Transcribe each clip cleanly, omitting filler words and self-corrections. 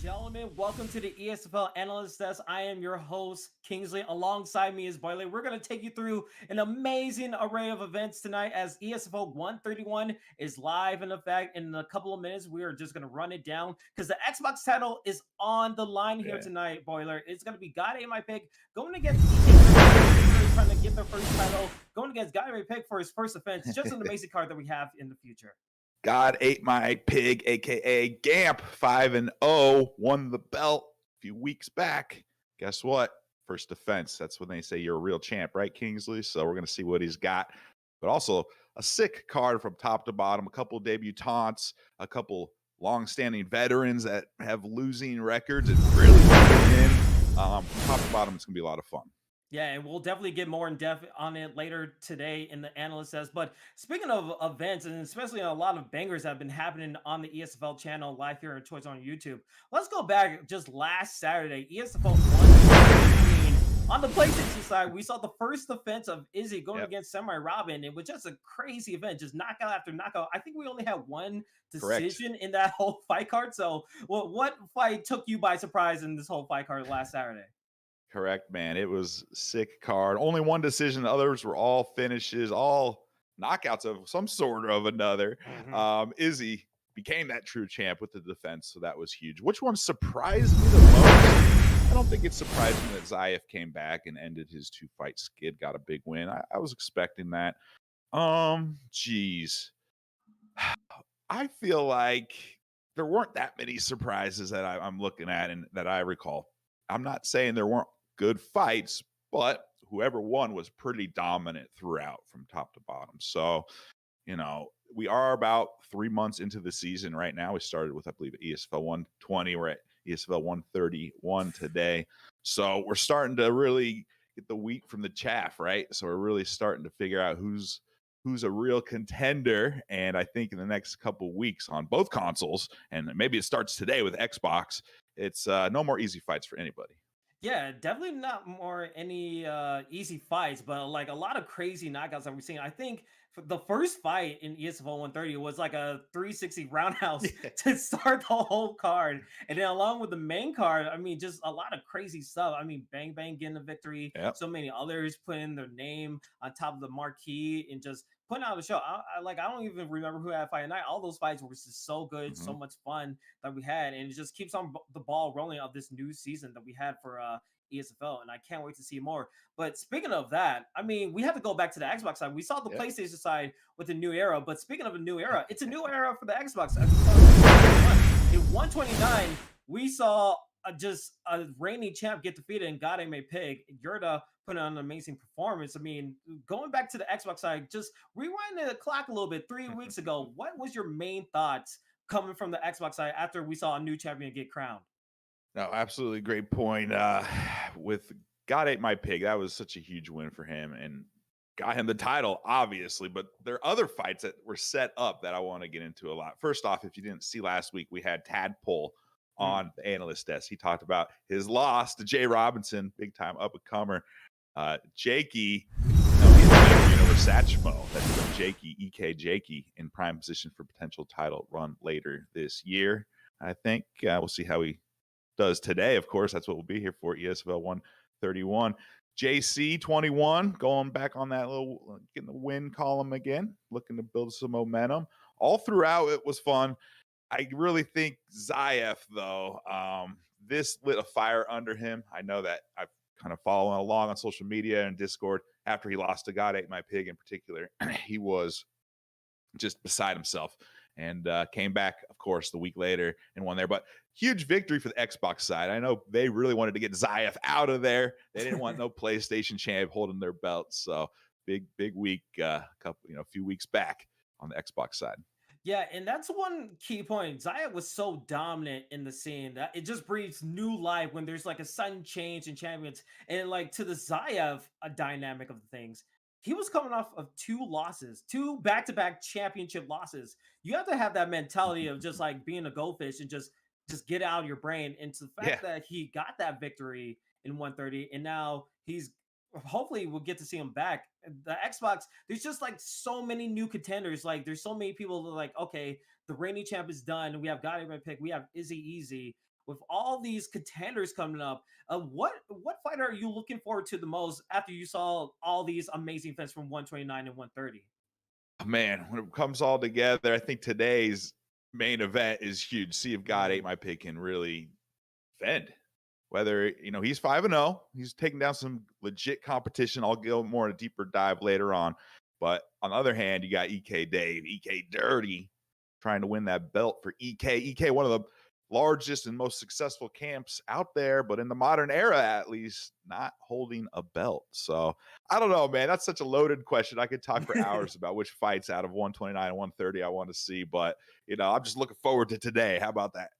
gentlemen, welcome to the ESFL Analyst Desk. I am your host, Kingsley. Alongside me is Boyle. We're going to take you through an amazing array of events tonight as ESFL 131 is live in effect. In a couple of minutes, we are just going to run it down because the Xbox title is on the line here tonight, Boiler. It's going to be God Ate My Pick going against EK Dirrty, trying to get their first title, going against God Ate My Pick for his first offense. It's just an amazing card that we have in the future. God Ate My Pig, aka Gamp, 5-0, won the belt a few weeks back. Guess what? First defense. That's when they say you're a real champ, right, Kingsley? So we're going to see what he's got. But also a sick card from top to bottom, a couple debutantes, a couple long-standing veterans that have losing records and really in. From top to bottom, it's going to be a lot of fun. Yeah, and we'll definitely get more in depth on it later today in the analyst says. But speaking of events, and especially a lot of bangers that have been happening on the ESFL channel live here in Toys on YouTube, let's go back just last Saturday. ESFL 1 on the PlayStation side, we saw the first defense of Izzy going against Samurai Robin. It was just a crazy event, just knockout after knockout. I think we only had one decision in that whole fight card. So, what fight took you by surprise in this whole fight card last Saturday? Correct, man. It was a sick card. Only one decision. The others were all finishes, all knockouts of some sort of another. Izzy became that true champ with the defense, so that was huge. Which one surprised me the most? I don't think it surprised me that Zayev came back and ended his two-fight skid, got a big win. I was expecting that. Geez. I feel like there weren't that many surprises that I'm looking at and that I recall. I'm not saying there weren't good fights, but whoever won was pretty dominant throughout from top to bottom. So, we are about 3 months into the season right now. We started with, I believe, ESFL 120. We're at ESFL 131 today. So we're starting to really get the wheat from the chaff, right? So we're really starting to figure out who's a real contender. And I think in the next couple weeks on both consoles, and maybe it starts today with Xbox, it's no more easy fights for anybody. Yeah, definitely not more any easy fights, but like a lot of crazy knockouts that we've seen. I think the first fight in ESFL 130 was like a 360 roundhouse to start the whole card. And then along with the main card, I mean, just a lot of crazy stuff. I mean, Bang Bang getting a victory. So many others putting their name on top of the marquee and just putting out a show. I don't even remember who had fight at night. All those fights were just so good, so much fun that we had, and it just keeps on the ball rolling of this new season that we had for ESFL, and I can't wait to see more. But speaking of that, I mean, we have to go back to the Xbox side. We saw the PlayStation side with the new era, but speaking of a new era, it's a new era for the Xbox. In 129, we saw just a reigning champ get defeated and God Ate My Pig. Yurda put on an amazing performance. I mean, going back to the Xbox side, just rewinding the clock a little bit, 3 weeks ago, what was your main thoughts coming from the Xbox side after we saw a new champion get crowned? No, absolutely great point. With God Ate My Pig, that was such a huge win for him and got him the title, obviously. But there are other fights that were set up that I want to get into a lot. First off, if you didn't see last week, we had Tadpole on the analyst desk. He talked about his loss to Jay Robinson, big time up and comer. Jakey, he's win over Satchmo. That's Jakey, EK Jakey, in prime position for potential title run later this year. I think we'll see how he does today. Of course, that's what we'll be here for. ESFL 131. JC 21 going back on that little getting the win column again, looking to build some momentum. All throughout, it was fun. I really think Zayev, though, this lit a fire under him. I know that I've kind of following along on social media and Discord after he lost to God Ate My Pig in particular. He was just beside himself and came back, of course, the week later and won there. But huge victory for the Xbox side. I know they really wanted to get Zayev out of there. They didn't want no PlayStation champ holding their belts. So big week, a few weeks back on the Xbox side. Yeah, and that's one key point. Zayev was so dominant in the scene that it just breathes new life when there's like a sudden change in champions. And like to the Zayev dynamic of things, he was coming off of 2 losses, 2 back-to-back championship losses. You have to have that mentality of just like being a goldfish and just get out of your brain. And to the fact that he got that victory in 130, and now he's hopefully we'll get to see him back. The Xbox, there's just like so many new contenders. Like there's so many people that are like, okay, the reigning champ is done. We have God Ate My Pick. We have Izzy Easy. with all these contenders coming up, what fighter are you looking forward to the most after you saw all these amazing fights from 129 and 130? Man, when it comes all together, I think today's main event is huge. See if God ate Mm. my pick can really fend. Whether he's 5-0, he's taking down some legit competition. I'll go more in a deeper dive later on. But on the other hand, you got EK Dave, EK Dirrty, trying to win that belt for EK. EK, one of the largest and most successful camps out there, but in the modern era, at least, not holding a belt. So I don't know, man. That's such a loaded question. I could talk for hours about which fights out of 129 and 130 I want to see, but I'm just looking forward to today. How about that?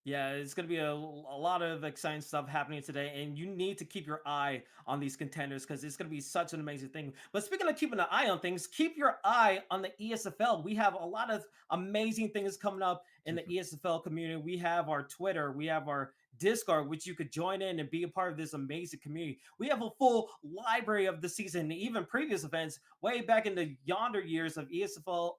Yeah, it's going to be a lot of exciting stuff happening today, and you need to keep your eye on these contenders because it's going to be such an amazing thing. But speaking of keeping an eye on things, keep your eye on the ESFL. We have a lot of amazing things coming up in the ESFL community. We have our Twitter, we have our Discord, which you could join in and be a part of this amazing community. We have a full library of the season, even previous events way back in the yonder years of ESFL,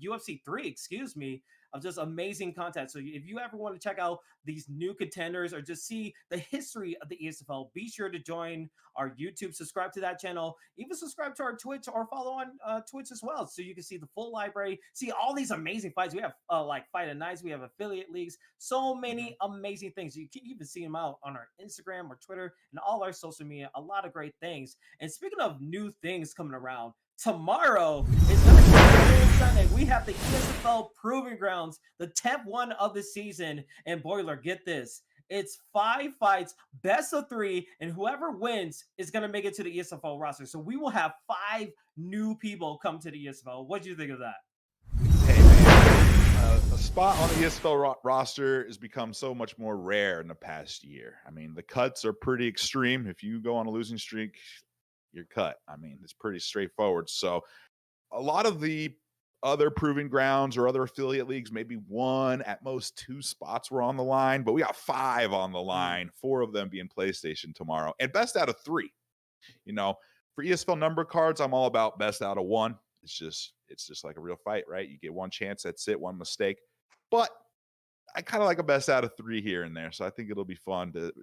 UFC 3, excuse me, of just amazing content. So if you ever want to check out these new contenders or just see the history of the ESFL, be sure to join our YouTube, subscribe to that channel, even subscribe to our Twitch or follow on Twitch as well, so you can see the full library, see all these amazing fights. We have like Fight of Nights, we have affiliate leagues, so many amazing things. You can even see them out on our Instagram or Twitter and all our social media. A lot of great things. And speaking of new things coming around, tomorrow is going to be Sunday. We have the ESFL Proving Grounds, the 10th one of the season. And Boiler, get this. It's 5 fights, best of 3, and whoever wins is going to make it to the ESFL roster. So we will have 5 new people come to the ESFL. What do you think of that? Hey, man, a spot on the ESFL roster has become so much more rare in the past year. I mean, the cuts are pretty extreme. If you go on a losing streak, you're cut. I mean, it's pretty straightforward. So a lot of the other proving grounds or other affiliate leagues, maybe 1 at most 2 spots were on the line, but we got 5 on the line, 4 of them being PlayStation tomorrow, and best out of 3. For ESFL number cards, I'm all about best out of 1. It's just like a real fight, right? You get 1 chance, that's it, 1 mistake. But I kind of like a best out of 3 here and there. So I think it'll be fun to,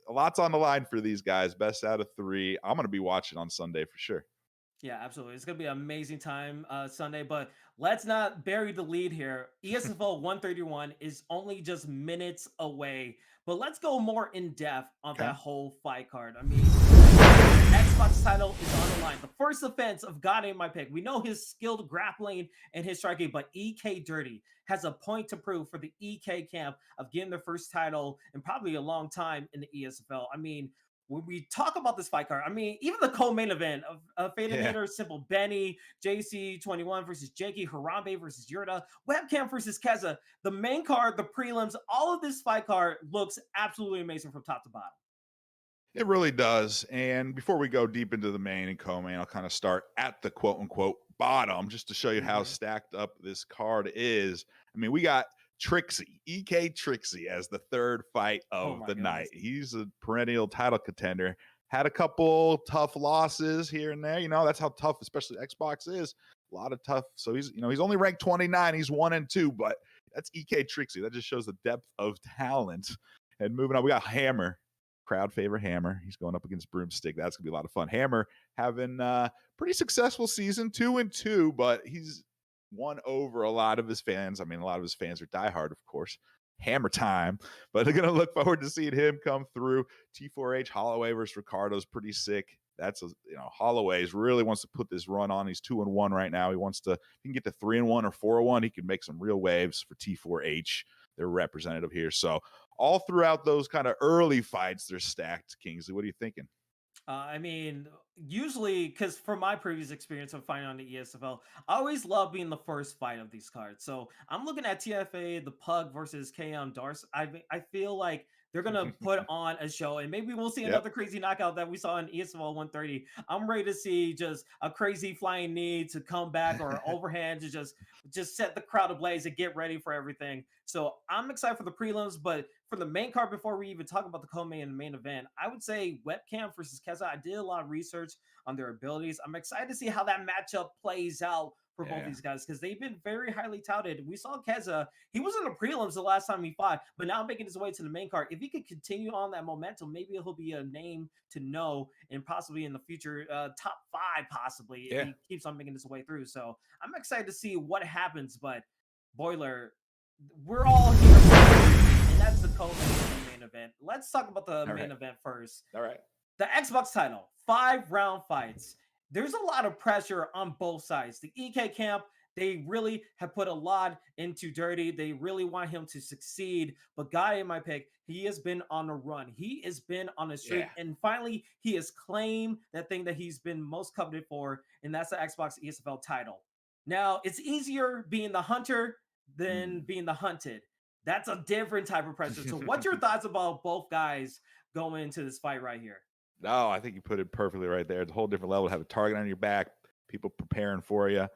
a lot's on the line for these guys. Best out of 3. I'm going to be watching on Sunday for sure. Yeah, absolutely. It's going to be an amazing time Sunday, but let's not bury the lead here. ESFL 131 is only just minutes away, but let's go more in depth on that whole fight card. I mean, Xbox title is on the line. The first offense of God Ain't My Pick. We know his skilled grappling and his striking, but EK Dirrty has a point to prove for the EK camp of getting their first title in probably a long time in the ESFL. I mean, when we talk about this fight card, I mean, even the co-main event of Faden Hater, Simple Benny, JC21 versus Jakey, Harambe versus Yurda, Webcam versus Keza, the main card, the prelims, all of this fight card looks absolutely amazing from top to bottom. It really does. And before we go deep into the main and co-main, I'll kind of start at the quote-unquote bottom just to show you how stacked up this card is. I mean, we got Trixie, EK Trixie, as the 3rd fight of the night. He's a perennial title contender. Had a couple tough losses here and there. That's how tough, especially Xbox is. A lot of tough. So he's only ranked 29. He's 1-2, but that's EK Trixie. That just shows the depth of talent. And moving on, we got Hammer. Crowd favorite Hammer. He's going up against Broomstick. That's gonna be a lot of fun. Hammer having a pretty successful season, 2-2, but he's won over a lot of his fans. I mean, a lot of his fans are diehard, of course. Hammer time, but they're gonna look forward to seeing him come through. T4H Holloway versus Ricardo's pretty sick. That's Holloway's really wants to put this run on. He's 2-1 right now. He can get to 3-1 or 4-1. He can make some real waves for T4H. Their representative here. So all throughout those kind of early fights, they're stacked. Kingsley, what are you thinking? I mean, usually, because from my previous experience of fighting on the ESFL, I always love being the first fight of these cards. So I'm looking at TFA, the Pug versus KM Darce. I feel like they're going to put on a show, and maybe we'll see another crazy knockout that we saw in ESFL 130. I'm ready to see just a crazy flying knee to come back or overhand to just set the crowd ablaze and get ready for everything. So I'm excited for the prelims, but for the main card, before we even talk about the co-main and the main event, I would say Webcam versus Keza. I did a lot of research on their abilities. I'm excited to see how that matchup plays out for both Yeah. these guys because they've been very highly touted. We saw Keza; he was in the prelims the last time he fought, but now making his way to the main card. If he could continue on that momentum, maybe he'll be a name to know and possibly in the future top 5, possibly if Yeah. he keeps on making his way through. So I'm excited to see what happens. But Boiler, we're all here for it, and that's the main event. Let's talk about the main event first. All right. The Xbox title, 5-round fights. There's a lot of pressure on both sides. The EK camp, they really have put a lot into Dirty. They really want him to succeed. But guy in my pick, he has been on a run. He has been on a streak. Yeah. And finally, he has claimed that thing that he's been most coveted for, and that's the Xbox ESFL title. Now, it's easier being the hunter than being the hunted. That's a different type of pressure. So, what's your thoughts about both guys going into this fight right here? No, I think you put it perfectly right there. It's a whole different level to have a target on your back, people preparing for you.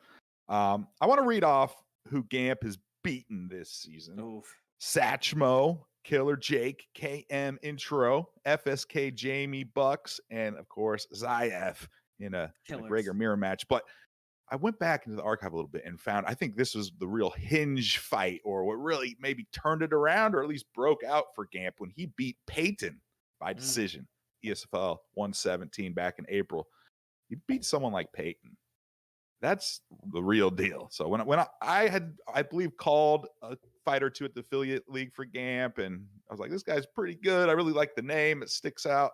I want to read off who Gamp has beaten this season. Oof. Satchmo, Killer Jake, KM Intro, FSK Jamie Bucks, and of course Zayev in a McGregor mirror match. But I went back into the archive a little bit and found I think this was the real hinge fight, or what really maybe turned it around, or at least broke out for Gamp when he beat Peyton by decision. ESFL 117 back in April. You beat someone like Peyton. That's the real deal. So when I had, I believe, called a fight or two at the affiliate league for Gamp, and I was like, this guy's pretty good. I really like the name. It sticks out.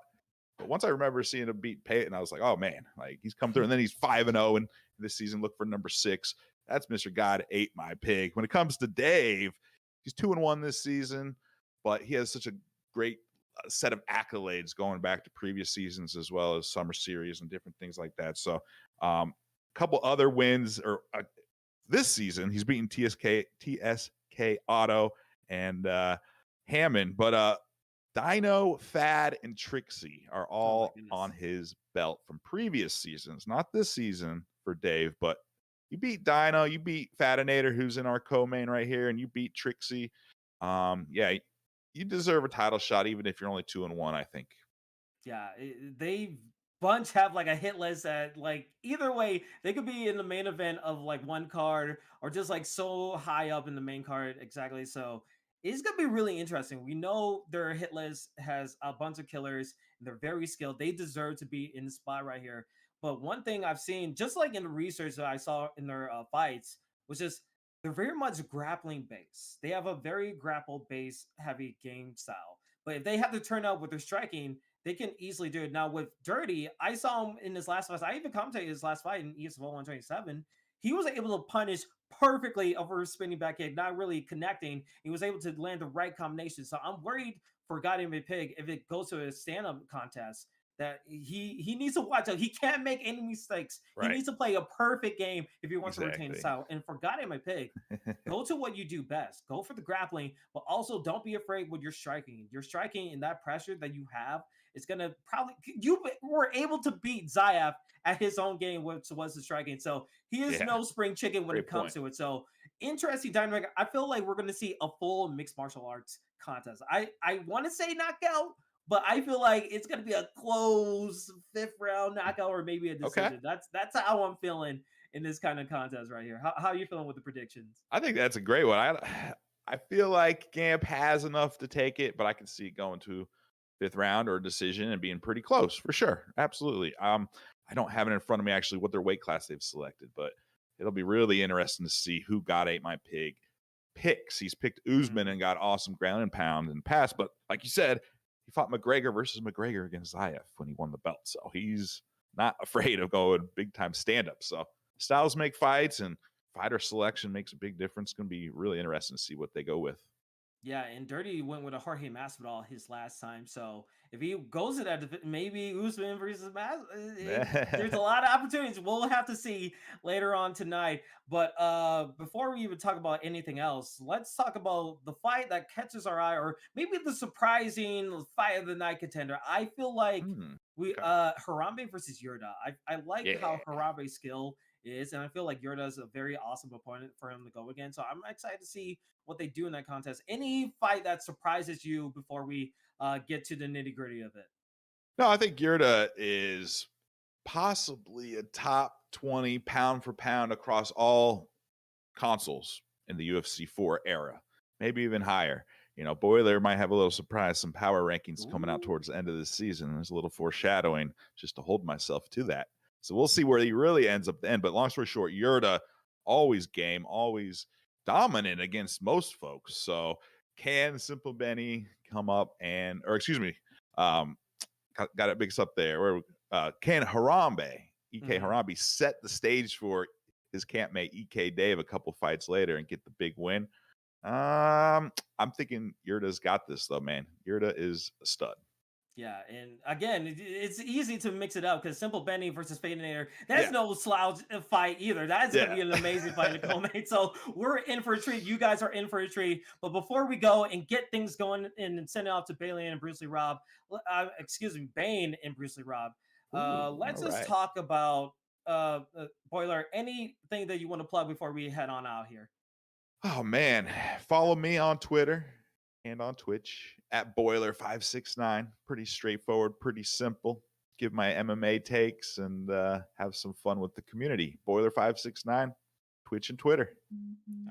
But once I remember seeing him beat Peyton, I was like, oh man, like he's come through. And then he's 5-0 and this season look for number 6. That's Mr. God ate my pig. When it comes to Dave, he's 2-1 this season, but he has such a great set of accolades going back to previous seasons as well as summer series and different things like that. So a couple other wins or this season he's beaten TSK Auto and Hammond, but Dino, Fad, and Trixie are all on his belt from previous seasons, not this season for Dave, but you beat Dino, you beat Fadinator, who's in our co-main right here, and you beat Trixie. Yeah, you deserve a title shot, even if you're only 2-1, I think. Yeah, they bunch have like a hit list that like either way they could be in the main event of like one card or just like so high up in the main card. Exactly. So it's gonna be really interesting. We know their hit list has a bunch of killers and they're very skilled. They deserve to be in the spot right here. But one thing I've seen, just like in the research that I saw in their fights, was just they're very much grappling based. They have a very grapple based heavy game style. But if they have to turn up with their striking, they can easily do it. Now with Dirty, I saw him in his last fight. I even commentated his last fight in ESFL 127. He was able to punish perfectly over a spinning back kick, not really connecting. He was able to land the right combination. So I'm worried for Goddamn Pig if it goes to a stand-up contest that he needs to watch out. He can't make any mistakes. Right. He needs to play a perfect game if he wants to retain his title. And for Goddamn Pig, go to what you do best. Go for the grappling, but also don't be afraid with your striking. Your striking and that pressure that you have is going to probably – you were able to beat Zayev at his own game, which was the striking. So he is no spring chicken when it comes to it. So interesting dynamic. I feel like we're going to see a full mixed martial arts contest. I want to say knockout, but I feel like it's going to be a close 5th round knockout or maybe a decision. Okay. That's how I'm feeling in this kind of contest right here. How are you feeling with the predictions? I think that's a great one. I feel like Gamp has enough to take it, but I can see it going to 5th round or a decision and being pretty close for sure. Absolutely. I don't have it in front of me actually what their weight class they've selected, but it'll be really interesting to see who God ate my pig picks. He's picked Usman and got awesome ground and pound and pass, but like you said, he fought McGregor versus McGregor against Zayev when he won the belt. So he's not afraid of going big time stand-up. So styles make fights and fighter selection makes a big difference. It's going to be really interesting to see what they go with. Yeah, and Dirty went with a Jorge Masvidal his last time. So if he goes to that, maybe Usman versus Masvidal. There's a lot of opportunities. We'll have to see later on tonight. But before we even talk about anything else, let's talk about the fight that catches our eye, or maybe the surprising fight of the night contender. I feel like Harambe versus Yurda. I like how Harambe's skill is, and I feel like Yurda is a very awesome opponent for him to go against. So I'm excited to see what they do in that contest. Any fight that surprises you before we get to the nitty gritty of it? No, I think Yurda is possibly a top 20 pound for pound across all consoles in the UFC 4 era, maybe even higher. Boiler might have a little surprise, some power rankings coming out Ooh. towards the end of the season. There's a little foreshadowing just to hold myself to that. So we'll see where he really ends up at the end. But long story short, Yurda, always game, always dominant against most folks. So can Simple Benny come up or excuse me, got it mixed up there. Where can Harambe, EK Harambe, set the stage for his campmate EK Dave a couple fights later and get the big win? I'm thinking Yurda's got this though, man. Yurda is a stud. Yeah, and again, it's easy to mix it up because Simple Benny versus Fadinator, that's Yeah. no slouch fight either. That's going to be an amazing fight to co-main. So we're in for a treat. You guys are in for a treat. But before we go and get things going and send it out to Bailey and Bruce Lee Rob, Bane and Bruce Lee Rob, let's just talk about Boiler. Anything that you want to plug before we head on out here? Oh man, follow me on Twitter and on Twitch at Boiler569. Pretty straightforward, pretty simple. Give my MMA takes and have some fun with the community. Boiler569, Twitch and Twitter.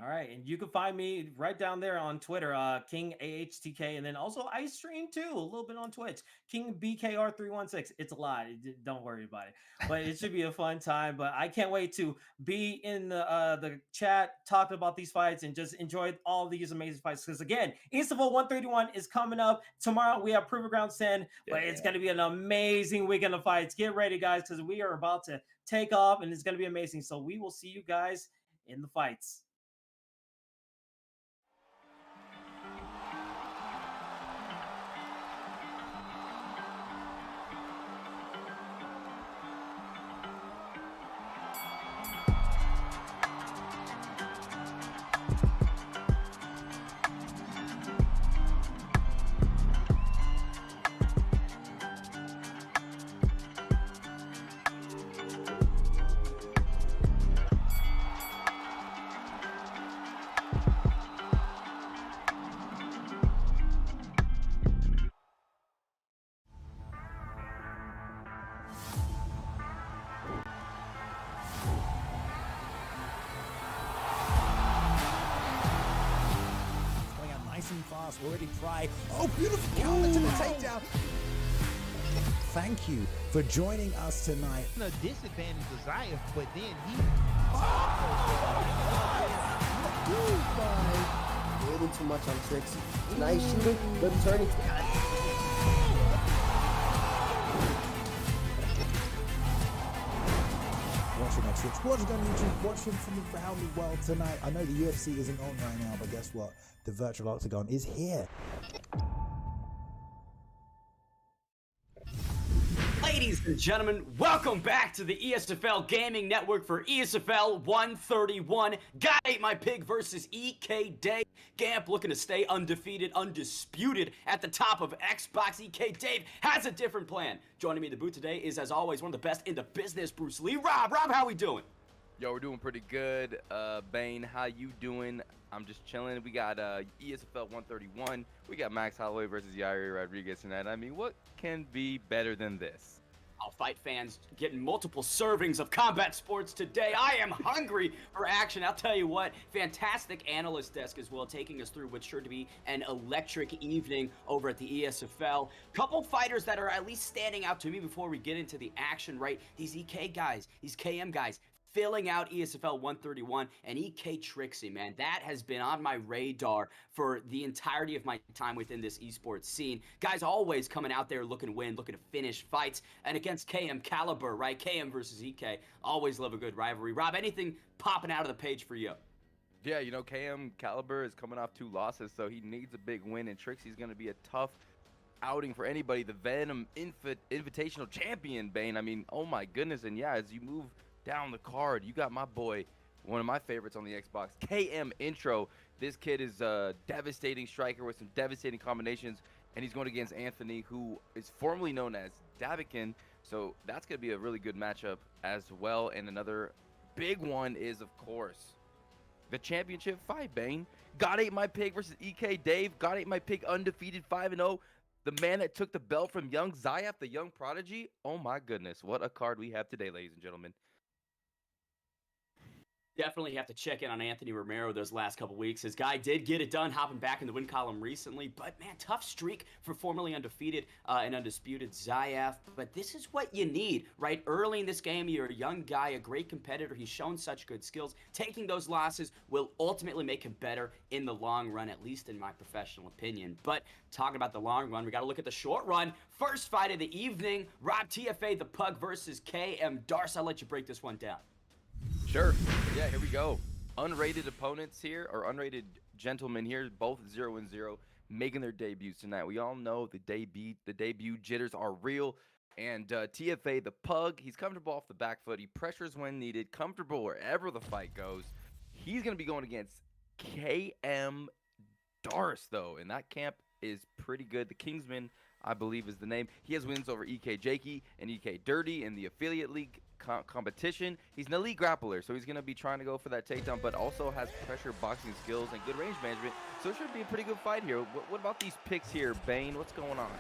All right, and you can find me right down there on Twitter, King AHTK, and then also I stream too a little bit on Twitch, King BKR316. It's a lot, don't worry about it, but it should be a fun time. But I can't wait to be in the chat talking about these fights and just enjoy all these amazing fights. Because again, ESFL 131 is coming up tomorrow. We have Proof of Ground 10, but it's going to be an amazing weekend of fights. Get ready, guys, because we are about to take off, and it's going to be amazing. So we will see you guys in the fights. Fast, already try. Oh, beautiful counter to the takedown. Thank you for joining us tonight. A disadvantage Zayas, but then he. A little too much on Trixie. Nice shooting, good turning. Watching on Twitch, watching on YouTube, watching from around the world tonight. I know the UFC isn't on right now, but guess what? The virtual octagon is here. Ladies and gentlemen, welcome back to the ESFL Gaming Network for ESFL 131. God Ate My Pig versus EK Dave. Gamp looking to stay undefeated, undisputed at the top of Xbox. EK Dave has a different plan. Joining me in the booth today is, as always, one of the best in the business, Bruce Lee. Rob, how we doing? Yo, we're doing pretty good. Bane, how you doing? I'm just chilling. We got ESFL 131. We got Max Holloway versus Yair Rodriguez tonight. I mean, what can be better than this? All fight fans getting multiple servings of combat sports today. I am hungry for action. I'll tell you what, fantastic analyst desk as well, taking us through what's sure to be an electric evening over at the ESFL. Couple fighters that are at least standing out to me before we get into the action, right? These EK guys, these KM guys, filling out ESFL 131, and EK Trixie, man. That has been on my radar for the entirety of my time within this esports scene. Guys always coming out there looking to win, looking to finish fights, and against KM caliber, right? KM versus EK. Always love a good rivalry. Rob, anything popping out of the page for you? Yeah, you know, KM caliber is coming off 2 losses, so he needs a big win, and Trixie's going to be a tough outing for anybody. The Venom Invitational Champion, Bane. I mean, oh my goodness. And yeah, as you move down the card, you got my boy, one of my favorites on the Xbox, KM Intro. This kid is a devastating striker with some devastating combinations, and he's going against Anthony, who is formerly known as Davikin. So that's going to be a really good matchup as well. And another big one is, of course, the championship fight, Bane. God Ate My Pig versus EK Dave. God Ate My Pig undefeated 5-0. the man that took the belt from young Zayaf, the young prodigy. Oh my goodness, what a card we have today, ladies and gentlemen. Definitely have to check in on Anthony Romero those last couple weeks. His guy did get it done, hopping back in the win column recently. But, man, tough streak for formerly undefeated and undisputed Zayaf. But this is what you need, right? Early in this game, you're a young guy, a great competitor. He's shown such good skills. Taking those losses will ultimately make him better in the long run, at least in my professional opinion. But talking about the long run, we got to look at the short run. First fight of the evening, Rob TFA, the Pug versus KM Darce. I'll let you break this one down. Sure. Yeah, here we go. Unrated opponents here, or unrated gentlemen here, both 0-0, making their debuts tonight. We all know the debut jitters are real. And TFA, the Pug, he's comfortable off the back foot. He pressures when needed, comfortable wherever the fight goes. He's going to be going against KM Darce, though, and that camp is pretty good. The Kingsman, I believe, is the name. He has wins over EK Jakey and EK Dirrty in the affiliate league competition. He's an elite grappler, so he's going to be trying to go for that takedown, but also has pressure boxing skills and good range management, so it should be a pretty good fight here. What about these picks here, Bane? What's going on?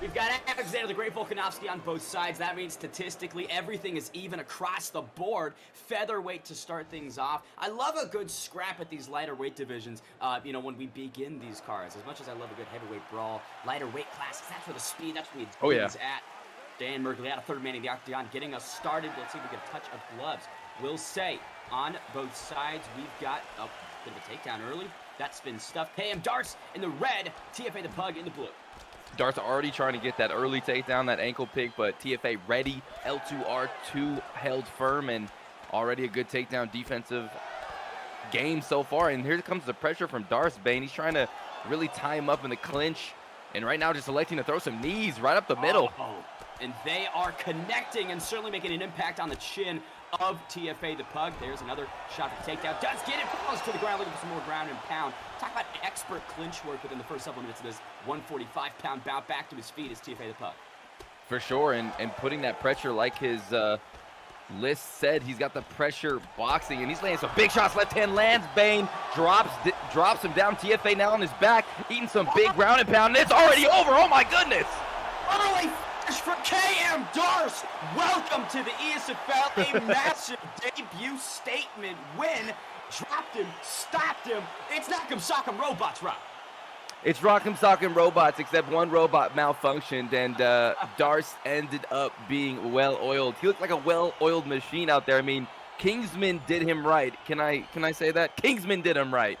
We've got Alexander the Great Volkanovski on both sides. That means statistically everything is even across the board. Featherweight to start things off. I love a good scrap at these lighter weight divisions, when we begin these cards. As much as I love a good heavyweight brawl, lighter weight classes, that's where the speed, that's where the at. Dan Mergliata, third man in the octagon, getting us started. Let's see if we get a touch of gloves. We'll say on both sides, we've got a bit of a takedown early. That's been stuffed. KM Darce in the red, TFA the Pug in the blue. Darce already trying to get that early takedown, that ankle pick, but TFA ready. L2R2 held firm, and already a good takedown defensive game so far. And here comes the pressure from Darce, Bane. He's trying to really tie him up in the clinch, and right now just electing to throw some knees right up the middle. And they are connecting and certainly making an impact on the chin of TFA the Pug. There's another shot for takedown. Does get it, falls to the ground, looking for some more ground and pound. Talk about expert clinch work within the first several minutes of this 145-pound bout back to his feet is TFA the Pug. For sure, and putting that pressure like his list said, he's got the pressure boxing, and he's landing some big shots. Left hand lands, Bane drops him down. TFA now on his back, eating some big ground and pound, and it's already over. Oh my goodness! Early for KM Darce. Welcome to the ESFL, a massive debut statement win. Dropped him, stopped him. It's Knock'em Sock'em Robots, Rob. It's Rock'em Sock'em Robots, except one robot malfunctioned, and Darce ended up being well-oiled. He looked like a well-oiled machine out there. I mean, Kingsman did him right. Can I say that? Kingsman did him right.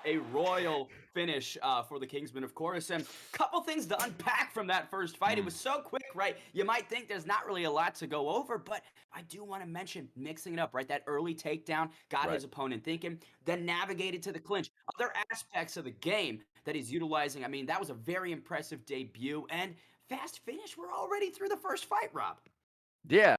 A royal finish for the Kingsman, of course. And a couple things to unpack from that first fight. It was so quick, right? You might think there's not really a lot to go over, but I do want to mention mixing it up, right? That early takedown got his opponent thinking, then navigated to the clinch. Other aspects of the game that he's utilizing. I mean, that was a very impressive debut and fast finish. We're already through the first fight, Rob. Yeah.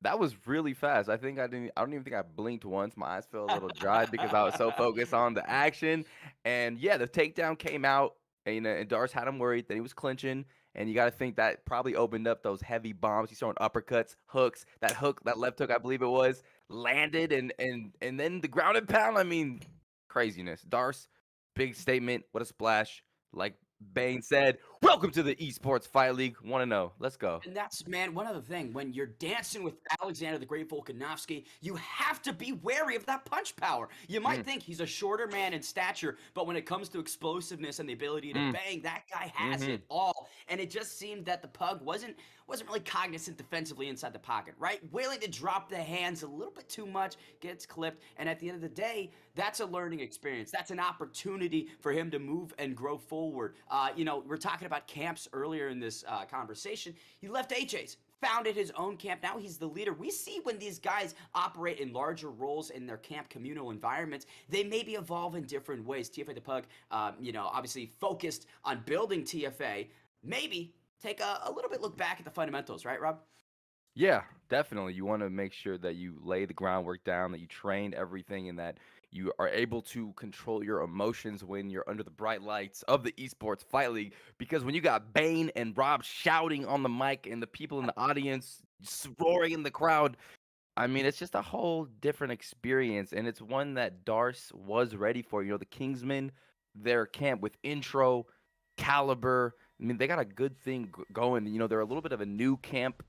That was really fast. I don't even think I blinked once. My eyes felt a little dry because I was so focused on the action. And yeah, the takedown came out, and Darce had him worried that he was clinching. And you got to think that probably opened up those heavy bombs. He's throwing uppercuts, hooks. That left hook, I believe it was, landed, and then the ground and pound. I mean, craziness. Darce, big statement. What a splash. Like Bane said, welcome to the Esports Fight League. Want to know? Let's go. And that's, man, one other thing. When you're dancing with Alexander the Great Volkanovski, you have to be wary of that punch power. You might think he's a shorter man in stature, but when it comes to explosiveness and the ability to bang, that guy has it all. And it just seemed that the Pug wasn't really cognizant defensively inside the pocket, right? Willing to drop the hands a little bit too much, gets clipped, and at the end of the day, that's a learning experience. That's an opportunity for him to move and grow forward. We're talking about camps earlier in this conversation. He left AJ's, founded his own camp. Now he's the leader. We see when these guys operate in larger roles in their camp communal environments, they maybe evolve in different ways. TFA the Pug, obviously focused on building TFA, maybe take a little bit look back at the fundamentals, right, Rob? Yeah, definitely. You want to make sure that you lay the groundwork down, that you train everything, and that you are able to control your emotions when you're under the bright lights of the Esports Fight League. Because when you got Bane and Rob shouting on the mic and the people in the audience roaring in the crowd, I mean, it's just a whole different experience. And it's one that Darce was ready for. The Kingsmen, their camp with intro, Caliber. I mean, they got a good thing going. You know, they're a little bit of a new camp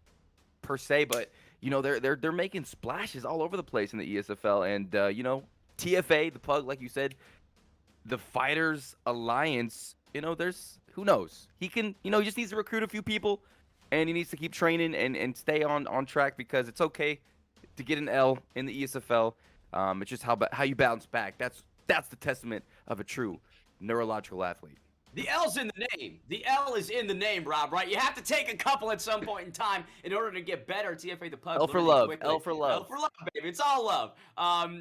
per se, but you know, they're making splashes all over the place in the ESFL. And you know, TFA, the Pug, like you said, the Fighters Alliance. You know, there's who knows. He can, you know, he just needs to recruit a few people, and he needs to keep training and stay on track, because it's okay to get an L in the ESFL. It's just how you bounce back. That's the testament of a true neurological athlete. The L's in the name. The L is in the name, Rob, right? You have to take a couple at some point in time in order to get better. TFA the Pug. L for love. Quickly. L for love. L for love, baby. It's all love.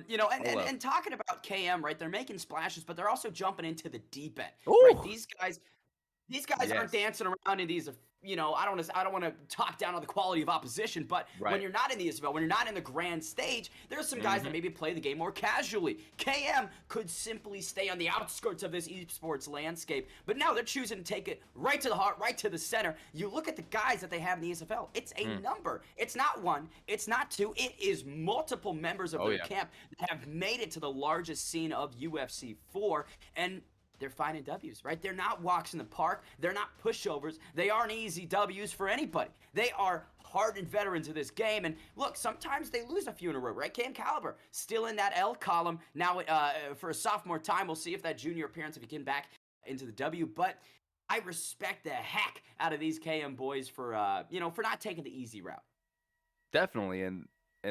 You know, and talking about KM, right? They're making splashes, but they're also jumping into the deep end. Ooh. Right? These guys aren't dancing around in these. You know, I don't want to talk down on the quality of opposition, but when you're not in the ESFL, when you're not in the grand stage, there's some guys that maybe play the game more casually. KM could simply stay on the outskirts of this esports landscape, but now they're choosing to take it right to the heart, right to the center. You look at the guys that they have in the ESFL, it's a number. It's not one, it's not two, it is multiple members of their camp that have made it to the largest scene of UFC 4, and they're finding W's, right? They're not walks in the park. They're not pushovers. They aren't easy W's for anybody. They are hardened veterans of this game. And look, sometimes they lose a few in a row, right? Cam Caliber still in that L column. Now, for a sophomore time, we'll see if that junior appearance, if he can back into the W. But I respect the heck out of these KM boys for, you know, for not taking the easy route. Definitely. And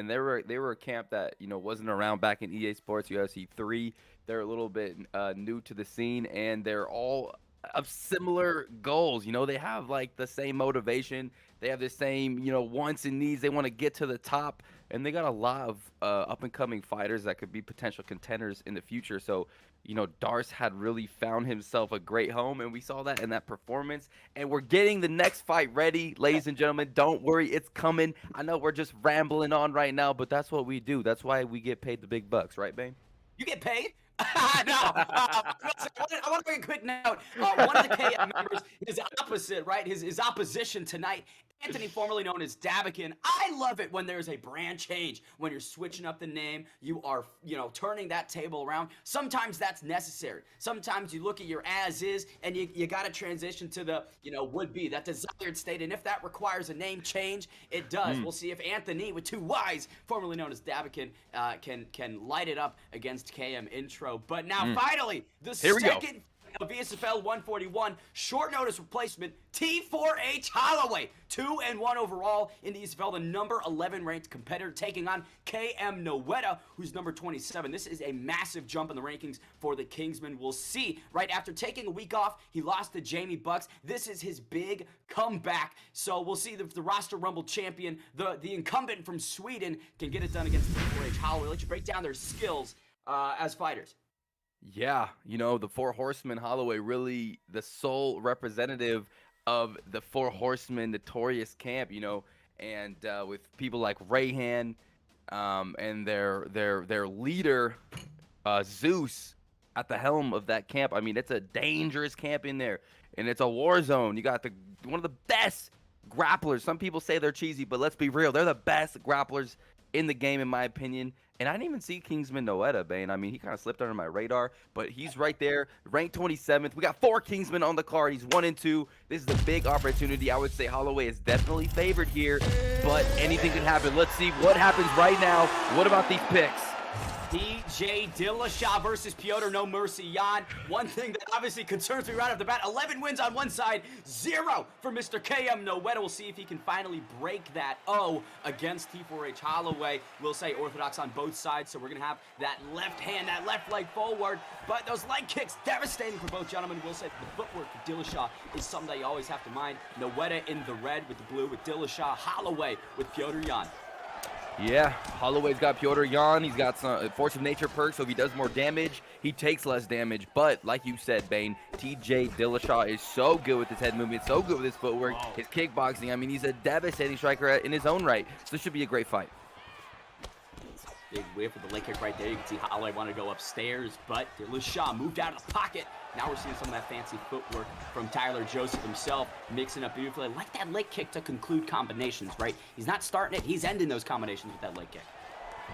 they were a camp that, you know, wasn't around back in EA Sports UFC 3. They're a little bit new to the scene, and they're all of similar goals. You know, they have like the same motivation. They have the same, you know, wants and needs. They want to get to the top, and they got a lot of up and coming fighters that could be potential contenders in the future. So, you know, Darce had really found himself a great home, and we saw that in that performance. And we're getting the next fight ready, ladies and gentlemen. Don't worry, it's coming. I know we're just rambling on right now, but that's what we do. That's why we get paid the big bucks, right, Bane? You get paid? No. I want to make a quick note. One of the KM members, his opposite, right? His opposition tonight, Anthony, formerly known as Dabikin. I love it when there's a brand change, when you're switching up the name, you are, you know, turning that table around. Sometimes that's necessary. Sometimes you look at your as is, and you got to transition to the, you know, would be, that desired state. And if that requires a name change, it does. We'll see if Anthony, with two Y's, formerly known as Dabikin, can light it up against KM Intro. But now, finally, the second of ESFL 141, short notice replacement, T4H Holloway, 2-1 overall in the ESFL, the number 11 ranked competitor, taking on KM Noetta, who's number 27. This is a massive jump in the rankings for the Kingsman. We'll see. Right after taking a week off, he lost to Jamie Bucks. This is his big comeback. So we'll see if the roster rumble champion, the incumbent from Sweden, can get it done against T4H Holloway. Let's break down their skills as fighters. Yeah, you know, the Four Horsemen, Holloway, really the sole representative of the Four Horsemen notorious camp, you know, and with people like Rayhan and their leader, Zeus, at the helm of that camp. I mean, it's a dangerous camp in there, and it's a war zone. You got one of the best grapplers. Some people say they're cheesy, but let's be real. They're the best grapplers in the game, in my opinion. And I didn't even see Kingsman Noetta, Bane. I mean, he kind of slipped under my radar, but he's right there, ranked 27th. We got 4 Kingsmen on the card. He's 1-2. This is a big opportunity. I would say Holloway is definitely favored here, but anything can happen. Let's see what happens right now. What about these picks? TJ Dillashaw versus Piotr No Mercy Jan. One thing that obviously concerns me right off the bat, 11 wins on one side, 0 for Mr. KM Noetta. We'll see if he can finally break that O against T4H Holloway. We'll say orthodox on both sides, so we're going to have that left hand, that left leg forward. But those leg kicks, devastating for both gentlemen. We'll say the footwork for Dillashaw is something that you always have to mind. Noetta in the red with the blue with Dillashaw. Holloway with Piotr Jan. Yeah, Holloway's got Piotr Jan. He's got some force of nature perks, so if he does more damage, he takes less damage. But like you said, Bane, TJ Dillashaw is so good with his head movement, so good with his footwork, his kickboxing. I mean, he's a devastating striker in his own right. So this should be a great fight. Big whiff with the leg kick right there. You can see Holloway wanted to go upstairs, but Dillashaw moved out of the pocket. Now we're seeing some of that fancy footwork from Tyler Joseph himself, mixing up beautifully. I like that leg kick to conclude combinations, right? He's not starting it, he's ending those combinations with that leg kick.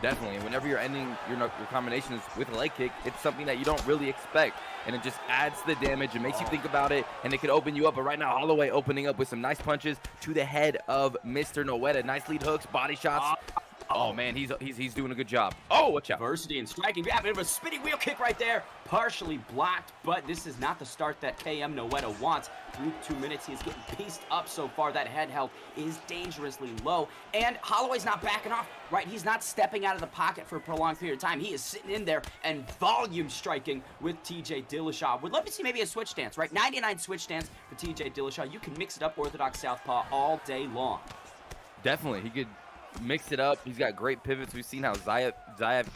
Definitely. Whenever you're ending your combinations with a leg kick, it's something that you don't really expect. And it just adds to the damage and makes you think about it. And it could open you up. But right now, Holloway opening up with some nice punches to the head of Mr. Noeta. Nice lead hooks, body shots. Oh, man, he's doing a good job. Oh, watch out. Diversity and striking. We have a bit of a spinning wheel kick right there. Partially blocked, but this is not the start that KM Noeta wants. Through 2 minutes, he's getting pieced up so far. That head health is dangerously low. And Holloway's not backing off, right? He's not stepping out of the pocket for a prolonged period of time. He is sitting in there and volume striking with TJ Dillashaw. Would love to see maybe a switch stance, right? 99 switch stance for TJ Dillashaw. You can mix it up orthodox southpaw all day long. Definitely. He could mix it up. He's got great pivots. We've seen how Zayev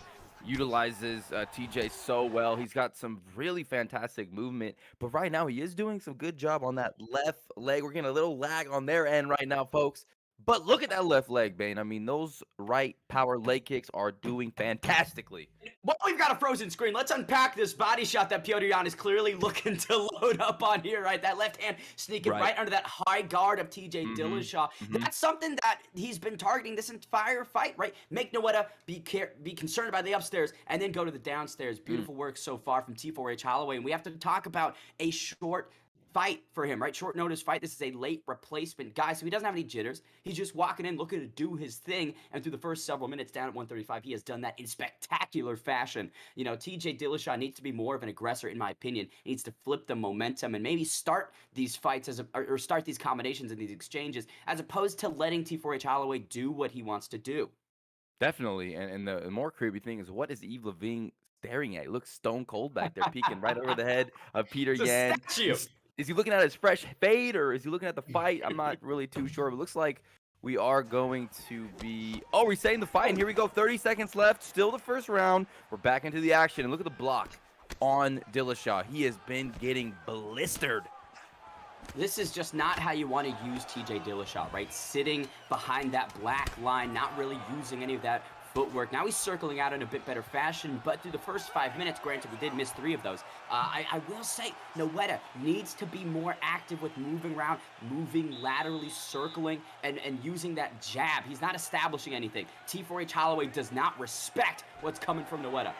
utilizes TJ so well. He's got some really fantastic movement, but right now he is doing some good job on that left leg. We're getting a little lag on their end right now, folks. But look at that left leg, Bane. I mean, those right power leg kicks are doing fantastically. Well, we've got a frozen screen. Let's unpack this body shot that Petr Yan is clearly looking to load up on here, right? That left hand sneaking right under that high guard of TJ Dillashaw. That's something that he's been targeting this entire fight, right? Make Noeta be concerned by the upstairs and then go to the downstairs. Beautiful work so far from T4H Holloway. And we have to talk about a short fight for him, right? Short notice fight. This is a late replacement guy, so he doesn't have any jitters. He's just walking in, looking to do his thing, and through the first several minutes down at 135, he has done that in spectacular fashion. You know, TJ Dillashaw needs to be more of an aggressor, in my opinion. He needs to flip the momentum and maybe start these fights or start these combinations and these exchanges, as opposed to letting T4H Holloway do what he wants to do. Definitely, and the more creepy thing is, what is Yves Lavigne staring at? He looks stone cold back there, peeking right over the head of Petr Yan. Is he looking at his fresh fade, or is he looking at the fight? I'm not really too sure. But it looks like we are going to be... Oh, resetting the fight, and here we go. 30 seconds left. Still the first round. We're back into the action, and look at the block on Dillashaw. He has been getting blistered. This is just not how you want to use TJ Dillashaw, right? Sitting behind that black line, not really using any of that footwork. Now he's circling out in a bit better fashion, but through the first 5 minutes, granted, we did miss 3 of those. I will say Noeta needs to be more active with moving around, moving laterally, circling, and using that jab. He's not establishing anything. T4H Holloway does not respect what's coming from Noeta.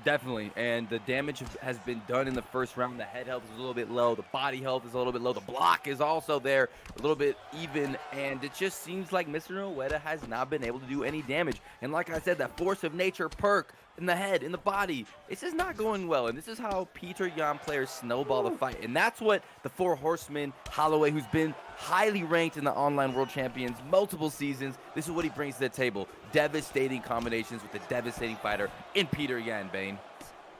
Definitely, and the damage has been done in the first round. The head health is a little bit low. The body health is a little bit low. The block is also there, a little bit even, and it just seems like Mr. Noeta has not been able to do any damage. And like I said, that force of nature perk in the head, in the body, it's just not going well. And this is how Petr Yan players snowball the fight. And that's what the 4 horsemen, Holloway, who's been highly ranked in the online world champions multiple seasons, this is what he brings to the table. Devastating combinations with a devastating fighter in Petr Yan, Bane.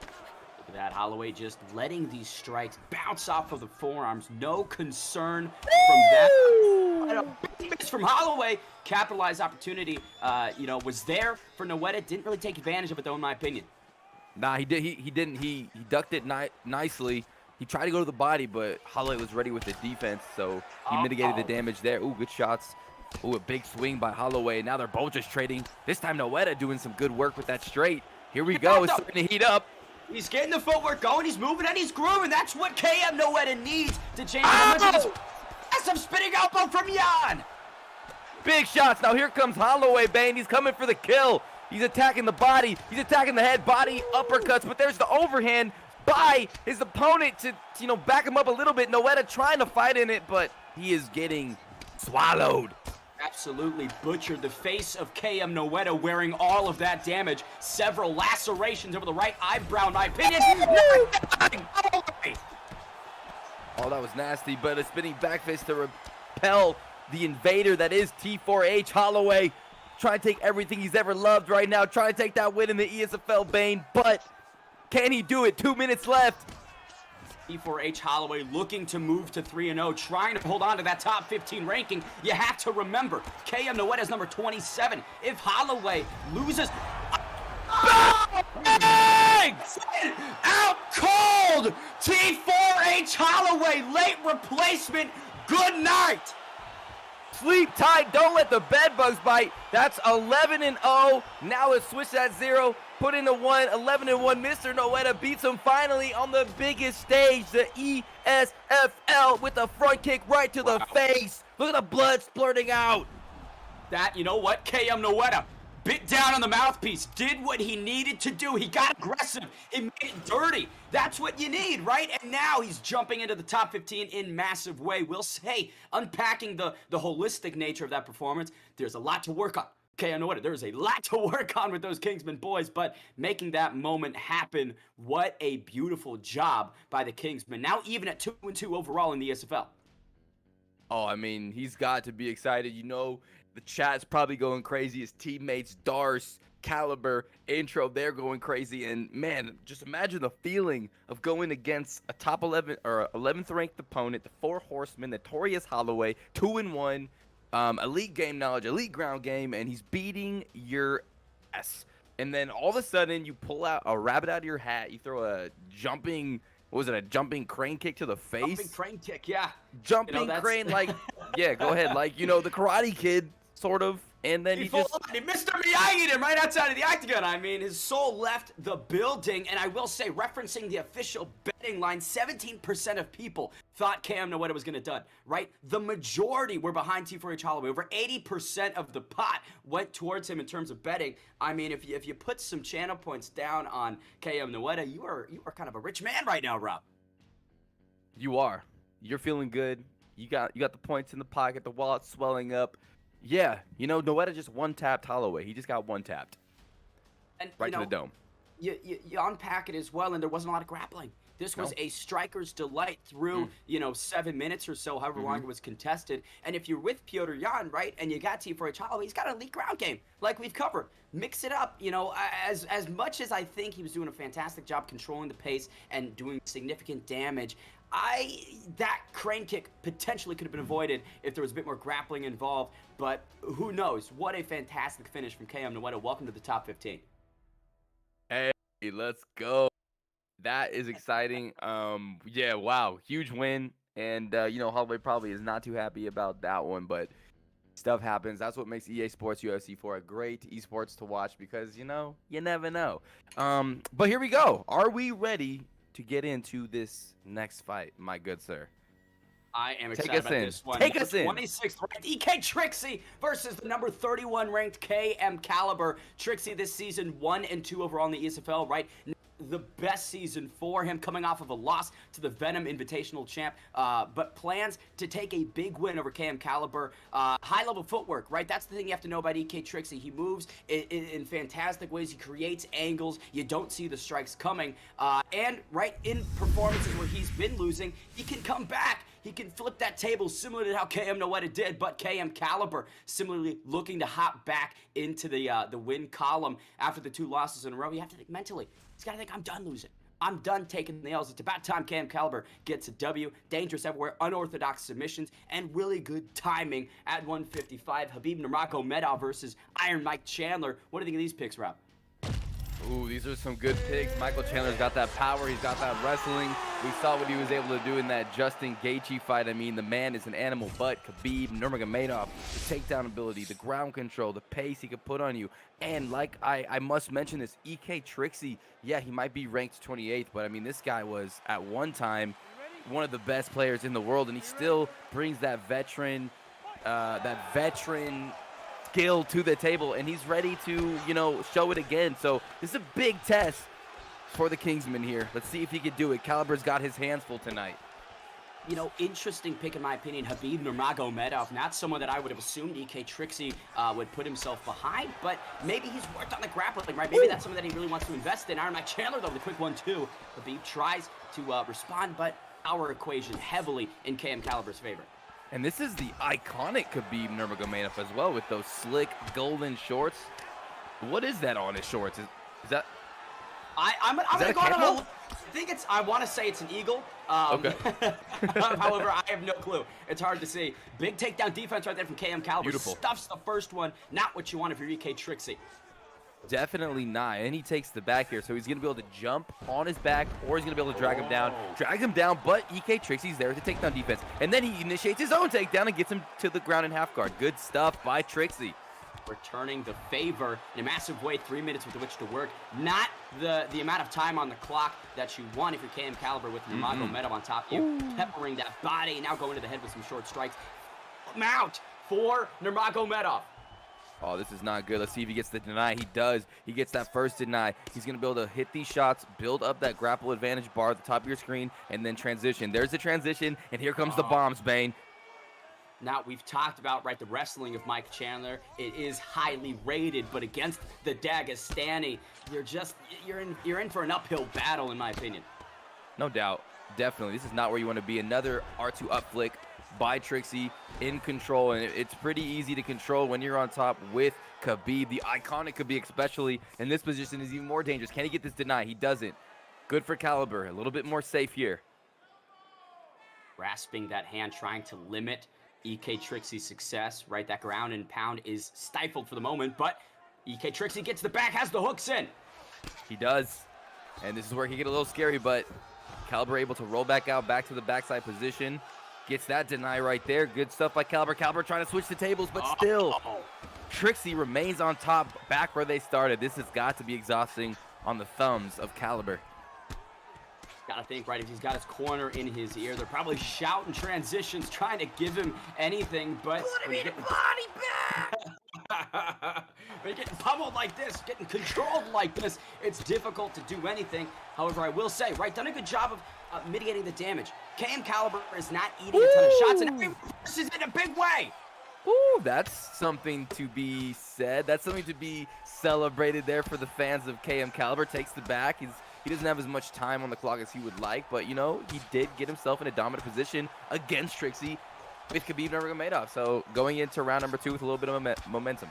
Look at that, Holloway just letting these strikes bounce off of the forearms. No concern from that. Miss from Holloway. Capitalized opportunity, was there for Noeta. Didn't really take advantage of it, though, in my opinion. Nah, he did. He didn't. He ducked it nicely. He tried to go to the body, but Holloway was ready with the defense, so he mitigated the damage there. Ooh, good shots. Ooh, a big swing by Holloway. Now they're both just trading. This time Noeta doing some good work with that straight. Here we go. It's starting to heat up. He's getting the footwork going. He's moving and he's grooving. That's what KM Noeta needs to change the momentum. Massive spinning elbow from Yan. Big shots. Now here comes Holloway, Bane. He's coming for the kill. He's attacking the body. He's attacking the head, body, uppercuts. But there's the overhand by his opponent to, back him up a little bit. Noeta trying to fight in it, but he is getting swallowed. Absolutely butchered the face of KM Noeta, wearing all of that damage. Several lacerations over the right eyebrow, in my opinion. Oh, that was nasty, but a spinning back fist to repel the invader that is T4H Holloway. Trying to take everything he's ever loved right now. Trying to take that win in the ESFL, Bane. But can he do it? 2 minutes left. T4H Holloway looking to move to 3-0, trying to hold on to that top 15 ranking. You have to remember, KM Noeta is number 27. If Holloway loses... Bang! Out cold! T4H Holloway, late replacement. Good night. Sleep tight. Don't let the bed bugs bite. That's 11-0. Now it's switched at 0. Put in the 1. 11-1. Mr. Noeta beats him finally on the biggest stage, the ESFL, with a front kick right to the face. Look at the blood splurting out. That, you know what? KM Noeta bit down on the mouthpiece, did what he needed to do. He got aggressive. He made it dirty. That's what you need, right? And now he's jumping into the top 15 in massive way. We'll say, unpacking the holistic nature of that performance, there's a lot to work on. Okay, I know what there's a lot to work on with those Kingsman boys, but making that moment happen, what a beautiful job by the Kingsman. Now even at 2-2 overall in the ESFL. Oh, I mean, he's got to be excited. You know, the chat's probably going crazy. His teammates, Darce, Caliber, Intro, they're going crazy. And man, just imagine the feeling of going against a top 11 or 11th ranked opponent, the Four Horsemen, Notorious Holloway, 2-1. Elite game knowledge, elite ground game, and he's beating your ass. And then all of a sudden, you pull out a rabbit out of your hat. You throw a jumping, what was it, a jumping crane kick to the face? Jumping crane kick, yeah. Jumping crane, like, yeah, go ahead. Like, you know, the Karate Kid, sort of. And then He just... Mr. Miyagi him right outside of the octagon. I mean, his soul left the building. And I will say, referencing the official betting line, 17% of people thought Cam Noetta was going to done, right? The majority were behind T4H Holloway. Over 80% of the pot went towards him in terms of betting. I mean, if you put some channel points down on Cam Noetta, you are kind of a rich man right now, Rob. You are. You're feeling good. You got the points in the pocket, the wallet swelling up. Yeah, you know, Noetta just one-tapped Holloway. He just got one-tapped. And, right to the dome. You unpack it as well, and there wasn't a lot of grappling. This was a striker's delight through, 7 minutes or so, however long it was contested. And if you're with Piotr Jan, right, and you got T4H Holloway, he's got an elite ground game, like we've covered. Mix it up, as much as I think he was doing a fantastic job controlling the pace and doing significant damage, that crane kick potentially could have been avoided if there was a bit more grappling involved, but who knows? What a fantastic finish from KM Noetta. Welcome to the top 15. Hey, let's go. That is exciting. Yeah, wow, huge win. And, Holloway probably is not too happy about that one, but stuff happens. That's what makes EA Sports UFC for a great esports to watch because, you never know. But here we go. Are we ready to get into this next fight, my good sir? I am excited about this one. Take us in. 26th ranked EK Trixie versus the number 31 ranked KM Caliber. Trixie this season 1-2 overall in the ESFL, right? The best season for him, coming off of a loss to the Venom Invitational champ, but plans to take a big win over KM Caliber. High-level footwork, right? That's the thing you have to know about EK Trixie. He moves in fantastic ways. He creates angles. You don't see the strikes coming. And, right, in performances where he's been losing, he can come back. He can flip that table similar to how KM Noetta did, but KM Caliber similarly looking to hop back into the win column after the 2 losses in a row. You have to think mentally. He's got to think, I'm done losing. I'm done taking the L's. It's about time KM Caliber gets a W. Dangerous everywhere, unorthodox submissions, and really good timing at 155. Khabib Nurmagomedov versus Iron Mike Chandler. What do you think of these picks, Rob? Ooh, these are some good picks. Michael Chandler's got that power. He's got that wrestling. We saw what he was able to do in that Justin Gaethje fight. I mean, the man is an animal, but Khabib Nurmagomedov, the takedown ability, the ground control, the pace he could put on you. And like I must mention this, EK Trixie, yeah, he might be ranked 28th, but I mean, this guy was at one time one of the best players in the world, and he still brings that veteran skill to the table, and he's ready to, show it again. So this is a big test for the Kingsman here. Let's see if he can do it. Caliber's got his hands full tonight. Interesting pick in my opinion, Khabib Nurmagomedov. Not someone that I would have assumed EK Trixie would put himself behind, but maybe he's worked on the grappling, right? Maybe that's something that he really wants to invest in. Iron Mike Chandler, though, the quick 1-2. Khabib tries to respond, but our equation heavily in KM Caliber's favor. And this is the iconic Khabib Nurmagomedov as well, with those slick golden shorts. What is that on his shorts? Is that? I'm gonna go on a. I want to say it's an eagle. Okay. However, I have no clue. It's hard to see. Big takedown defense right there from KM Caliber. Beautiful. Stuffs the first one. Not what you want if you're EK Trixie. Definitely not. And he takes the back here, so he's going to be able to jump on his back, or he's going to be able to drag him down. Drags him down, but EK Trixie's there to take down defense. And then he initiates his own takedown and gets him to the ground in half guard. Good stuff by Trixie. Returning the favor in a massive way, 3 minutes with which to work. Not the amount of time on the clock that you want if you're KM Caliber with Nurmagomedov on top of you. Peppering that body, now going to the head with some short strikes. Mount for Nurmagomedov. Oh, this is not good. Let's see if he gets the deny. He does. He gets that first deny. He's going to be able to hit these shots, build up that grapple advantage bar at the top of your screen, and then transition. There's the transition, and here comes the bombs, Bane. Now, we've talked about, right, the wrestling of Mike Chandler. It is highly rated, but against the Dagestani, you're in for an uphill battle, in my opinion. No doubt. Definitely. This is not where you want to be. Another R2 up flick by Trixie in control, and it's pretty easy to control when you're on top with Khabib. The iconic Khabib, especially in this position, is even more dangerous. Can he get this deny? He doesn't. Good for Caliber. A little bit more safe here. Grasping that hand, trying to limit EK Trixie's success, right? That ground and pound is stifled for the moment, but EK Trixie gets the back, has the hooks in. He does, and this is where he get a little scary, but Caliber able to roll back out, back to the backside position. Gets that deny right there. Good stuff by Caliber. Caliber trying to switch the tables, but still, Trixie remains on top, back where they started. This has got to be exhausting on the thumbs of Caliber. Gotta think, right, if he's got his corner in his ear, they're probably shouting transitions, trying to give him anything, but when you're getting body back! When you're getting pummeled like this, getting controlled like this, it's difficult to do anything. However, I will say, right, done a good job of mitigating the damage. KM Caliber is not eating a ton of shots, and he reverses in a big way! Ooh, that's something to be said. That's something to be celebrated there for the fans of KM Caliber. Takes the back. He doesn't have as much time on the clock as he would like, but, you know, he did get himself in a dominant position against Trixie with Khabib Nurmagomedov. So going into round number 2 with a little bit of momentum.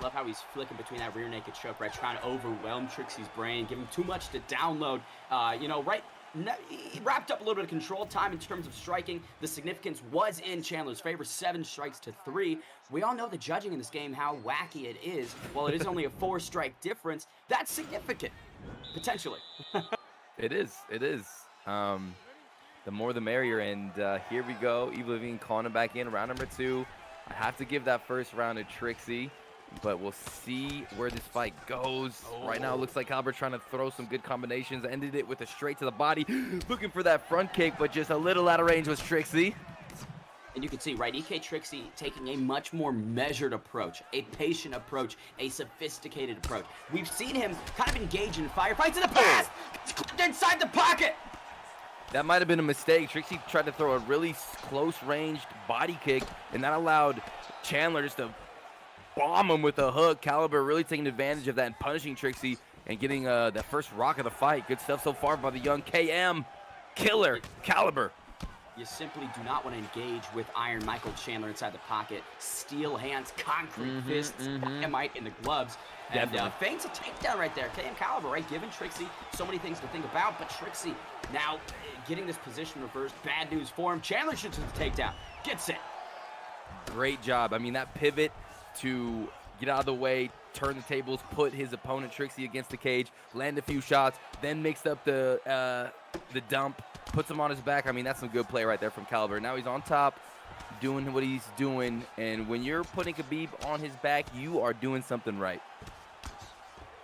Love how he's flicking between that rear naked choke, right? Trying to overwhelm Trixie's brain, give him too much to download. You know, right? He wrapped up a little bit of control time in terms of striking. The significance was in Chandler's favor, 7 strikes to 3. We all know the judging in this game, how wacky it is. While it is only a 4-strike difference, that's significant, potentially. It is. The more the merrier, and here we go. Evil Levine calling him back in, round number 2. I have to give that first round to Trixie, but we'll see where this fight goes. Right now, it looks like Caliber trying to throw some good combinations. Ended it with a straight to the body. Looking for that front kick, but just a little out of range was Trixie. And you can see, right, EK Trixie taking a much more measured approach, a patient approach, a sophisticated approach. We've seen him kind of engage in firefights in the past. Inside the pocket. That might have been a mistake. Trixie tried to throw a really close-ranged body kick, and that allowed Chandler just to bomb him with a hook. Caliber really taking advantage of that and punishing Trixie and getting that first rock of the fight. Good stuff so far by the young KM killer Caliber. You simply do not want to engage with Iron Michael Chandler inside the pocket. Steel hands, concrete fists, dynamite in the gloves. And feints a takedown right there. KM Caliber, right, giving Trixie so many things to think about, but Trixie now getting this position reversed. Bad news for him. Chandler shoots the takedown. Gets it. Great job. I mean, that pivot to get out of the way, turn the tables, put his opponent Trixie against the cage, land a few shots, then mixed up the dump, puts him on his back. I mean, that's some good play right there from Caliber. Now he's on top, doing what he's doing, and when you're putting Khabib on his back, you are doing something right.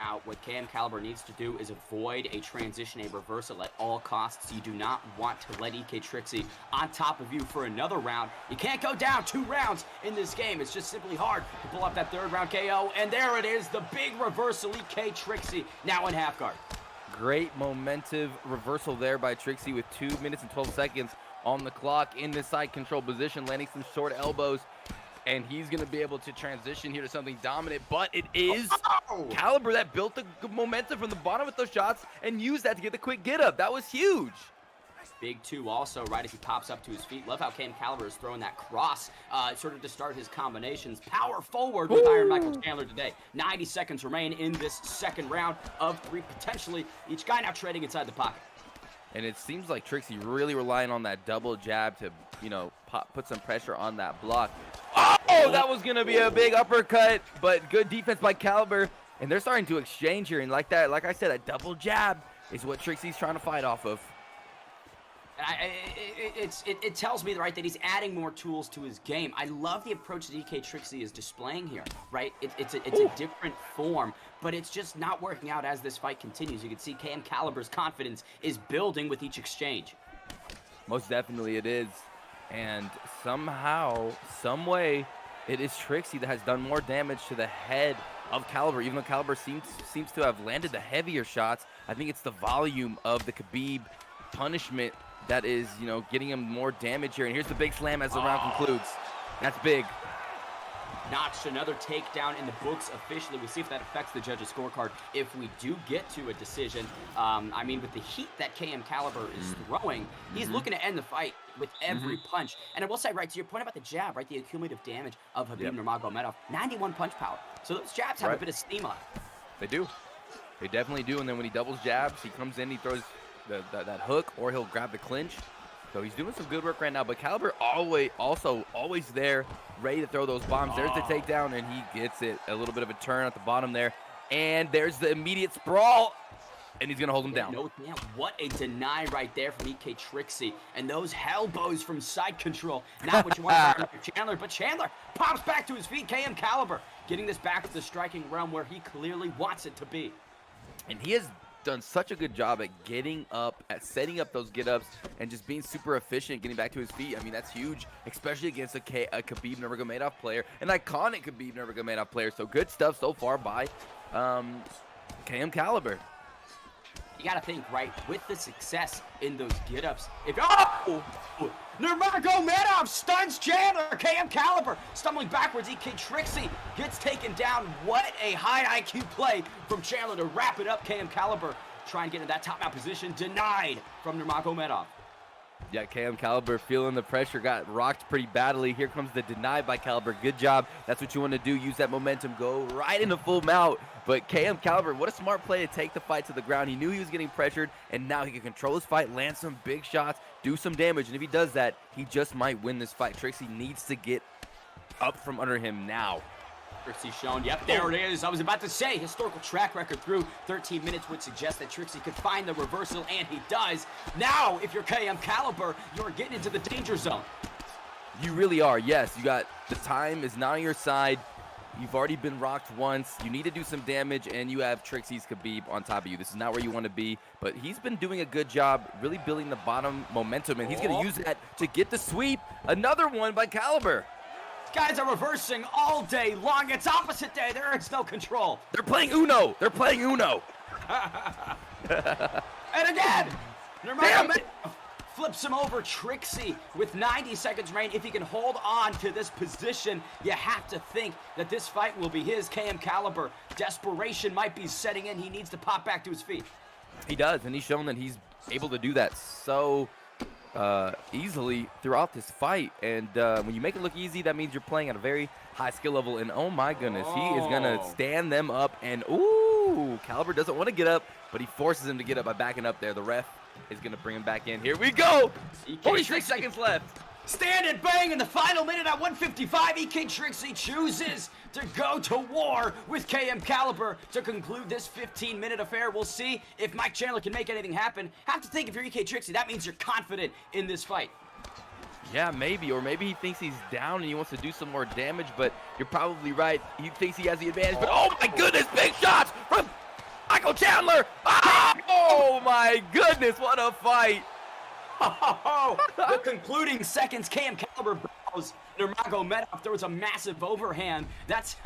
Now, what KM Caliber needs to do is avoid a transition, a reversal at all costs. You do not want to let EK Trixie on top of you for another round. You can't go down 2 rounds in this game. It's just simply hard to pull up that 3rd round KO. And there it is, the big reversal. EK Trixie now in half guard. Great momentum reversal there by Trixie with 2 minutes and 12 seconds on the clock in the side control position, landing some short elbows. And he's going to be able to transition here to something dominant, but it is Caliber that built the momentum from the bottom with those shots and used that to get the quick get up. That was huge. Big 2 also, right as he pops up to his feet. Love how KM Caliber is throwing that cross sort of to start his combinations. Power forward with Iron Michael Chandler today. 90 seconds remain in this 2nd round of 3 potentially. Each guy now trading inside the pocket. And it seems like Trixie really relying on that double jab to, you know, put some pressure on that block. Oh, that was going to be a big uppercut, but good defense by Caliber. And they're starting to exchange here. And like I said, a double jab is what Trixie's trying to fight off of. It tells me, right, that he's adding more tools to his game. I love the approach that EK Trixie is displaying here, right? It's a different form, but it's just not working out as this fight continues. You can see KM Caliber's confidence is building with each exchange. Most definitely it is. And somehow, some way, it is Trixie that has done more damage to the head of Caliber, even though Caliber seems to have landed the heavier shots. I think it's the volume of the Khabib punishment that is, you know, getting him more damage here. And here's the big slam as the round concludes. That's big. Notched another takedown in the books officially. We'll see if that affects the judges' scorecard if we do get to a decision. I mean, with the heat that KM Caliber is throwing, he's looking to end the fight with every punch. And I will say, right, to your point about the jab, right, the accumulative damage of Khabib Nurmagomedov, 91 punch power. So those jabs have a bit of steam on. They do. They definitely do. And then when he doubles jabs, he comes in, he throws that hook, or he'll grab the clinch. So he's doing some good work right now, but Caliber always there, ready to throw those bombs. There's the takedown, and he gets it. A little bit of a turn at the bottom there. And there's the immediate sprawl, and he's going to hold him down. What a deny right there from EK Trixie. And those elbows from side control. Not what you want to do Chandler, but Chandler pops back to his feet. KM Caliber getting this back to the striking realm where he clearly wants it to be. And he has done such a good job at getting up, at setting up those get-ups, and just being super efficient, getting back to his feet. I mean, that's huge, especially against a Khabib Nurmagomedov player, an iconic Khabib Nurmagomedov player. So good stuff so far by KM Caliber. You got to think, right, with the success in those get-ups, if Nurmagomedov stuns Chandler, KM Caliber stumbling backwards, EK Trixie gets taken down. What a high IQ play from Chandler to wrap it up. KM Caliber trying to get into that top mount position, denied from Nurmagomedov. Yeah, KM Caliber feeling the pressure, got rocked pretty badly. Here comes the deny by Caliber. Good job. That's what you want to do. Use that momentum. Go right into full mount. But KM Caliber, what a smart play to take the fight to the ground. He knew he was getting pressured, and now he can control his fight, land some big shots, do some damage. And if he does that, he just might win this fight. Trixie needs to get up from under him now. Trixie shown. Yep, there it is. I was about to say, historical track record through 13 minutes would suggest that Trixie could find the reversal, and he does. Now, if you're KM Caliber, you're getting into the danger zone. You really are, yes. You got the time is not on your side. You've already been rocked once. You need to do some damage, and you have Trixie's Khabib on top of you. This is not where you want to be, but he's been doing a good job really building the bottom momentum, and he's going to use that to get the sweep. Another one by Caliber. Guys are reversing all day long. It's opposite day. There is no control. They're playing Uno. They're playing Uno. And again, Nurmagomedov flips him over. Trixie with 90 seconds remaining. If he can hold on to this position, you have to think that this fight will be his. KM Caliber, desperation might be setting in. He needs to pop back to his feet. He does, and he's shown that he's able to do that so easily throughout this fight. And when you make it look easy, that means you're playing at a very high skill level. And oh my goodness, he is gonna stand them up. And ooh, Caliber doesn't want to get up, but he forces him to get up by backing up there. The ref is gonna bring him back in. Here we go. 46 seconds left. Stand and bang in the final minute at 1:55. EK Trixie chooses to go to war with KM Caliber to conclude this 15-minute affair. We'll see if Mike Chandler can make anything happen. Have to think if you're EK Trixie, that means you're confident in this fight. Yeah, maybe. Or maybe he thinks he's down and he wants to do some more damage, but you're probably right. He thinks he has the advantage, but oh my goodness, big shots from Michael Chandler. Oh my goodness, what a fight. The concluding seconds, KM Caliber bows Nurmagomedov. There was a massive overhand. That's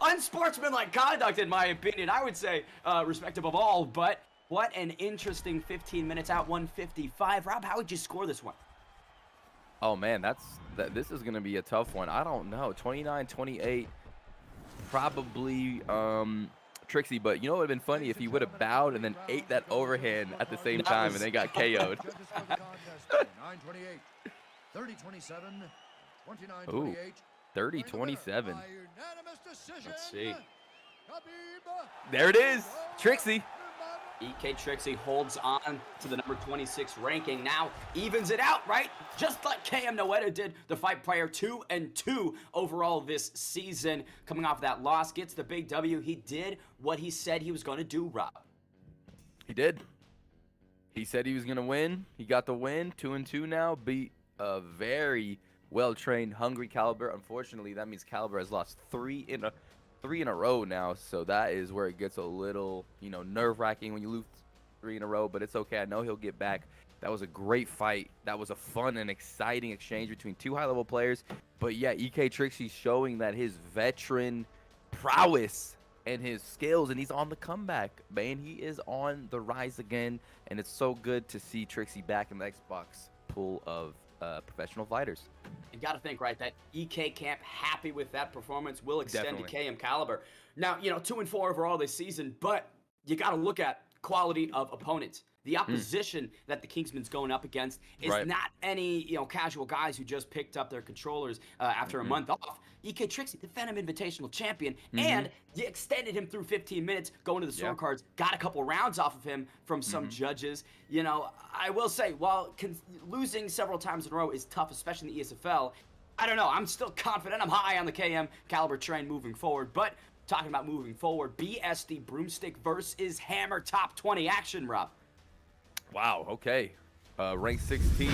unsportsmanlike conduct, in my opinion. I would say respectable of all, but what an interesting 15 minutes out, 155. Rob, how would you score this one? Oh man, this is gonna be a tough one. I don't know, 29-28, probably Trixie, but you know what would have been funny if he would have bowed and then ate that overhand at the same time and then got KO'd. 30-27, 29-28. Ooh, 30-27. Let's see. There it is, Trixie. EK Trixie holds on to the number 26 ranking. Now evens it out, right? Just like KM Noeta did the fight prior, 2-2 overall this season. Coming off that loss, gets the big W. He did what he said he was going to do, Rob. He did. He said he was going to win. He got the win, 2-2 now. Beat a very well-trained, hungry Caliber. Unfortunately, that means Caliber has lost three in a row now, so that is where it gets a little, nerve-wracking when you lose 3 in a row, but it's okay. I know he'll get back That was a great fight. That was a fun and exciting exchange between two high-level players. But yeah, EK Trixie showing that his veteran prowess and his skills, and he's on the comeback, man. He is on the rise again, and it's so good to see Trixie back in the Xbox pool of professional fighters. You got to think, right, that EK camp happy with that performance will extend Definitely. to KM Caliber. Now, 2-4 overall this season, but you got to look at quality of opponents. The opposition that the Kingsman's going up against is not any, casual guys who just picked up their controllers after a month off. EK Trixie, the Venom Invitational champion, and you extended him through 15 minutes, going to the scorecards, got a couple rounds off of him from some judges. I will say, while losing several times in a row is tough, especially in the ESFL, I don't know. I'm still confident. I'm high on the KM Caliber train moving forward, but talking about moving forward, BSD Broomstick versus Hammer top 20 action, Rob. Wow, okay. Rank 16,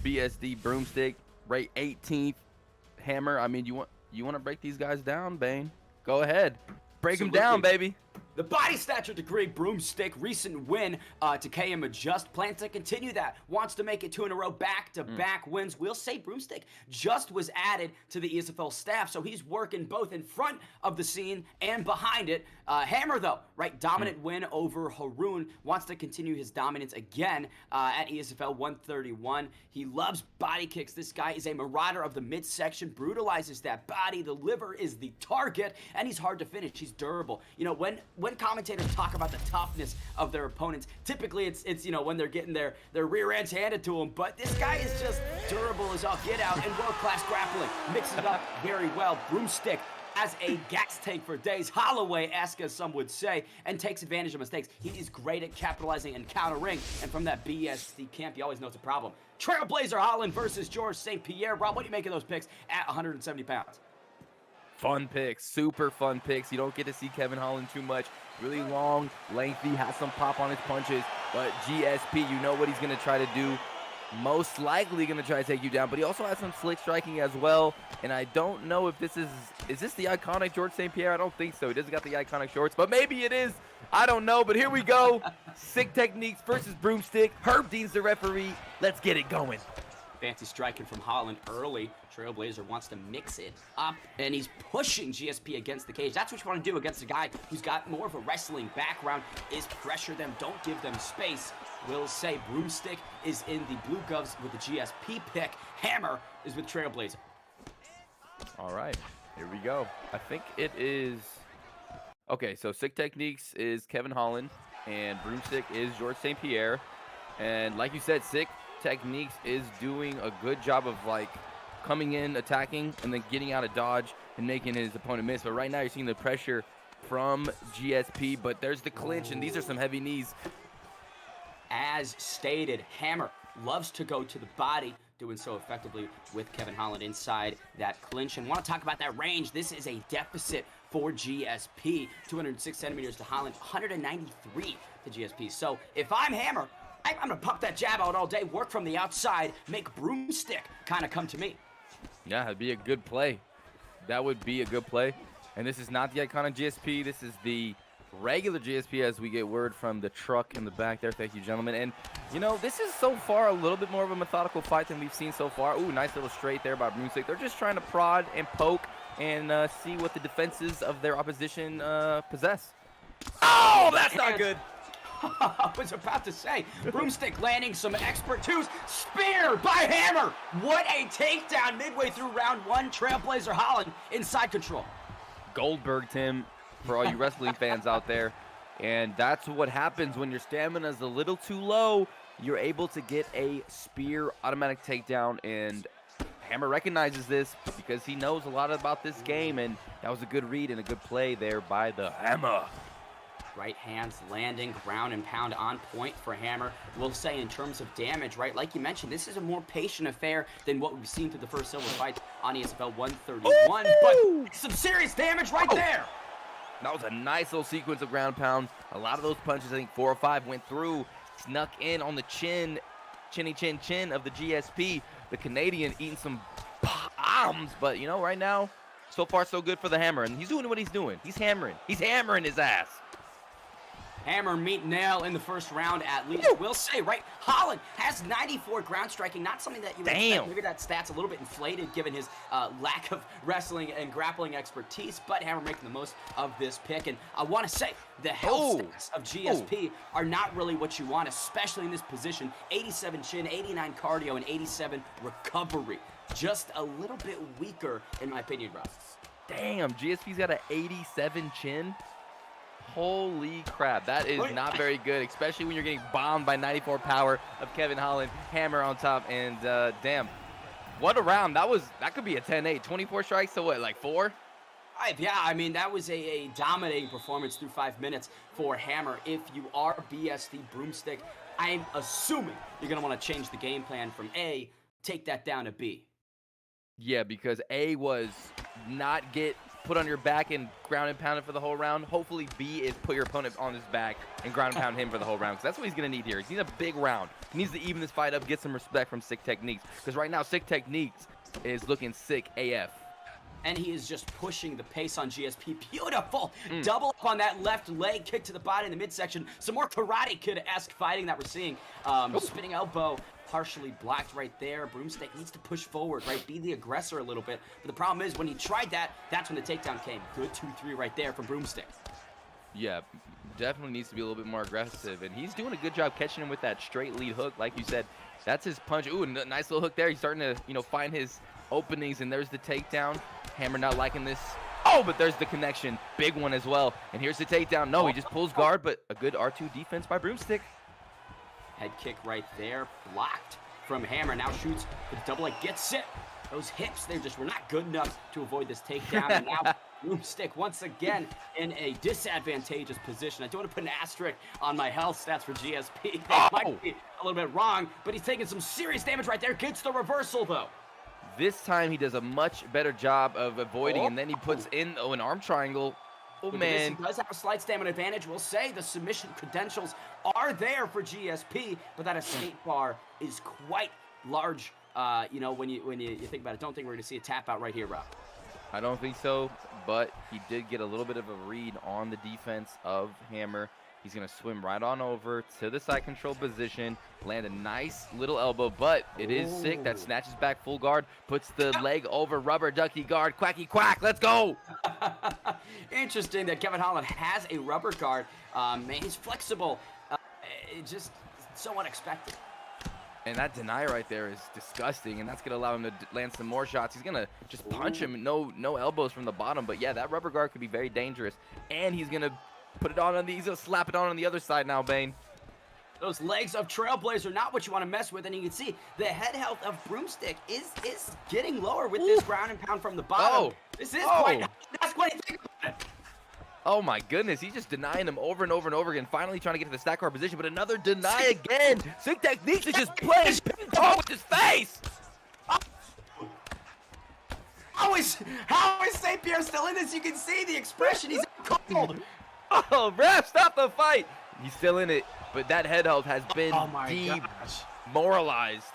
BSD Broomstick, rank 18th, Hammer. I mean, you want to break these guys down, Bane? Go ahead. Break them down, baby. The body stature degree Broomstick, recent win to KM Adjust, plans to continue that, wants to make it 2 in a row, back-to-back wins. We'll say Broomstick just was added to the ESFL staff, so he's working both in front of the scene and behind it. Hammer, though, right, dominant win over Haroon, wants to continue his dominance again at ESFL 131. He loves body kicks. This guy is a marauder of the midsection, brutalizes that body. The liver is the target, and he's hard to finish. He's durable. When commentators talk about the toughness of their opponents, typically it's when they're getting their rear ends handed to them, but this guy is just durable as all get out, and world-class grappling, mixes it up very well. Broomstick has a gas tank for days, Holloway-esque as some would say, and takes advantage of mistakes. He is great at capitalizing and countering, and from that BSC camp, he always knows a problem. Trailblazer Holland versus George St. Pierre. Rob, what do you make of those picks at 170 pounds? Fun picks, super fun picks. You don't get to see Kevin Holland too much. Really long, lengthy, has some pop on his punches. But GSP, you know what he's going to try to do. Most likely going to try to take you down. But he also has some slick striking as well. And I don't know if this is this the iconic George St. Pierre? I don't think so. He doesn't got the iconic shorts. But maybe it is. I don't know. But here we go. Sick Techniques versus Broomstick. Herb Dean's the referee. Let's get it going. Fancy striking from Holland early. Trailblazer wants to mix it up, and he's pushing GSP against the cage. That's what you want to do against a guy who's got more of a wrestling background, is pressure them, don't give them space. We'll say Broomstick is in the Blue Govs with the GSP pick. Hammer is with Trailblazer. All right, here we go. I think it is... Okay, so Sick Techniques is Kevin Holland, and Broomstick is George St. Pierre. And like you said, Sick Techniques is doing a good job of coming in, attacking, and then getting out of dodge and making his opponent miss. But right now you're seeing the pressure from GSP, but there's the clinch, and these are some heavy knees. As stated, Hammer loves to go to the body, doing so effectively with Kevin Holland inside that clinch. And want to talk about that range. This is a deficit for GSP. 206 centimeters to Holland, 193 to GSP. So if I'm Hammer, I'm going to pump that jab out all day, work from the outside, make Broomstick kind of come to me. Yeah, it'd be a good play. That would be a good play. And this is not the iconic GSP. This is the regular GSP, as we get word from the truck in the back there. Thank you, gentlemen. And, this is so far a little bit more of a methodical fight than we've seen so far. Ooh, nice little straight there by Broomstick. They're just trying to prod and poke and see what the defenses of their opposition possess. Oh, that's not good. I was about to say, Broomstick landing some expert twos. Spear by Hammer. What a takedown midway through round one. Trailblazer Holland inside control. Goldberg, Tim, for all you wrestling fans out there. And that's what happens when your stamina is a little too low. You're able to get a spear automatic takedown, and Hammer recognizes this because he knows a lot about this game, and that was a good read and a good play there by the Hammer. Right hands landing, ground and pound on point for Hammer. We'll say in terms of damage, right, like you mentioned, this is a more patient affair than what we've seen through the first several fights on ESFL 131. Ooh! But some serious damage right there. That was a nice little sequence of ground pounds. A lot of those punches, I think 4 or 5 went through, snuck in on the chin of the GSP. The Canadian eating some bombs, but right now, so far so good for the Hammer, and he's doing what he's doing. He's hammering his ass. Hammer meet nail in the first round at least. We'll say, right? Holland has 94 ground striking, not something that you would expect. Maybe that stat's a little bit inflated given his lack of wrestling and grappling expertise, but Hammer making the most of this pick. And I want to say, the health stats of GSP are not really what you want, especially in this position. 87 chin, 89 cardio, and 87 recovery. Just a little bit weaker, in my opinion, Rob. Damn, GSP's got an 87 chin. Holy crap, that is not very good, especially when you're getting bombed by 94 power of Kevin Holland. Hammer on top, and damn, what a round. That could be a 10-8. 24 strikes to what, like 4? Yeah, I mean, that was a dominating performance through 5 minutes for Hammer. If you are BSD Broomstick, I'm assuming you're going to want to change the game plan from A, take that down to B. Yeah, because A was not get put on your back and ground and pound it for the whole round. Hopefully B is put your opponent on his back and ground and pound him for the whole round, because that's what he's going to need here. He needs a big round. He needs to even this fight up, get some respect from Sick Techniques, because right now Sick Techniques is looking sick AF. And he is just pushing the pace on GSP. Beautiful. Double up on that left leg, kick to the body in the midsection. Some more Karate Kid-esque fighting that we're seeing. Spinning elbow, partially blocked right there. Broomstick needs to push forward, right? Be the aggressor a little bit. But the problem is, when he tried that, that's when the takedown came. Good 2-3 right there from Broomstick. Yeah, definitely needs to be a little bit more aggressive. And he's doing a good job catching him with that straight lead hook. Like you said, that's his punch. Ooh, nice little hook there. He's starting to, find his openings, and there's the takedown. Hammer not liking this. Oh, but there's the connection. Big one as well. And here's the takedown. No, he just pulls guard, but a good R2 defense by Broomstick. Head kick right there, blocked from Hammer. Now shoots the double leg, gets it. Those hips, they just were not good enough to avoid this takedown. And now Broomstick once again in a disadvantageous position. I don't want to put an asterisk on my health stats for GSP. They might be a little bit wrong, but he's taking some serious damage right there. Gets the reversal though. This time he does a much better job of avoiding, and then he puts in an arm triangle. Oh, man. He does have a slight stamina advantage. We'll say the submission credentials are there for GSP, but that escape bar is quite large, when you think about it. Don't think we're going to see a tap out right here, Rob. I don't think so, but he did get a little bit of a read on the defense of Hammer. He's going to swim right on over to the side control position, land a nice little elbow, but it is sick. That snatches back full guard, puts the leg over rubber ducky guard. Quacky quack, let's go. Interesting that Kevin Holland has a rubber guard. He's flexible. Just so unexpected. And that deny right there is disgusting, and that's going to allow him to land some more shots. He's going to just punch him. No elbows from the bottom, but yeah, that rubber guard could be very dangerous. And he's going to put it on he's going to slap it on the other side now, Bane. Those legs of Trailblazer, not what you want to mess with, and you can see the head health of Broomstick is getting lower with this ground and pound from the bottom. This is quite, that's what I think about it. Oh my goodness, he's just denying him over and over and over again, finally trying to get to the stack guard position, but another deny again. Sick Techniques is just playing ping pong with his face. How is St. Pierre still in this? You can see the expression. He's cold. Oh, ref, stop the fight. He's still in it, but that head health has been demoralized.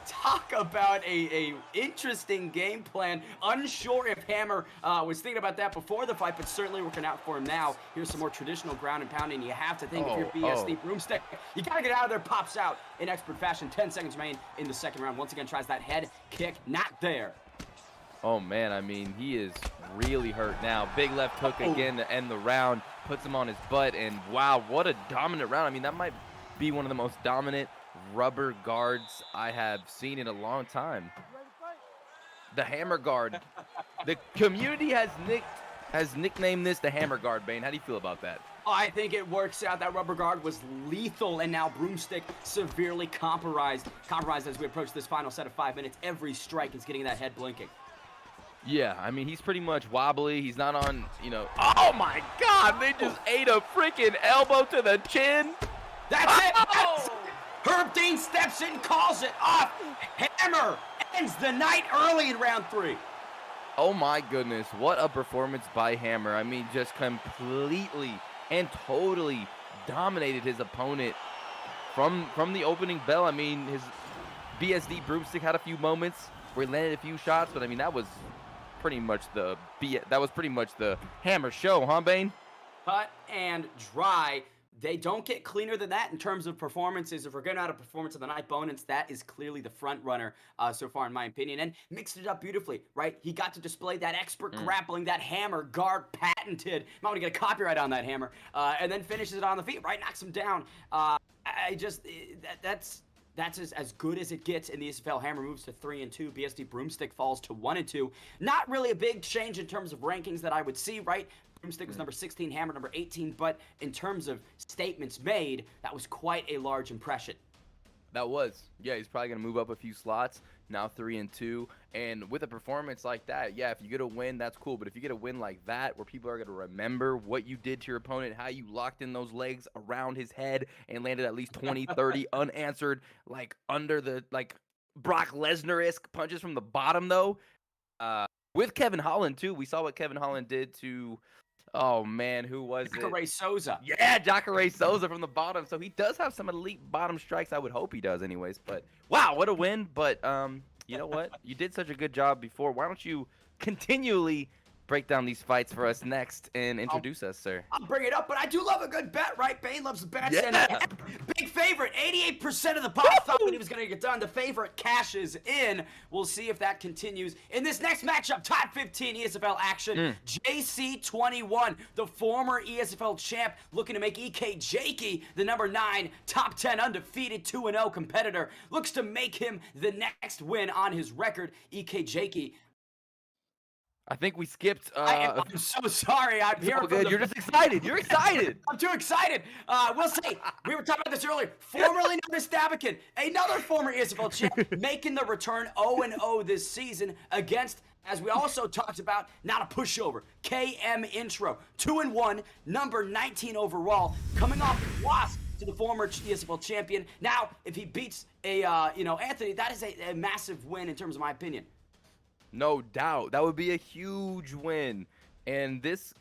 Talk about a interesting game plan. Unsure if Hammer was thinking about that before the fight, but certainly working out for him now. Here's some more traditional ground and pounding. You have to think if you're BSD Broomstick, you got to get out of there. Pops out in expert fashion. 10 seconds remain in the second round. Once again, tries that head kick. Not there. Oh, man, I mean, he is really hurt now. Big left hook again to end the round. Puts him on his butt, and wow, what a dominant round. I mean, that might be one of the most dominant rubber guards I have seen in a long time. The Hammer guard. The community has nicknamed this the Hammer guard, Bane. How do you feel about that? I think it works out. That rubber guard was lethal, and now Broomstick severely compromised as we approach this final set of 5 minutes. Every strike is getting that head blinking. Yeah, I mean, he's pretty much wobbly. He's not on, Oh, my God. They just ate a freaking elbow to the chin. That's it. That's it. Herb Dean steps in, calls it off. Hammer ends the night early in round 3. Oh, my goodness. What a performance by Hammer. I mean, just completely and totally dominated his opponent from the opening bell. I mean, his BSD Broomstick had a few moments where he landed a few shots, but, I mean, that was pretty much the Hammer show, huh, Bane? cut and dry. They don't get cleaner than that in terms of performances. If we're getting out of performance of the night, Bonans, that is clearly the front runner so far, in my opinion, and mixed it up beautifully, right? He got to display that expert grappling, that hammer, guard patented. Might want to get a copyright on that hammer, and then finishes it on the feet, right? Knocks him down. That's as good as it gets in the ESFL. Hammer moves to 3-2. BSD Broomstick falls to 1-2. Not really a big change in terms of rankings that I would see, right? Broomstick was number 16, Hammer number 18, but in terms of statements made, that was quite a large impression. That was. Yeah, he's probably going to move up a few slots, now 3-2. And with a performance like that, yeah, if you get a win, that's cool. But if you get a win like that, where people are going to remember what you did to your opponent, how you locked in those legs around his head and landed at least 20, 30 unanswered, like under the, like Brock Lesnar-esque punches from the bottom, though. With Kevin Holland, too. We saw what Kevin Holland did to... Oh, man, who was it? Jacare Souza. Yeah, Jacare Souza from the bottom. So he does have some elite bottom strikes. I would hope he does anyways. But, wow, what a win. But, you know what? You did such a good job before. Why don't you continually break down these fights for us next and introduce us, sir? I'll bring it up, but I do love a good bet, right? Bane loves the bets. Yeah. And big favorite. 88% of the pop thought that he was going to get done. The favorite cashes in. We'll see if that continues. In this next matchup, top 15 ESFL action. JC21, the former ESFL champ, looking to make EK Jakey the number 9, top 10 undefeated 2-0 competitor. Looks to make him the next win on his record. EK Jakey. I think we skipped. I'm so sorry. I'm here. You're just excited. You're excited. I'm too excited. We'll see. We were talking about this earlier. Formerly known as Davikin, another former ESFL champ, making the return 0-0 this season against, as we also talked about, not a pushover, KM Intro. 2-1, number 19 overall, coming off a loss to the former ESFL champion. Now, if he beats Anthony, that is a massive win in terms of my opinion. No doubt. That would be a huge win. And this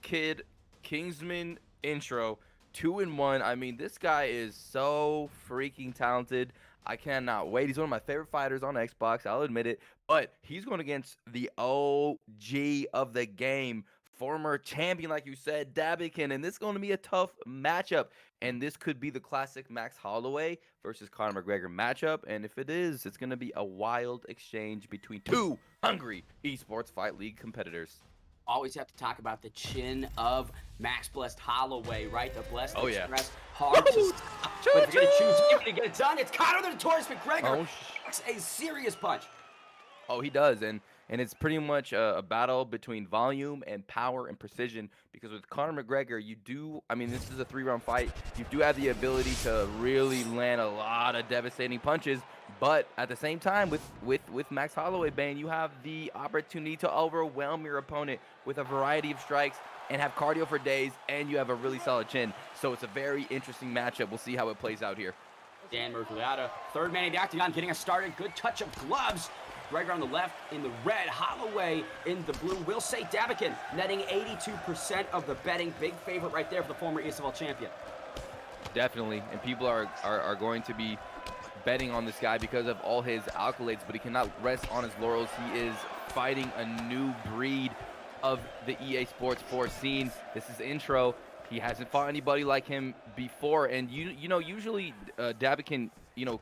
kid, Kingsman Intro, 2-1. I mean, this guy is so freaking talented. I cannot wait. He's one of my favorite fighters on Xbox. I'll admit it. But he's going against the OG of the game, former champion, like you said, Davikin. And this is going to be a tough matchup. And this could be the classic Max Holloway versus Conor McGregor matchup. And if it is, it's going to be a wild exchange between two hungry esports fight league competitors. Always have to talk about the chin of Max Blessed Holloway, right? The Blessed Express, yeah. hard to stop. But if you're going to choose him to get it done, it's Conor the Notorious McGregor. It's a serious punch. Oh, he does. And it's pretty much a battle between volume and power and precision, because with Conor McGregor, this is a 3-round fight. You do have the ability to really land a lot of devastating punches, but at the same time, with Max Holloway, Bane, you have the opportunity to overwhelm your opponent with a variety of strikes and have cardio for days, and you have a really solid chin. So it's a very interesting matchup. We'll see how it plays out here. Dan Merculiata, third man in the octagon, getting us started. Good touch of gloves. McGregor on the left in the red, Holloway in the blue. We'll say Davikin netting 82% of the betting. Big favorite right there for the former ESFL champion. Definitely, and people are going to be betting on this guy because of all his accolades, but he cannot rest on his laurels. He is fighting a new breed of the EA Sports 4 scene. This is Intro. He hasn't fought anybody like him before, and usually Davikin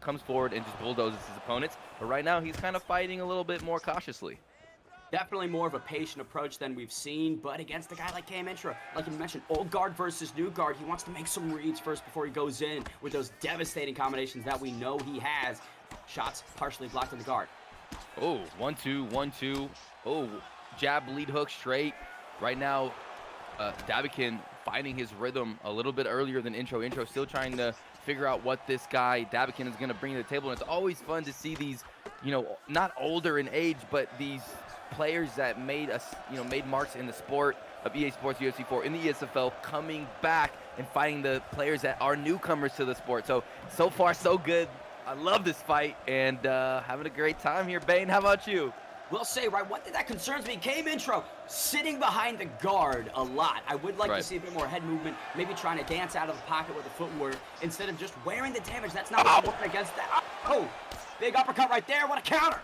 comes forward and just bulldozes his opponents. But right now, he's kind of fighting a little bit more cautiously. Definitely more of a patient approach than we've seen, but against a guy like KM Intro, like you mentioned, old guard versus new guard, he wants to make some reads first before he goes in with those devastating combinations that we know he has. Shots partially blocked on the guard. Oh, 1-2, 1-2. Oh, jab, lead hook, straight. Right now, Davikin finding his rhythm a little bit earlier than Intro. Intro still trying to figure out what this guy Davikin is going to bring to the table. And it's always fun to see these, not older in age, but these players that made marks in the sport of EA Sports UFC 4 in the ESFL coming back and fighting the players that are newcomers to the sport. So far, so good. I love this fight and having a great time here. Bane, how about you? We'll say, right, one thing that concerns me, KM Intro sitting behind the guard a lot. I would like to see a bit more head movement, maybe trying to dance out of the pocket with the footwork instead of just wearing the damage. That's not what's working against that. Oh, big uppercut right there. What a counter.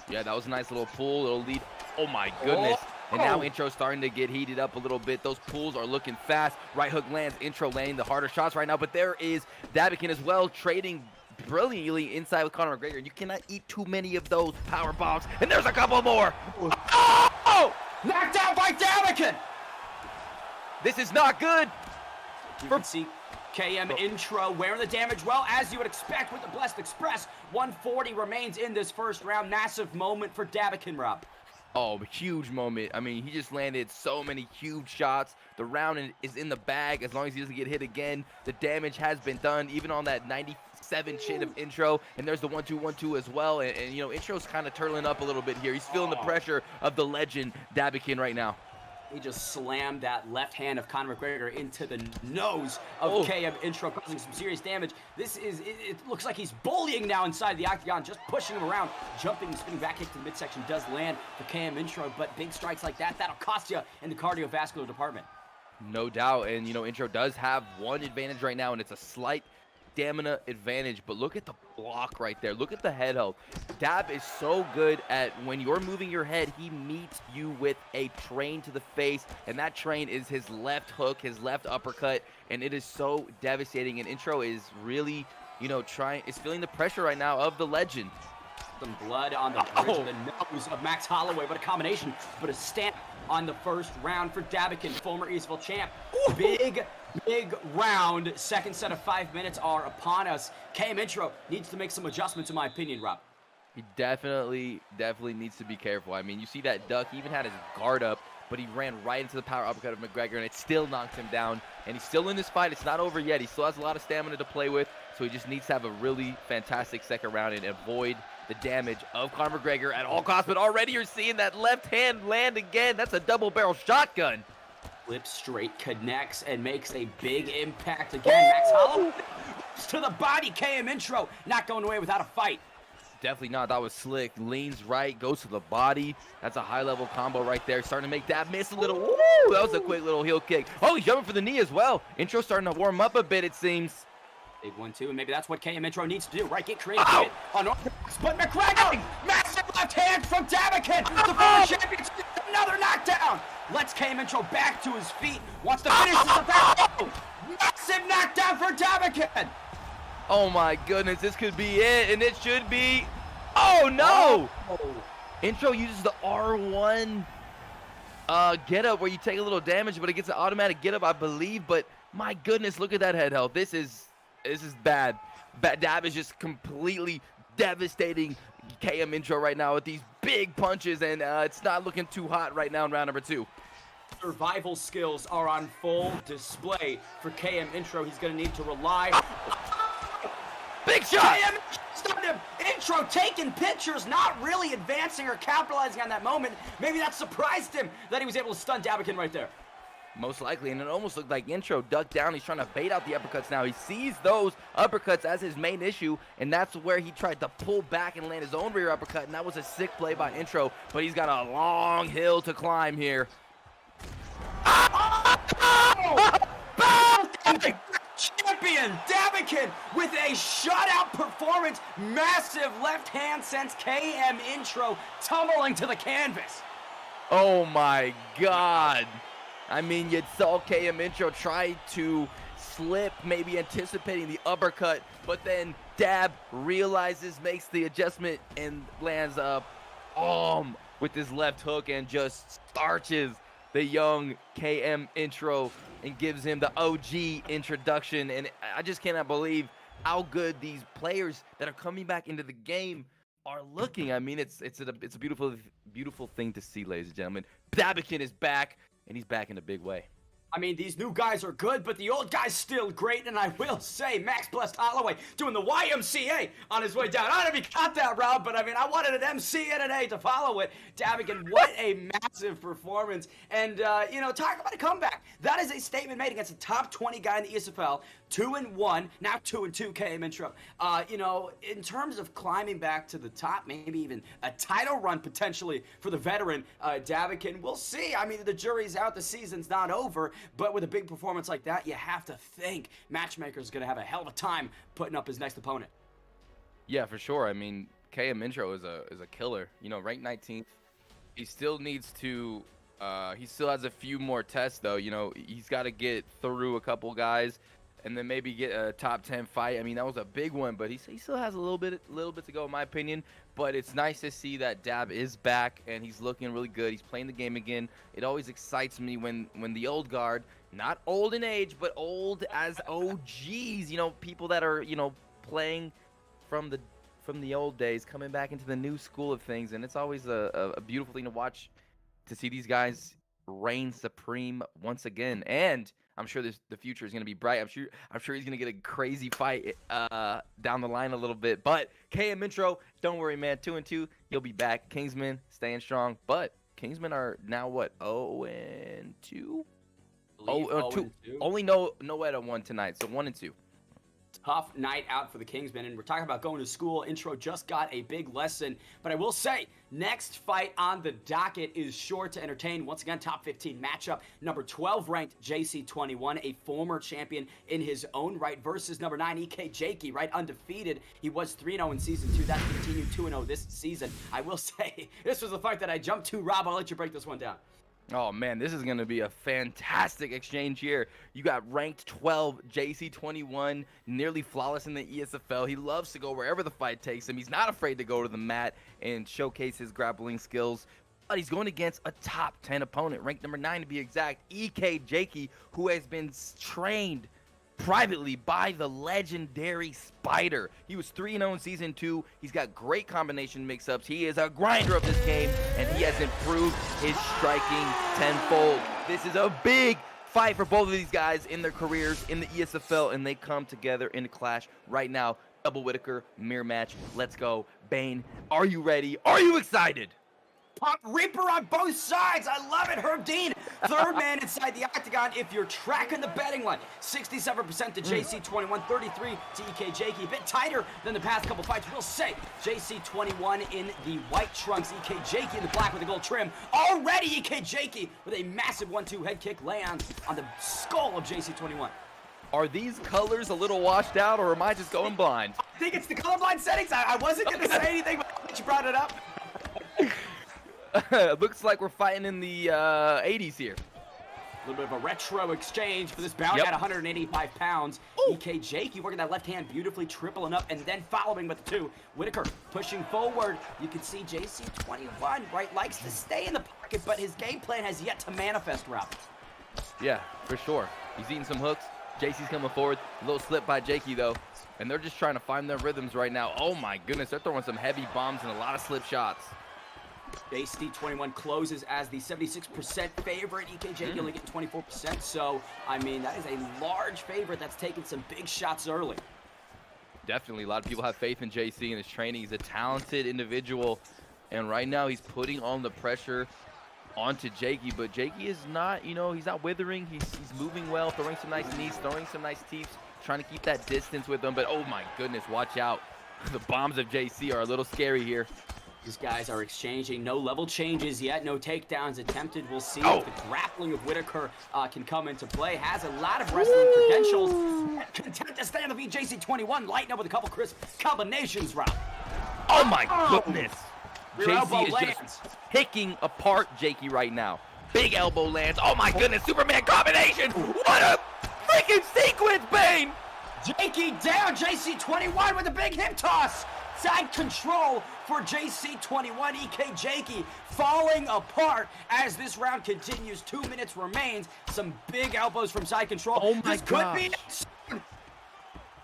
Yeah, that was a nice little pull, little lead. Oh, my goodness. And now Intro's starting to get heated up a little bit. Those pulls are looking fast. Right hook lands. Intro landing the harder shots right now. But there is Dabikin as well, trading brilliantly inside with Conor McGregor. You cannot eat too many of those power bombs. And there's a couple more. Oh! Knocked out by Dabikin! This is not good. You can see KM Intro wearing the damage well, as you would expect with the Blessed Express. 140 remains in this first round. Massive moment for Dabikin, Rob. Oh, huge moment. I mean, he just landed so many huge shots. The round is in the bag as long as he doesn't get hit again. The damage has been done, even on that 97 chin of Intro. And there's the 1-2-1-2 as well. And you know, Intro's kind of turtling up a little bit here. He's feeling the pressure of the legend Dabikin right now. He just slammed that left hand of Conor McGregor into the nose of KM Intro, causing some serious damage. It looks like he's bullying now inside the octagon, just pushing him around. Jumping and spinning back kick to the midsection does land for KM Intro, but big strikes like that, that'll cost you in the cardiovascular department. No doubt, and you know, Intro does have one advantage right now, and it's a slight stamina advantage, but look at the block right there. Look at the head hold. Dab is so good at when you're moving your head, he meets you with a train to the face, and that train is his left hook, his left uppercut, and it is so devastating. And Intro is really, you know, is feeling the pressure right now of the legend. Some blood on the bridge of the nose of Max Holloway, but a combination, but a stamp on the first round for Dabikin, former ESFL champ. Big round. Second set of 5 minutes are upon us. KM Intro needs to make some adjustments, in my opinion, Rob. He definitely needs to be careful. I mean, you see that duck, he even had his guard up, but he ran right into the power uppercut of McGregor, and it still knocked him down. And he's still in this fight. It's not over yet. He still has a lot of stamina to play with, so he just needs to have a really fantastic second round and avoid the damage of Conor McGregor at all costs. But already you're seeing that left hand land again. That's a double-barrel shotgun. Flip straight, connects, and makes a big impact again. Max Holloway to the body. KM Intro not going away without a fight. Definitely not. That was slick. Leans right, goes to the body. That's a high-level combo right there. Starting to make that miss a little. Woo! That was a quick little heel kick. Oh, he's jumping for the knee as well. Intro starting to warm up a bit, it seems. Big 1-2, and maybe that's what KM Intro needs to do, right? Get creative. Unorthodox, but McGregor, massive left hand from Dabikin, the former champion, another knockdown. Let's KM Intro back to his feet. Wants to finish this attack. Massive knockdown for Dabikin. Oh my goodness, this could be it, and it should be. Oh no! Intro uses the R1 get up where you take a little damage, but it gets an automatic get up, I believe. But my goodness, look at that head health. This is bad. Dab is just completely devastating KM Intro right now with these big punches, and it's not looking too hot right now in round number 2. Survival skills are on full display for KM Intro. He's going to need to rely. Big shot! KM stunned him. Intro taking pictures, not really advancing or capitalizing on that moment. Maybe that surprised him that he was able to stun Dabikin right there. Most likely, and it almost looked like Intro ducked down. He's trying to bait out the uppercuts now. He sees those uppercuts as his main issue, and that's where he tried to pull back and land his own rear uppercut, and that was a sick play by Intro, but he's got a long hill to climb here. Champion Dabikin with a shutout performance. Massive left hand sends KM Intro tumbling to the canvas. Oh my God. I mean, you saw KM Intro try to slip, maybe anticipating the uppercut, but then Dab realizes, makes the adjustment, and lands up with his left hook and just starches the young KM Intro and gives him the OG introduction. And I just cannot believe how good these players that are coming back into the game are looking. I mean, it's a beautiful thing to see, ladies and gentlemen. Dabikin is back, and he's back in a big way. I mean, these new guys are good, but the old guy's still great, and I will say, Max Blessed Holloway doing the YMCA on his way down. I don't know if you got that, Rob, but I mean, I wanted an MC and an A to follow it. Dabikin, what a massive performance. And, you know, talk about a comeback. That is a statement made against a top 20 guy in the ESFL. 2-1, now 2-2 KM Intro. You know, in terms of climbing back to the top, maybe even a title run potentially for the veteran Dabikin, we'll see. I mean, the jury's out, the season's not over, but with a big performance like that, you have to think Matchmaker's going to have a hell of a time putting up his next opponent. Yeah, for sure. I mean, KM Intro is a killer. You know, ranked 19th. He still needs to He still has a few more tests, though. You know, he's got to get through a couple guys and then maybe get a top 10 fight. I mean, that was a big one, but he still has a little bit to go, in my opinion. But it's nice to see that Dab is back, and he's looking really good. He's playing the game again. It always excites me when the old guard, not old in age, but old as OGs, you know, people that are, you know, playing from the old days, coming back into the new school of things. And it's always a beautiful thing to watch, to see these guys reign supreme once again. And I'm sure the future is going to be bright. I'm sure he's going to get a crazy fight down the line a little bit. But KM intro, don't worry, man. 2-2, he'll be back. Kingsman staying strong, but Kingsmen are now what? 0-2. 0-2. Only no Eda won tonight, so 1-2. Tough night out for the Kingsmen, and we're talking about going to school. Intro just got a big lesson, but I will say, next fight on the docket is sure to entertain. Once again, top 15 matchup. Number 12 ranked JC21, a former champion in his own right, versus number 9 EK Dirrty, right, undefeated. He was 3-0 in season 2. That continued 2-0 this season. I will say, this was the fight that I jumped to. Rob, I'll let you break this one down. Oh, man, this is going to be a fantastic exchange here. You got ranked 12, JC21, nearly flawless in the ESFL. He loves to go wherever the fight takes him. He's not afraid to go to the mat and showcase his grappling skills. But he's going against a top 10 opponent, ranked number 9 to be exact, EK Dirrty, who has been trained privately by the legendary Spider. He was 3-0 in season 2. He's got great combination mix-ups. He is a grinder of this game, and he has improved his striking tenfold. This is a big fight for both of these guys in their careers in the ESFL, and they come together in a clash right now. Double Whitaker, mirror match. Let's go. Bane, are you ready? Are you excited? Pop Reaper on both sides. I love it. Herb Dean, third man inside the octagon. If you're tracking the betting line, 67% to JC21, 33 to EK Dirrty. A bit tighter than the past couple fights. We'll say JC21 in the white trunks, EK Dirrty in the black with the gold trim. Already EK Dirrty with a massive 1-2 head kick lands on the skull of JC21. Are these colors a little washed out, or am I just going blind? I think it's the colorblind settings. I wasn't going to say anything, but you brought it up. Looks like we're fighting in the 80s here. A little bit of a retro exchange for this bout at 185 pounds. Ooh. EK Dirrty working that left hand beautifully, tripling up, and then following with the 2. Whitaker pushing forward. You can see JC21, right, likes to stay in the pocket, but his game plan has yet to manifest, Rob. Yeah, for sure. He's eating some hooks. JC's coming forward. A little slip by Jakey, though. And they're just trying to find their rhythms right now. Oh, my goodness. They're throwing some heavy bombs and a lot of slip shots. JC21 closes as the 76% favorite. EK Dirrty only getting 24%. So, I mean, that is a large favorite that's taking some big shots early. Definitely. A lot of people have faith in JC and his training. He's a talented individual. And right now he's putting on the pressure onto Jakey. But Jakey is not, you know, he's not withering. He's moving well, throwing some nice knees, throwing some nice teeps, trying to keep that distance with him. But, oh, my goodness, watch out. The bombs of JC are a little scary here. These guys are exchanging. No level changes yet. No takedowns attempted. We'll see if the grappling of Whitaker can come into play. Has a lot of wrestling credentials. Content to stay on the feet. JC21 lighting up with a couple crisp combinations, Rob. Oh, my goodness. Rear elbow JC is lands. just picking apart Jakey right now. Big elbow lands. Oh, my goodness. Superman combination. What a freaking sequence, Bane. Jakey down. JC21 with a big hip toss. Side control for JC21. EK Dirrty falling apart as this round continues. 2 minutes remains. Some big elbows from side control. Oh my this gosh. could be it.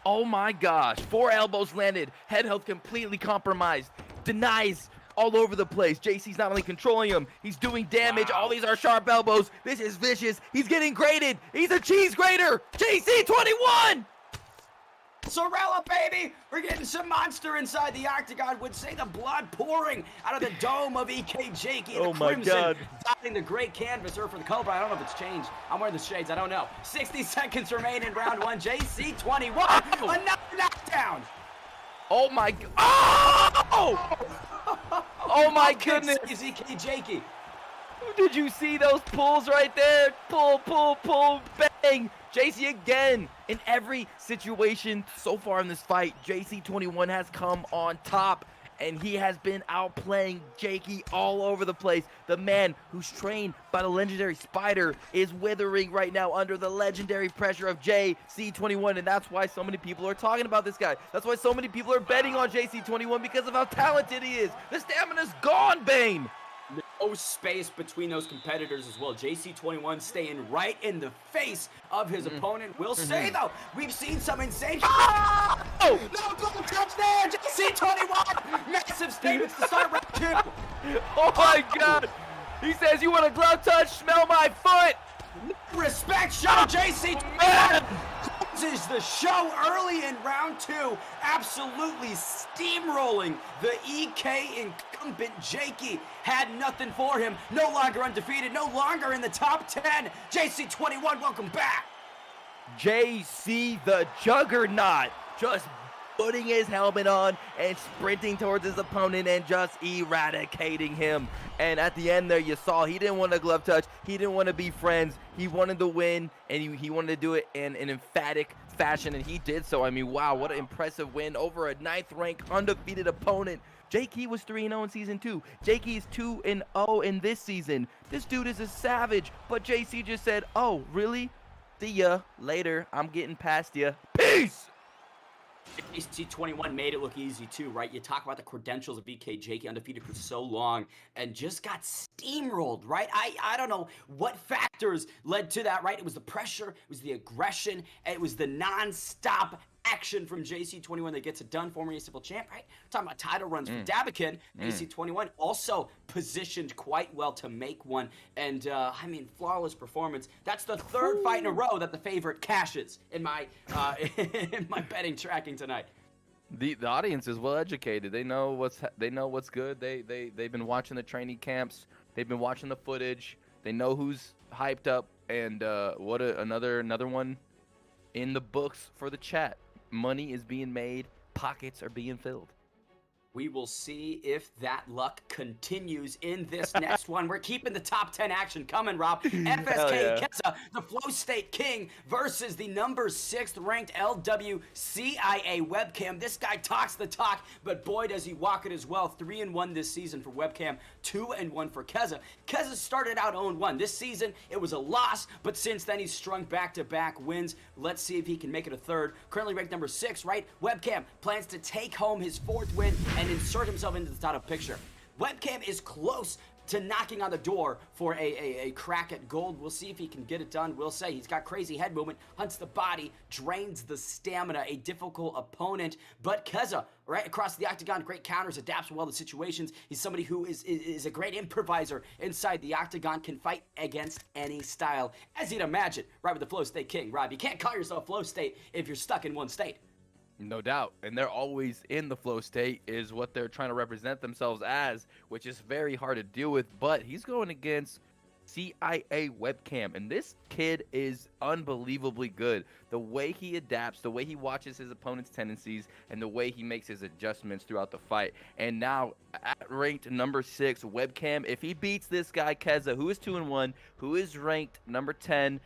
Oh my gosh. 4 elbows landed. Head health completely compromised. Denies all over the place. JC's not only controlling him, he's doing damage. Wow. All these are sharp elbows. This is vicious. He's getting graded. He's a cheese grater. JC21! Sorella, baby! We're getting some monster inside the octagon. Would say the blood pouring out of the dome of EK Dirrty. Oh the my crimson God. dotting the gray canvas, or for the color, I don't know if it's changed. I'm wearing the shades, I don't know. 60 seconds remain in round 1. JC21, another knockdown! Oh my god. Oh! Oh my goodness. Is EK Dirrty. Did you see those pulls right there? Pull, pull, pull, bang! JC again. In every situation so far in this fight, JC21 has come on top. and he has been outplaying Jakey all over the place. The man who's trained by the legendary Spider is withering right now under the legendary pressure of JC21, and that's why so many people are talking about this guy. That's why so many people are betting on JC21 because of how talented he is. The stamina's gone, Bane. No space between those competitors as well. JC21 staying right in the face of his opponent. Will say, though, we've seen some insane... Oh! No double touch there! JC21! Massive statements to start round 2. Oh my God! He says, you want a glove touch? Smell my foot! Respect, show JC21! Closes the show early in round 2, absolutely steamrolling the EK incumbent. Jakey had nothing for him, no longer undefeated, no longer in the top 10. JC21, welcome back. JC the Juggernaut just putting his helmet on and sprinting towards his opponent and just eradicating him. And at the end there, you saw he didn't want a glove touch. He didn't want to be friends. He wanted to win, and he wanted to do it in an emphatic fashion, and he did so. I mean, wow, what an impressive win over a 9th-ranked undefeated opponent. Jakey was 3-0 in Season 2. Jakey is 2-0 in this season. This dude is a savage, but JC just said, oh, really? See ya later. I'm getting past ya. Peace! JC21 made it look easy too, right? You talk about the credentials of EK Jakey, undefeated for so long, and just got steamrolled, right? I don't know what factors led to that, right? It was the pressure, it was the aggression, it was the non-stop action from JC21 that gets it done. Former ESFL champ, right? We're talking about title runs for Dabakin. JC21 also positioned quite well to make one, and I mean, flawless performance. That's the 3rd fight in a row that the favorite cashes in my in my betting tracking tonight. The audience is well educated. They know what's good. They've been watching the training camps. They've been watching the footage. They know who's hyped up, and another one in the books for the chat. Money is being made, pockets are being filled. We will see if that luck continues in this next one. We're keeping the top 10 action coming, Rob. FSK Kessa, the Flow State King, versus the number 6th ranked LWCIA Webcam. This guy talks the talk, but boy, does he walk it as well. 3-1 this season for Webcam, 2-1 for Kessa. Kessa started out 0-1. This season, it was a loss, but since then, he's strung back-to-back wins. Let's see if he can make it a 3rd. Currently ranked number 6, right? Webcam plans to take home his 4th win and insert himself into the title picture. Webcam is close to knocking on the door for a crack at gold. We'll see if he can get it done. We'll say he's got crazy head movement, hunts the body, drains the stamina, a difficult opponent. But Kessa, right across the octagon, great counters, adapts well to situations. He's somebody who is a great improviser inside the octagon, can fight against any style, as you'd imagine, right with the Flow State King. Rob, you can't call yourself Flow State if you're stuck in one state. No doubt, and they're always in the flow state is what they're trying to represent themselves as, which is very hard to deal with, but he's going against CIA Webcam, and this kid is unbelievably good. The way he adapts, the way he watches his opponent's tendencies, and the way he makes his adjustments throughout the fight. And now, at ranked number 6, Webcam, if he beats this guy, Kessa, who is 2-1, who is ranked number 10,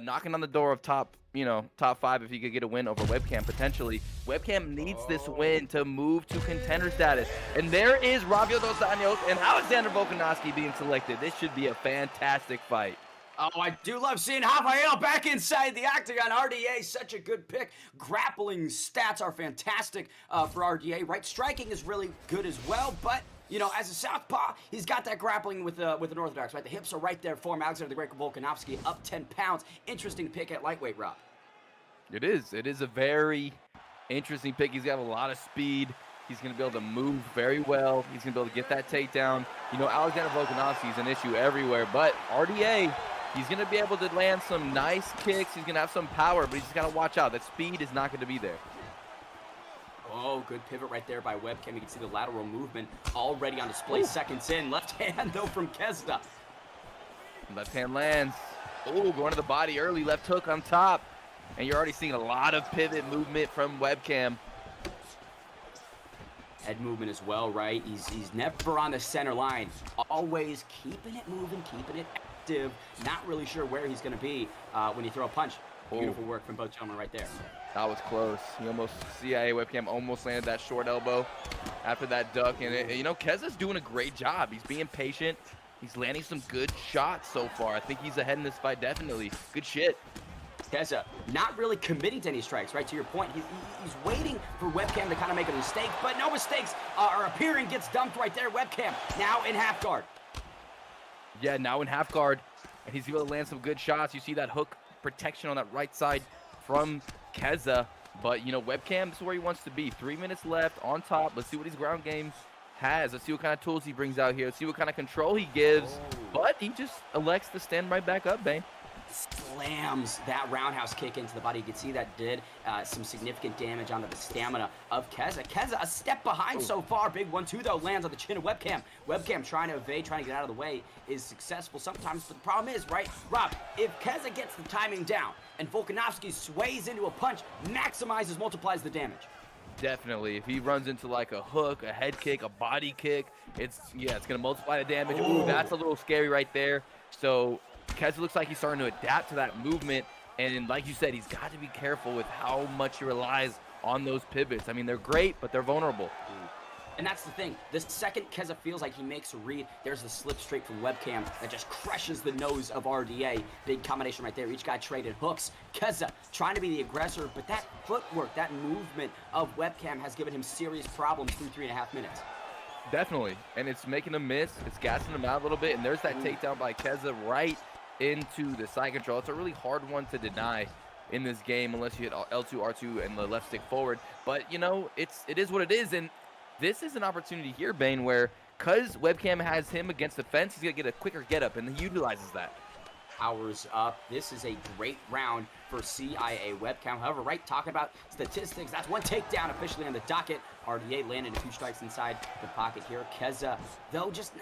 knocking on the door of top 5 if he could get a win over Webcam potentially. Webcam needs this win to move to contender status. And there is Rabio Dos Anjos and Alexander Volkanovski being selected. This should be a fantastic fight. Oh, I do love seeing Rafael back inside the octagon. RDA, such a good pick. Grappling stats are fantastic for RDA, right? Striking is really good as well, but you know, as a southpaw, he's got that grappling with an orthodox, right? The hips are right there for him. Alexander the Great Volkanovski up 10 pounds. Interesting pick at lightweight, Rob. It is. It is a very interesting pick. He's got a lot of speed. He's going to be able to move very well. He's going to be able to get that takedown. You know, Alexander Volkanovski is an issue everywhere, but RDA, he's going to be able to land some nice kicks. He's going to have some power, but he's just got to watch out. That speed is not going to be there. Oh, good pivot right there by Webcam. You can see the lateral movement already on display. Seconds in. Left hand, though, from Kessa. Left hand lands. Oh, going to the body early. Left hook on top. And you're already seeing a lot of pivot movement from Webcam. Head movement as well, right? He's never on the center line. Always keeping it moving, keeping it active. Not really sure where he's going to be when you throw a punch. Beautiful work from both gentlemen right there. That was close. CIA Webcam almost landed that short elbow. after that duck. And, you know, Keza's doing a great job. He's being patient. He's landing some good shots so far. I think he's ahead in this fight, definitely. Good shit. Keza not really committing to any strikes, right? To your point, he's waiting for Webcam to kind of make a mistake, but no mistakes are appearing. Gets dumped right there. Webcam now in half guard. Yeah, now in half guard, and he's able to land some good shots. You see that hook protection on that right side from Keza, but, you know, Webcam, this is where he wants to be. 3 minutes left on top. Let's see what his ground game has. Let's see what kind of tools he brings out here. Let's see what kind of control he gives, but he just elects to stand right back up, Bane. Slams that roundhouse kick into the body. You can see that did some significant damage onto the stamina of Keza. Keza a step behind so far. Big 1-2 though, lands on the chin of Webcam. Webcam trying to evade, trying to get out of the way, is successful sometimes, but the problem is, right, Rob, if Keza gets the timing down and Volkanovski sways into a punch, maximizes, multiplies the damage. Definitely. If he runs into like a hook, a head kick, a body kick, it's gonna multiply the damage. Ooh, that's a little scary right there. So Keza looks like he's starting to adapt to that movement, and like you said, he's got to be careful with how much he relies on those pivots. I mean, they're great, but they're vulnerable. And that's the thing. The second Keza feels like he makes a read, there's the slip straight from Webcam that just crushes the nose of RDA. Big combination right there. Each guy traded hooks. Keza trying to be the aggressor, but that footwork, that movement of Webcam has given him serious problems through 3.5 minutes. Definitely, and it's making him miss. It's gassing him out a little bit, and there's that takedown by Keza right into the side control. It's a really hard one to deny in this game unless you hit L2, R2, and the left stick forward. But, you know, it is what it is, and this is an opportunity here, Bane, where because Webcam has him against the fence, he's going to get a quicker get-up, and he utilizes that. Powers up. This is a great round for CIA Webcam. However, right, talking about statistics, that's one takedown officially on the docket. RDA landed 2 strikes inside the pocket here. Keza, though, just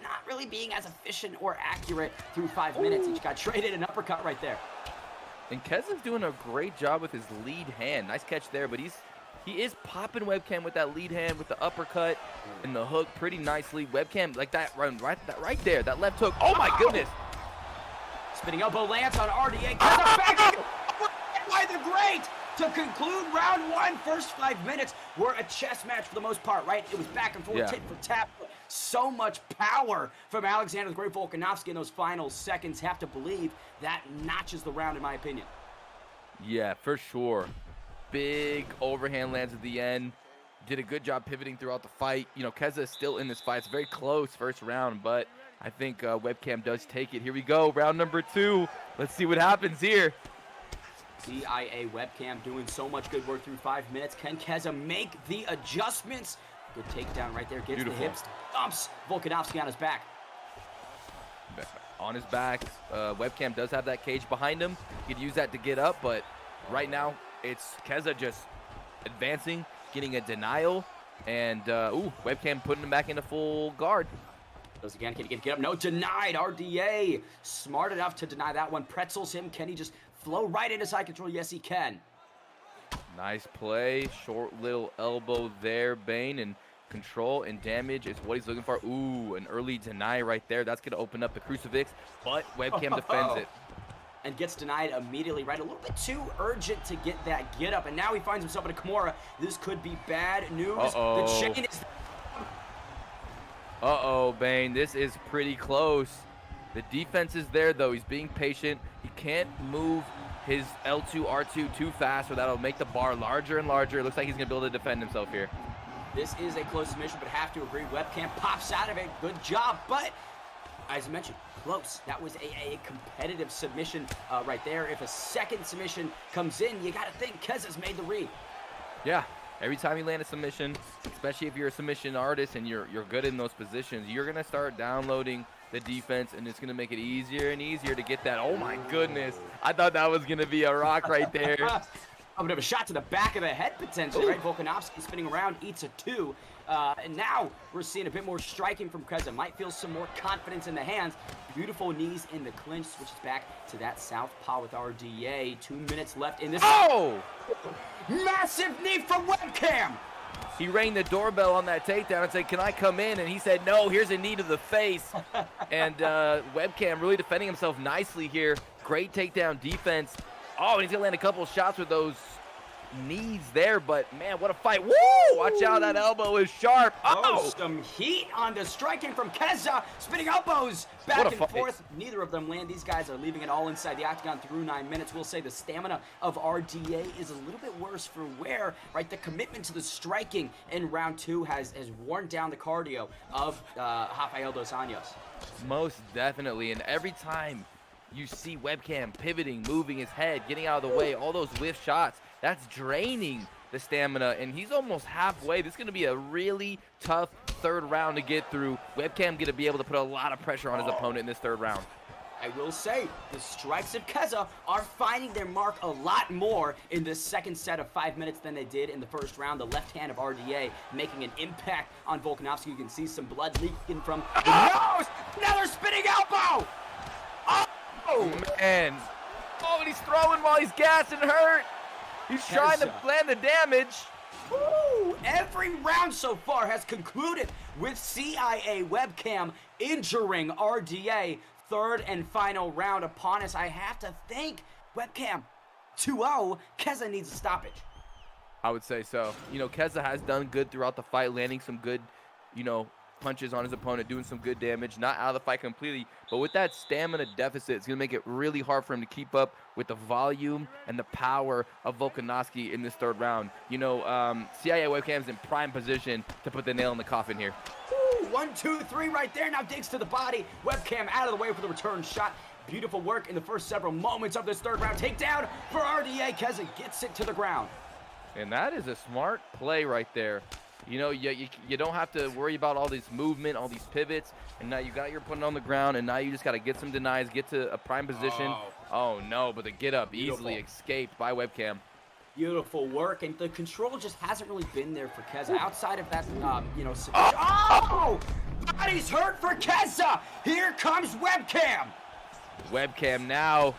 not really being as efficient or accurate through 5 minutes. Each got traded an uppercut right there. And Keza's doing a great job with his lead hand. Nice catch there, but he is popping Webcam with that lead hand, with the uppercut and the hook pretty nicely. Webcam, like that run right there, that left hook. Oh my goodness. Spinning elbow lands on RDA. Keza back by the great to conclude round 1. First 5 minutes were a chess match for the most part, right? It was back and forth, tit for tat. So much power from Alexander the Great Volkanovski in those final seconds. Have to believe that notches the round, in my opinion. Yeah, for sure. Big overhand lands at the end. Did a good job pivoting throughout the fight. You know, Keza is still in this fight. It's very close first round, but I think Webcam does take it. Here we go, round number 2. Let's see what happens here. CIA Webcam doing so much good work through 5 minutes. Can Keza make the adjustments? Good takedown right there. Gets Beautiful. the hips. Dumps Volkanovski on his back. On his back. Webcam does have that cage behind him. He could use that to get up, but right now it's Keza just advancing, getting a denial, and Webcam putting him back into full guard. Goes again. Can he get up? No, denied. RDA smart enough to deny that one. Pretzels him. Can he just flow right into side control? Yes, he can. Nice play. Short little elbow there, Bane, and control and damage is what he's looking for. Ooh, an early deny right there. That's going to open up the crucifix, but Webcam defends it. And gets denied immediately, right? A little bit too urgent to get that get up, and now he finds himself in a Kimura. This could be bad news. The chain is... Bane, this is pretty close. The defense is there, though. He's being patient. He can't move his L2, R2 too fast, or that'll make the bar larger and larger. It looks like he's going to be able to defend himself here. This is a close submission, but have to agree, Webcam pops out of it. Good job, but as you mentioned, close. That was a competitive submission right there. If a second submission comes in, you got to think Keza's made the read. Yeah. Every time you land a submission, especially if you're a submission artist and you're good in those positions, you're going to start downloading the defense, and it's going to make it easier and easier to get that. Oh, my goodness. I thought that was going to be a rock right there. A bit of a shot to the back of the head, potentially, right? Volkanovski spinning around, eats a 2. And now we're seeing a bit more striking from Keza. Might feel some more confidence in the hands. Beautiful knees in the clinch. Switches back to that southpaw with RDA. 2 minutes left in this. Oh! Massive knee from Webcam. He rang the doorbell on that takedown and said, "Can I come in?" And he said, "No, here's a knee to the face." And Webcam really defending himself nicely here. Great takedown defense. Oh, and he's going to land a couple of shots with those knees there, but man, what a fight. Woo! Watch out, that elbow is sharp. Oh, some heat on the striking from Keza. Spinning elbows back and fight. forth. Neither of them land. These guys are leaving it all inside the octagon through 9 minutes. We'll say the stamina of RDA is a little bit worse for wear, right? The commitment to the striking in round 2 has worn down the cardio of Rafael dos Anjos. Most definitely, and every time you see Webcam pivoting, moving his head, getting out of the way, all those whiff shots, that's draining the stamina, and he's almost halfway. This is going to be a really tough third round to get through. Webcam going to be able to put a lot of pressure on his opponent in this third round. I will say, the strikes of Keza are finding their mark a lot more in this second set of 5 minutes than they did in the first round. The left hand of RDA making an impact on Volkanovski. You can see some blood leaking from the nose. Another spinning elbow! Oh, man. Oh, and he's throwing while he's gassed and hurt. He's trying to land the damage. Woo! Every round so far has concluded with CIA Webcam injuring RDA. Third and final round upon us. I have to think Webcam 2-0. Keza needs a stoppage. I would say so. You know, Keza has done good throughout the fight, landing some good, you know, punches on his opponent, doing some good damage, not out of the fight completely, but with that stamina deficit, it's going to make it really hard for him to keep up with the volume and the power of Volkanovski in this third round. You know, CIA Webcam's in prime position to put the nail in the coffin here. Woo, 1, 2, 3 right there. Now digs to the body. Webcam out of the way for the return shot. Beautiful work in the first several moments of this third round. Takedown for RDA. Keza gets it to the ground. And that is a smart play right there. You know, you don't have to worry about all this movement, all these pivots, and now you got your opponent on the ground, and now you just got to get some denies, get to a prime position. Oh no, but the get up easily escaped by Webcam. Beautiful work, and the control just hasn't really been there for Keza. Outside of that, you know, oh! Body's hurt for Keza! Here comes Webcam! Webcam now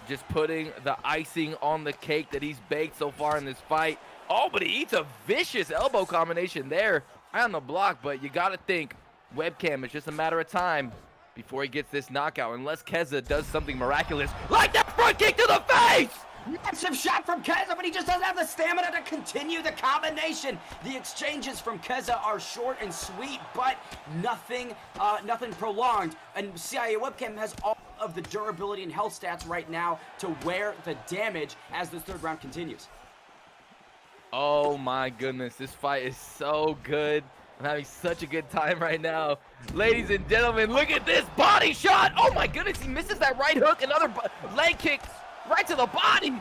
just putting the icing on the cake that he's baked so far in this fight. Oh, but he eats a vicious elbow combination there on the block, but you got to think Webcam, it's just a matter of time before he gets this knockout, unless Keza does something miraculous, like that front kick to the face! Massive shot from Keza, but he just doesn't have the stamina to continue the combination. The exchanges from Keza are short and sweet, but nothing prolonged. And CIA Webcam has all of the durability and health stats right now to wear the damage as this third round continues. Oh my goodness, this fight is so good. I'm having such a good time right now. Ladies and gentlemen, look at this body shot. Oh my goodness, he misses that right hook. Another leg kick right to the body.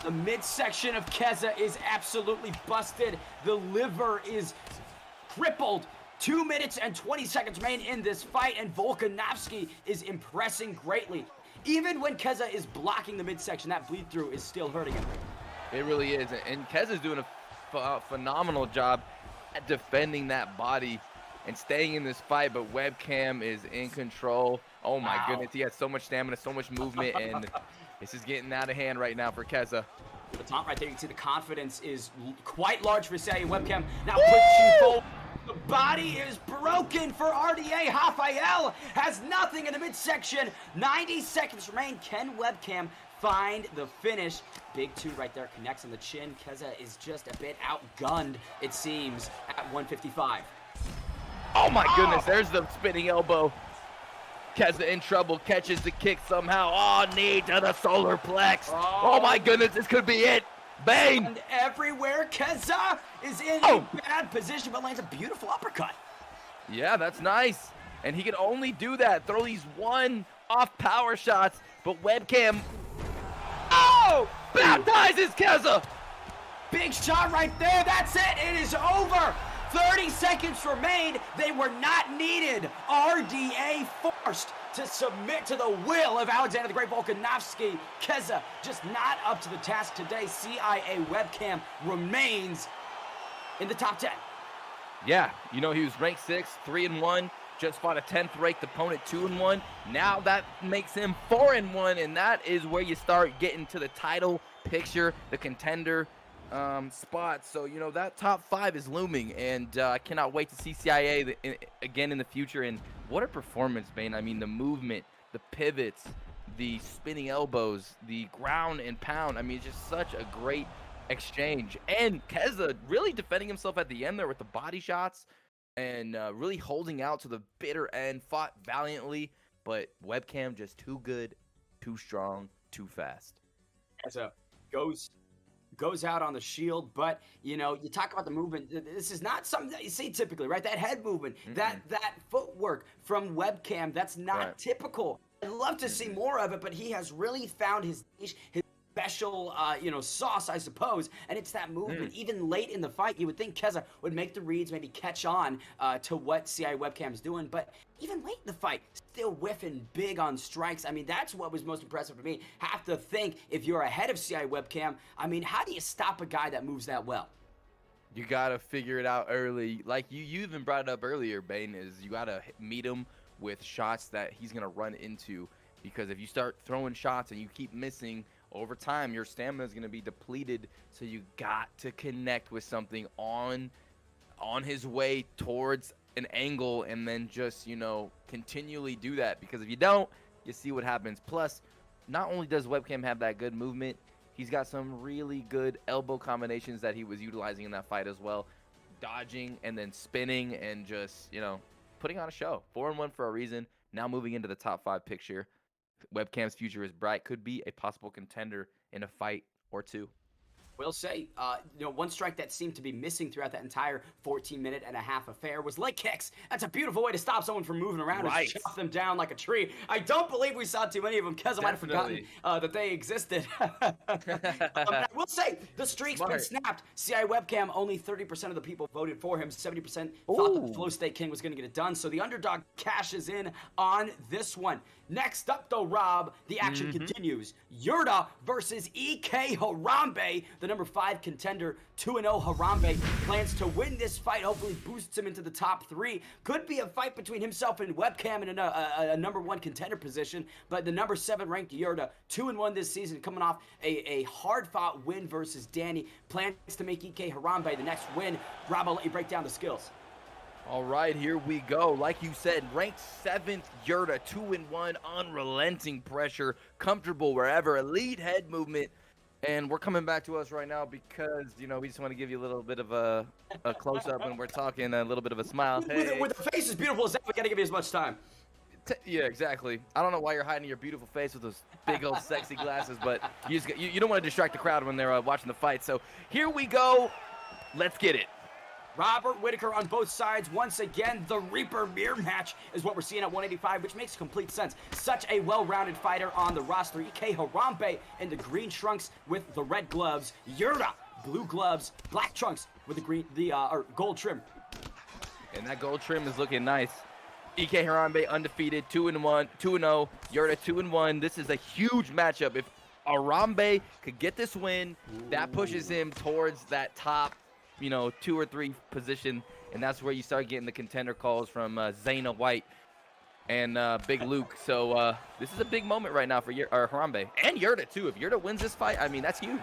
The midsection of Keza is absolutely busted. The liver is crippled. 2 minutes and 20 seconds remain in this fight, and Volkanovski is impressing greatly. Even when Keza is blocking the midsection, that bleed through is still hurting him. It really is, and Keza's doing a phenomenal job at defending that body and staying in this fight, but Webcam is in control. Oh my goodness, he has so much stamina, so much movement, and this is getting out of hand right now for Keza. The taunt right there, you can see the confidence is quite large for CIA Webcam. Now pushing forward. The body is broken for RDA. Rafael has nothing in the midsection. 90 seconds remain. Can Webcam find the finish? Big 2 right there connects on the chin. Keza is just a bit outgunned, it seems, at 155. Oh my goodness, there's the spinning elbow. Keza in trouble, catches the kick somehow. Oh, knee to the solar plex. Oh my goodness, this could be it. Bang! And everywhere, Keza is in a bad position, but lands a beautiful uppercut. Yeah, that's nice. And he can only do that, throw these one-off power shots, but Webcam, baptizes Keza! Big shot right there, that's it, it is over. 30 seconds remain, they were not needed. RDA forced to submit to the will of Alexander the Great Volkanovski. Keza just not up to the task today. CIA Webcam remains in the top 10. Yeah, you know, he was ranked 6th, 3-1, just fought a 10th ranked opponent, 2-1. Now that makes him 4-1, and that is where you start getting to the title picture, the contender spot. So, you know, that top 5 is looming, and I cannot wait to see CIA again in the future. And what a performance, Bane. I mean, the movement, the pivots, the spinning elbows, the ground and pound. I mean, it's just such a great exchange. And Keza really defending himself at the end there with the body shots and really holding out to the bitter end, fought valiantly, but Webcam just too good, too strong, too fast. Keza goes out on the shield, but you know, you talk about the movement. This is not something that you see typically, right? That head movement, that footwork from Webcam, that's not typical. I'd love to see more of it, but he has really found his niche, his special, you know, sauce, I suppose, and it's that movement. Even late in the fight, you would think Keza would make the reads, maybe catch on to what CI Webcam is doing, but even late in the fight, still whiffing big on strikes. I mean, that's what was most impressive for me. Have to think, if you're ahead of CI Webcam, I mean, how do you stop a guy that moves that well? You gotta figure it out early. Like you even brought it up earlier, Bane, is you gotta meet him with shots that he's gonna run into, because if you start throwing shots and you keep missing, over time your stamina is going to be depleted, so you got to connect with something on his way towards an angle, and then just, you know, continually do that, because if you don't, you see what happens. Plus, not only does Webcam have that good movement, he's got some really good elbow combinations that he was utilizing in that fight as well, dodging and then spinning and just, you know, putting on a show. 4-1 for a reason. Now moving into the top 5 picture. Webcam's future is bright. Could be a possible contender in a fight or two. Will say, you know, one strike that seemed to be missing throughout that entire 14-minute-and-a-half affair was leg kicks. That's a beautiful way to stop someone from moving around and chop them down like a tree. I don't believe we saw too many of them. Keza might have forgotten that they existed. I will say, the streak's been snapped. CI Webcam, only 30% of the people voted for him. 70% thought that the Flow State King was going to get it done. So the underdog cashes in on this one. Next up, though, Rob, the action continues. Yurda versus EK Harambe, the number 5 contender. 2-0 Harambe plans to win this fight, hopefully boosts him into the top 3. Could be a fight between himself and Webcam in a number 1 contender position, but the number 7 ranked Yurda, 2-1 this season, coming off a hard-fought win versus Danny, plans to make EK Harambe the next win. Rob, I'll let you break down the skills. All right, here we go. Like you said, ranked 7th Yurda, 2-1, unrelenting pressure, comfortable wherever, elite head movement. And we're coming back to us right now because, you know, we just want to give you a little bit of a close-up when we're talking, a little bit of a smile. Hey. With the face as beautiful as that, we got to give you as much time. Yeah, exactly. I don't know why you're hiding your beautiful face with those big old sexy glasses, but you don't want to distract the crowd when they're watching the fight. So here we go. Let's get it. Robert Whitaker on both sides. Once again, the Reaper mirror match is what we're seeing at 185, which makes complete sense. Such a well-rounded fighter on the roster. EK Harambe in the green trunks with the red gloves. Yurda, blue gloves, black trunks with the gold trim. And that gold trim is looking nice. EK Harambe undefeated, 2-1, 2-0. Yurda 2-1. This is a huge matchup. If Harambe could get this win, that pushes him towards that top, you know, 2 or 3 position, and that's where you start getting the contender calls from Zayna White and Big Luke. So this is a big moment right now for Harambe and Yurda too. If Yurda wins this fight, I mean, that's huge.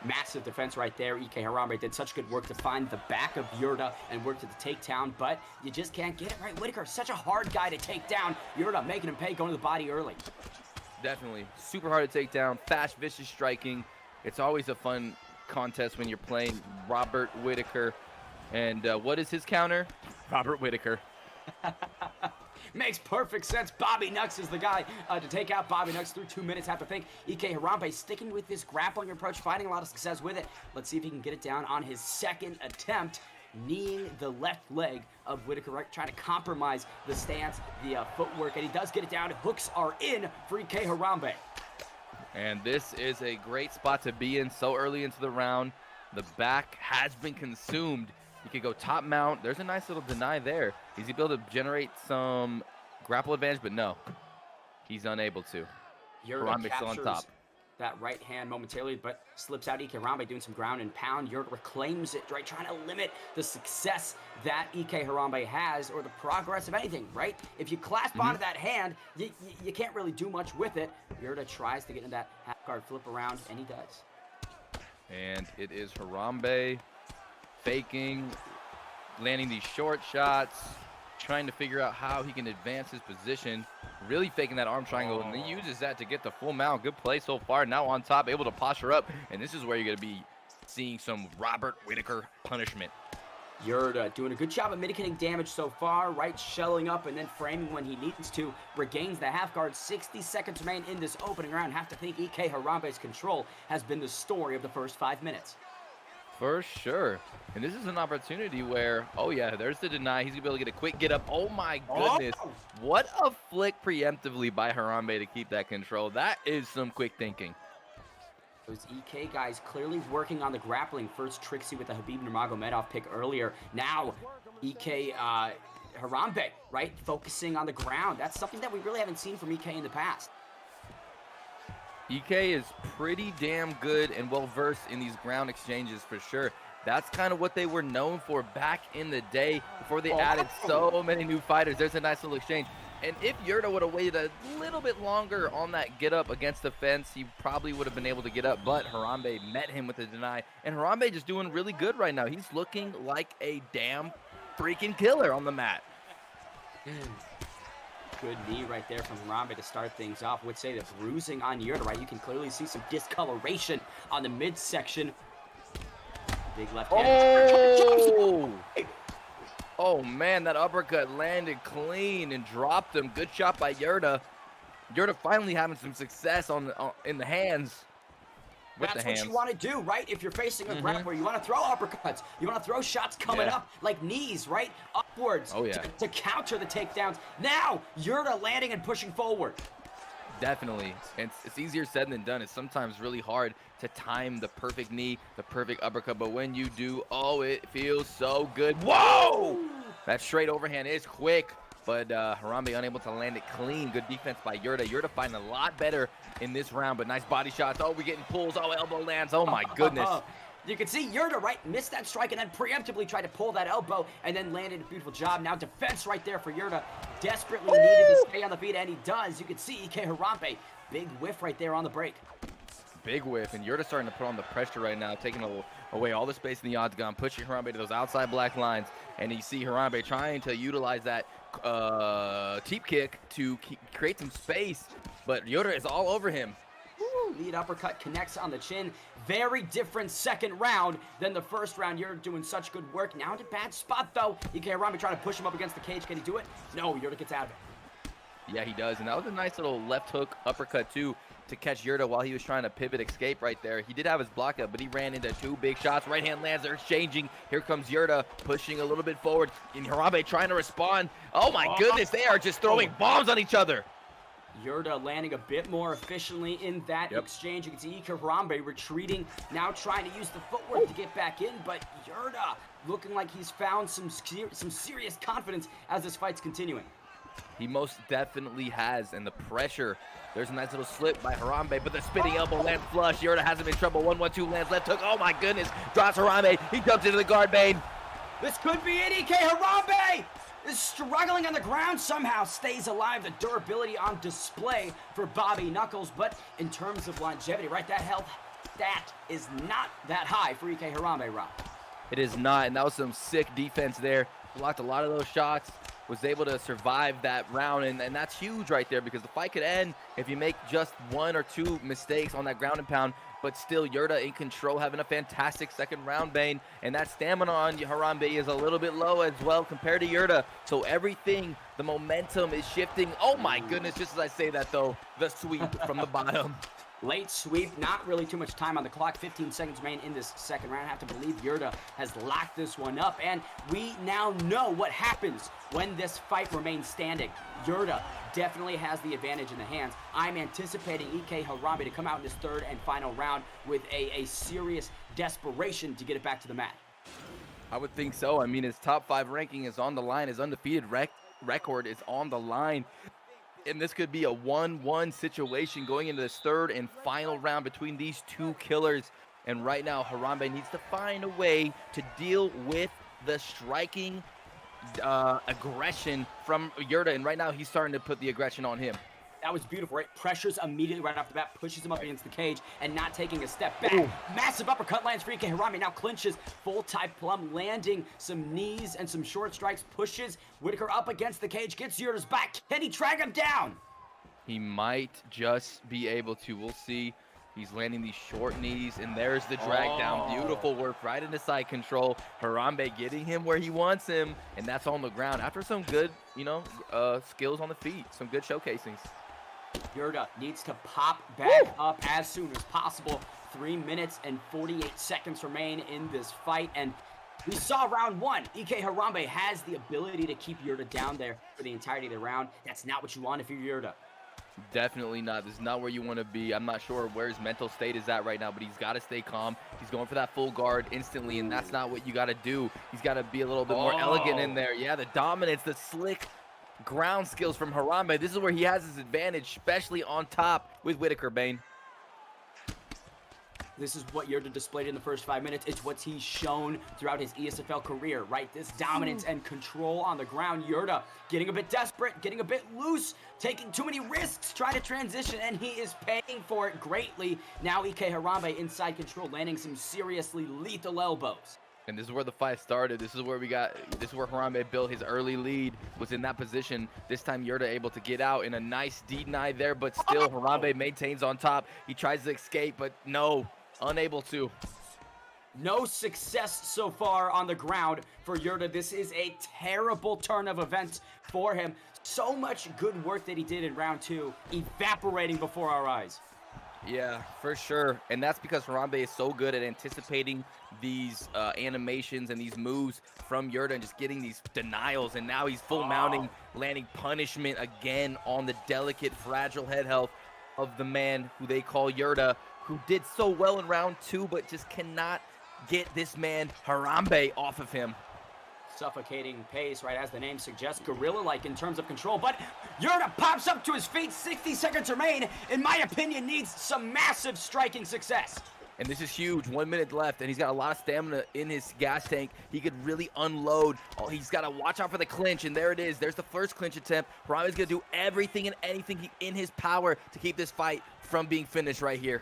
Massive defense right there. EK Harambe did such good work to find the back of Yurda and work to the takedown, but you just can't get it right. Whitaker, such a hard guy to take down. Yurda making him pay, going to the body early. Definitely. Super hard to take down. Fast, vicious striking. It's always a fun contest when you're playing Robert Whitaker. And what is his counter? Robert Whitaker. Makes perfect sense. Bobby Nux is the guy to take out Bobby Nux through 2 minutes. Have to think EK Harambe sticking with this grappling approach, finding a lot of success with it. Let's see if he can get it down on his second attempt, kneeing the left leg of Whitaker, right, trying to compromise the stance, the footwork, and he does get it down. Hooks are in for EK Harambe. And this is a great spot to be in so early into the round. The back has been consumed. You could go top mount. There's a nice little deny there. Is he able to generate some grapple advantage? But no, he's unable to. Harambe still on top. That right hand momentarily, but slips out. EK Harambe doing some ground and pound. Yurda reclaims it, right? Trying to limit the success that EK Harambe has, or the progress of anything, right? If you clasp onto that hand, you can't really do much with it. Yurda tries to get into that half guard flip around, and he does. And it is Harambe faking, landing these short shots, trying to figure out how he can advance his position, really faking that arm triangle, and he uses that to get the full mount. Good play so far. Now on top, able to posture up, and this is where you're going to be seeing some Robert Whittaker punishment. Yurda doing a good job of mitigating damage so far, right? Shelling up and then framing when he needs to. Regains the half guard. 60 seconds remain in this opening round. Have to think EK Harambe's control has been the story of the first 5 minutes. For sure. And this is an opportunity where, oh yeah, there's the deny. He's going to be able to get a quick get up. Oh my goodness. Oh! What a flick preemptively by Harambe to keep that control. That is some quick thinking. Those EK guys clearly working on the grappling. First Trixie with the Habib Nurmagomedov pick earlier. Now EK Harambe, right? Focusing on the ground. That's something that we really haven't seen from EK in the past. EK is pretty damn good and well-versed in these ground exchanges for sure. That's kind of what they were known for back in the day before they added so many new fighters. There's a nice little exchange. And if Yurda would have waited a little bit longer on that get up against the fence, he probably would have been able to get up. But Harambe met him with a deny. And Harambe just doing really good right now. He's looking like a damn freaking killer on the mat. Good knee right there from Harambe to start things off. Would say the bruising on Yurda, right? You can clearly see some discoloration on the midsection. Big left hand. Oh! Oh man, that uppercut landed clean and dropped him. Good shot by Yurda. Yurda finally having some success in the hands. That's what you want to do, right? If you're facing a grappler, you want to throw uppercuts. You want to throw shots coming up like knees, right? Upwards to counter the takedowns. Now, Yurda landing and pushing forward. Definitely. And it's easier said than done. It's sometimes really hard to time the perfect knee, the perfect uppercut. But when you do, oh, it feels so good. Whoa! That straight overhand is quick. But Harambe unable to land it clean. Good defense by Yurda. Yurda fighting a lot better in this round, but nice body shots. Oh, we're getting pulls. Oh, elbow lands. Oh, my goodness. You can see Yurda, right, missed that strike and then preemptively tried to pull that elbow and then landed a beautiful job. Now defense right there for Yurda. Desperately needed to stay on the feet, and he does. You can see EK Harambe. Big whiff right there on the break. Big whiff, and Yurda starting to put on the pressure right now, taking away all the space in the odds gun, pushing Harambe to those outside black lines. And you see Harambe trying to utilize that teep kick to create some space, but Yurda is all over him. Woo, lead uppercut connects on the chin. Very different second round than the first round. Yurda doing such good work. Now in a bad spot, though. EK Harambe trying to push him up against the cage. Can he do it? No, Yurda gets out of it. Yeah, he does, and that was a nice little left hook uppercut, too, to catch Yurda while he was trying to pivot escape right there. He did have his block up, but he ran into two big shots. Right hand lands, they're exchanging. Here comes Yurda pushing a little bit forward, and Harambe trying to respond. Oh my goodness, they are just throwing bombs on each other. Yurda landing a bit more efficiently in that exchange. You can see EK Harambe retreating, now trying to use the footwork to get back in, but Yurda looking like he's found some serious confidence as this fight's continuing. He most definitely has, and the pressure. There's a nice little slip by Harambe, but the spinning elbow lands flush. Yurda has him in trouble. 1-1-2 lands left hook. Oh my goodness. Drops Harambe. He jumps into the guard bane. This could be it. EK Harambe is struggling on the ground, somehow stays alive. The durability on display for Bobby Knuckles, but in terms of longevity, right, that health stat is not that high for EK Harambe, Rob. It is not, and that was some sick defense there. Blocked a lot of those shots. Was able to survive that round, and that's huge right there, because the fight could end if you make just one or two mistakes on that ground and pound. But still, Yurda in control, having a fantastic second round, Bane, and that stamina on Harambe is a little bit low as well compared to Yurda. So everything, the momentum is shifting. Oh my goodness, just as I say that though, the sweep from the bottom. Late sweep, not really too much time on the clock. 15 seconds remain in this second round. I have to believe Yurda has locked this one up, and we now know what happens when this fight remains standing. Yurda definitely has the advantage in the hands. I'm anticipating EK Harambe to come out in this third and final round with a serious desperation to get it back to the mat. I would think so. I mean, his top 5 ranking is on the line. His undefeated record is on the line. And this could be a 1-1 situation going into this third and final round between these two killers. And right now, Harambe needs to find a way to deal with the striking aggression from Yurda. And right now, he's starting to put the aggression on him. That was beautiful, right? Pressures immediately right off the bat, pushes him up against the cage and not taking a step back. Ooh. Massive uppercut lands for EK Harambe, now clinches, full type plum, landing some knees and some short strikes, pushes Whittaker up against the cage, gets Yurda's back. Can he track him down? He might just be able to. We'll see. He's landing these short knees, and there's the drag down. Beautiful work right into side control. Harambe getting him where he wants him, and that's on the ground after some good, skills on the feet, some good showcasings. Yurda needs to pop back up as soon as possible. 3 minutes and 48 seconds remain in this fight, and we saw round 1. EK Harambe has the ability to keep Yurda down there for the entirety of the round. That's not what you want if you're Yurda. Definitely not. This is not where you want to be. I'm not sure where his mental state is at right now, but he's got to stay calm. He's going for that full guard instantly, and that's not what you got to do. He's got to be a little bit more elegant in there. Yeah, the dominance, the slick ground skills from Harambe. This is where he has his advantage, especially on top with Whitaker, Bane. This is what Yurda displayed in the first 5 minutes. It's what he's shown throughout his ESFL career, right? This dominance and control on the ground. Yurda getting a bit desperate, getting a bit loose, taking too many risks, trying to transition, and he is paying for it greatly. Now EK Harambe inside control, landing some seriously lethal elbows. And this is where the fight started. This is where Harambe built his early lead, was in that position. This time Yurda able to get out in a nice deny there, but still Harambe maintains on top. He tries to escape, but no. Unable to. No success so far on the ground for Yurda. This is a terrible turn of events for him. So much good work that he did in round 2, evaporating before our eyes. Yeah, for sure. And that's because Harambe is so good at anticipating these animations and these moves from Yurda and just getting these denials. And now he's full mounting, landing punishment again on the delicate, fragile head health of the man who they call Yurda, who did so well in round 2, but just cannot get this man Harambe off of him. Suffocating pace, right, as the name suggests, gorilla-like in terms of control, but Yurda pops up to his feet, 60 seconds remain, in my opinion, needs some massive striking success. And this is huge, 1 minute left, and he's got a lot of stamina in his gas tank. He could really unload. Oh, he's got to watch out for the clinch, and there it is. There's the first clinch attempt. Harambe's going to do everything and anything in his power to keep this fight from being finished right here.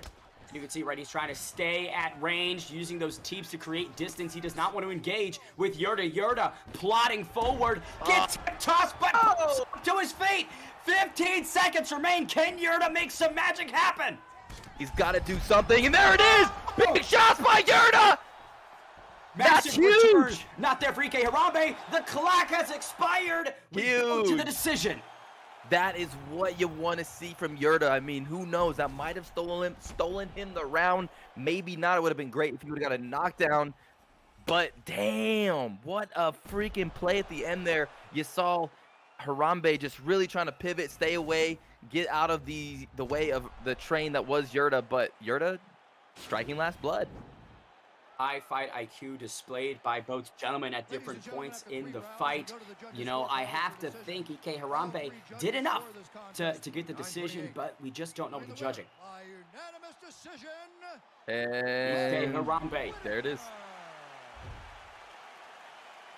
You can see, right, he's trying to stay at range, using those teeps to create distance. He does not want to engage with Yurda. Yurda plotting forward, gets tossed, but to his feet. 15 seconds remain. Can Yurda make some magic happen? He's got to do something, and there it is! Big shots by Yurda! That's huge! Return. Not there for EK Harambe. The clock has expired. We go to the decision. That is what you want to see from Yurda. I mean, who knows? That might have stolen him the round. Maybe not. It would have been great if he would have got a knockdown. But damn, what a freaking play at the end there. You saw Harambe just really trying to pivot, stay away, get out of the way of the train that was Yurda. But Yurda striking last blood. High fight IQ displayed by both gentlemen at different points in the fight. You know, I have to think EK Harambe did enough to get the decision, but we just don't know with the judging. EK Harambe. There it is.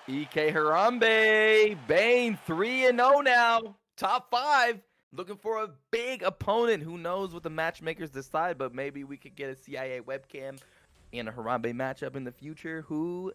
EK Harambe. Bane 3-0 now. Top 5. Looking for a big opponent. Who knows what the matchmakers decide, but maybe we could get a CIA webcam and a Harambe matchup in the future. Who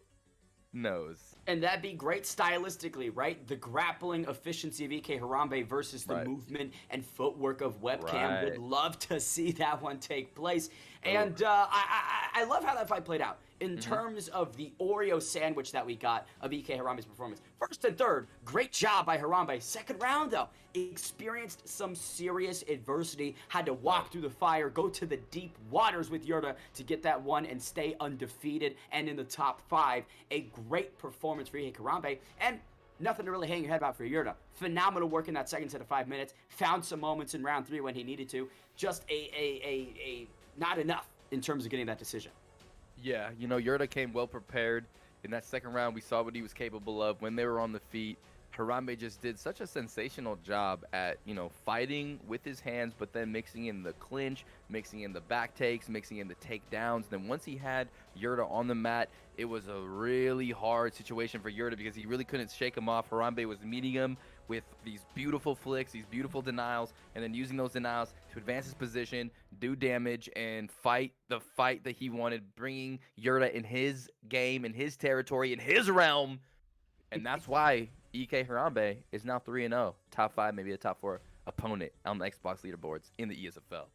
knows? And that'd be great stylistically, right? The grappling efficiency of EK Harambe versus the movement and footwork of webcam. Would love to see that one take place. And I love how that fight played out in terms of the Oreo sandwich that we got of EK Harambe's performance. First and third, great job by Harambe. Second round, though, experienced some serious adversity, had to walk through the fire, go to the deep waters with Yurda to get that one and stay undefeated and in the top 5. A great performance for EK Harambe, and nothing to really hang your head about for Yurda. Phenomenal work in that second set of 5 minutes. Found some moments in round 3 when he needed to. Just a not enough in terms of getting that decision. Yeah, you know, Yurda came well prepared. In that second round, we saw what he was capable of when they were on the feet. Harambe just did such a sensational job at, you know, fighting with his hands, but then mixing in the clinch, mixing in the back takes, mixing in the takedowns. Then once he had Yurda on the mat, it was a really hard situation for Yurda because he really couldn't shake him off. Harambe was meeting him with these beautiful flicks, these beautiful denials, and then using those denials to advance his position, do damage, and fight the fight that he wanted, bringing Yurda in his game, in his territory, in his realm. And that's why EK Harambe is now 3-0, top 5, maybe a top 4 opponent on the Xbox leaderboards in the ESFL.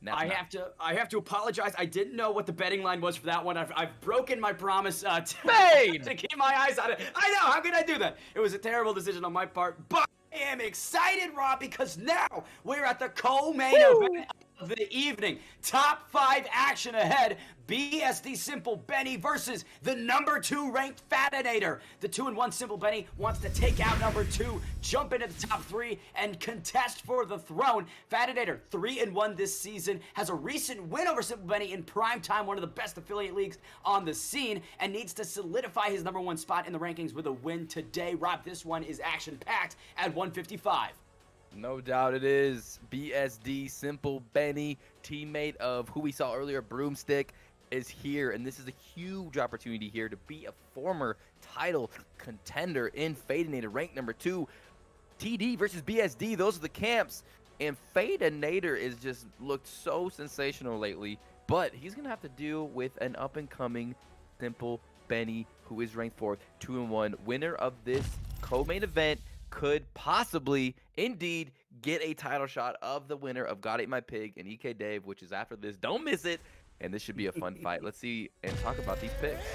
I have to apologize. I didn't know what the betting line was for that one. I've broken my promise to keep my eyes on it. I know. How can I do that? It was a terrible decision on my part, but I am excited, Rob, because now we're at the co-main event of the evening. Top 5 action ahead. BSD Simple Benny versus the number 2 ranked Fatinator. The 2-1 Simple Benny wants to take out number 2, jump into the top 3, and contest for the throne. Fatinator, 3-1 this season, has a recent win over Simple Benny in prime time, one of the best affiliate leagues on the scene, and needs to solidify his number 1 spot in the rankings with a win today. Rob, this one is action-packed at 155. No doubt it is. BSD Simple Benny, teammate of who we saw earlier, Broomstick, is here, and this is a huge opportunity here to be a former title contender in Fatinator, ranked number 2. TD versus BSD, those are the camps, and Fatinator is just looked so sensational lately, but he's gonna have to deal with an up-and-coming Simple Benny, who is ranked 4th, 2-1. Winner of this co-main event could possibly, indeed, get a title shot of the winner of God Ate My Pig and EK Dave, which is after this. Don't miss it. And this should be a fun fight. Let's see and talk about these picks.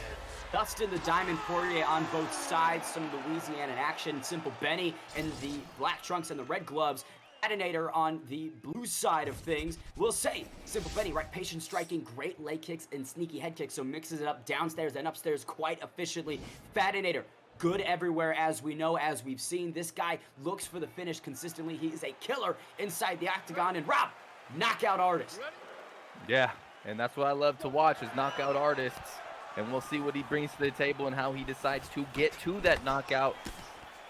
Dustin the Diamond Poirier on both sides. Some Louisiana action. Simple Benny in the black trunks and the red gloves. Fatinator on the blue side of things. We'll say Simple Benny, right? Patient striking, great leg kicks and sneaky head kicks. So mixes it up downstairs and upstairs quite efficiently. Fatinator, good everywhere, as we know, as we've seen. This guy looks for the finish consistently. He is a killer inside the octagon. And Rob, knockout artist. Yeah. And that's what I love to watch, is knockout artists. And we'll see what he brings to the table and how he decides to get to that knockout.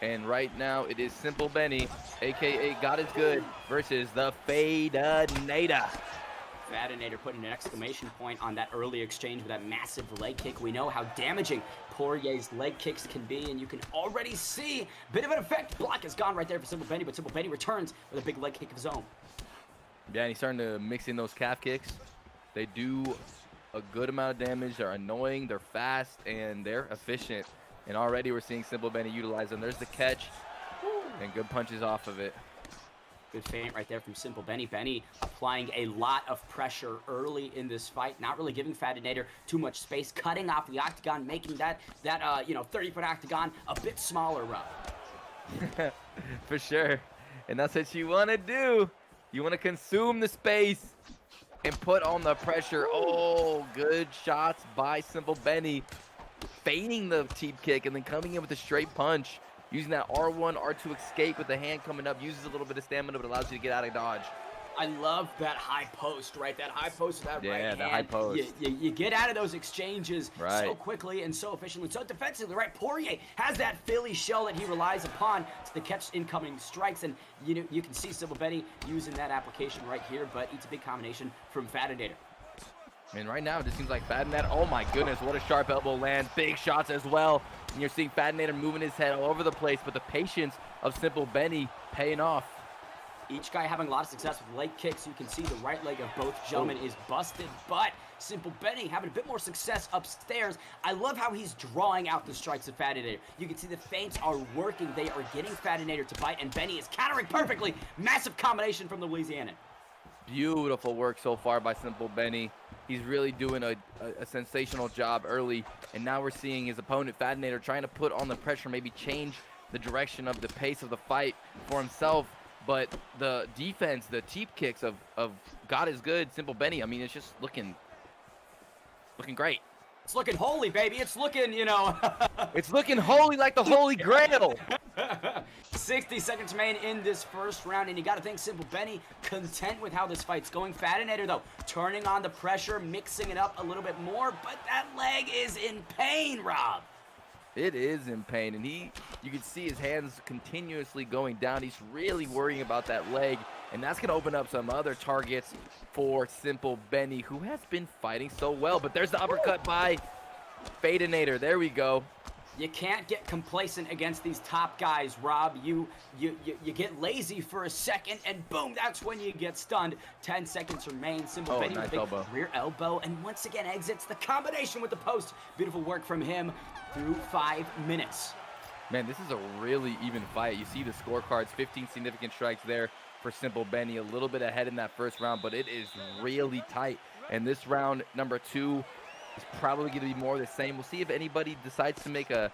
And right now, it is Simple Benny, a.k.a. God is Good, versus the Fatinator. Fatinator putting an exclamation point on that early exchange with that massive leg kick. We know how damaging Poirier's leg kicks can be, and you can already see a bit of an effect. Block is gone right there for Simple Benny, but Simple Benny returns with a big leg kick of his own. Yeah, and he's starting to mix in those calf kicks. They do a good amount of damage. They're annoying, they're fast, and they're efficient. And already we're seeing Simple Benny utilize them. There's the catch, and good punches off of it. Good feint right there from Simple Benny. Benny applying a lot of pressure early in this fight, not really giving Fatinator too much space, cutting off the octagon, making that 30-foot octagon a bit smaller, Rob. For sure. And that's what you want to do. You want to consume the space and put on the pressure. Oh, good shots by Simple Benny. Feigning the teep kick and then coming in with a straight punch. Using that R1, R2 escape with the hand coming up. Uses a little bit of stamina, but allows you to get out of dodge. I love that high post, right? That high post with that right hand. Yeah, the high post. You get out of those exchanges so quickly and so efficiently. So defensively, right? Poirier has that Philly shell that he relies upon to catch incoming strikes. And you can see Simple Benny using that application right here, but it's a big combination from Fatinator. And right now, it just seems like Fatinator, oh my goodness, what a sharp elbow land. Big shots as well. And you're seeing Fatinator moving his head all over the place, but the patience of Simple Benny paying off. Each guy having a lot of success with leg kicks. You can see the right leg of both gentlemen is busted, but Simple Benny having a bit more success upstairs. I love how he's drawing out the strikes of Fatinator. You can see the feints are working. They are getting Fatinator to bite, and Benny is countering perfectly. Massive combination from the Louisianan. Beautiful work so far by Simple Benny. He's really doing a sensational job early, and now we're seeing his opponent, Fatinator, trying to put on the pressure, maybe change the direction of the pace of the fight for himself. But the defense, the teep kicks of God is Good, Simple Benny, I mean, it's just looking great. It's looking holy, baby. It's looking, It's looking holy like the Holy Grail. 60 seconds remain in this first round, and you got to think Simple Benny content with how this fight's going. Fatinator, though, turning on the pressure, mixing it up a little bit more, but that leg is in pain, Rob. It is in pain, and you can see his hands continuously going down. He's really worrying about that leg, and that's going to open up some other targets for Simple Benny, who has been fighting so well. But there's the uppercut by Fatinator. There we go. You can't get complacent against these top guys, Rob. You get lazy for a second, and boom, that's when you get stunned. 10 seconds remain. Simple Benny with a big rear elbow, and once again exits the combination with the post. Beautiful work from him through 5 minutes. Man, this is a really even fight. You see the scorecards, 15 significant strikes there for Simple Benny, a little bit ahead in that first round, but it is really tight. And this round, number 2, is probably going to be more of the same. We'll see if anybody decides to make a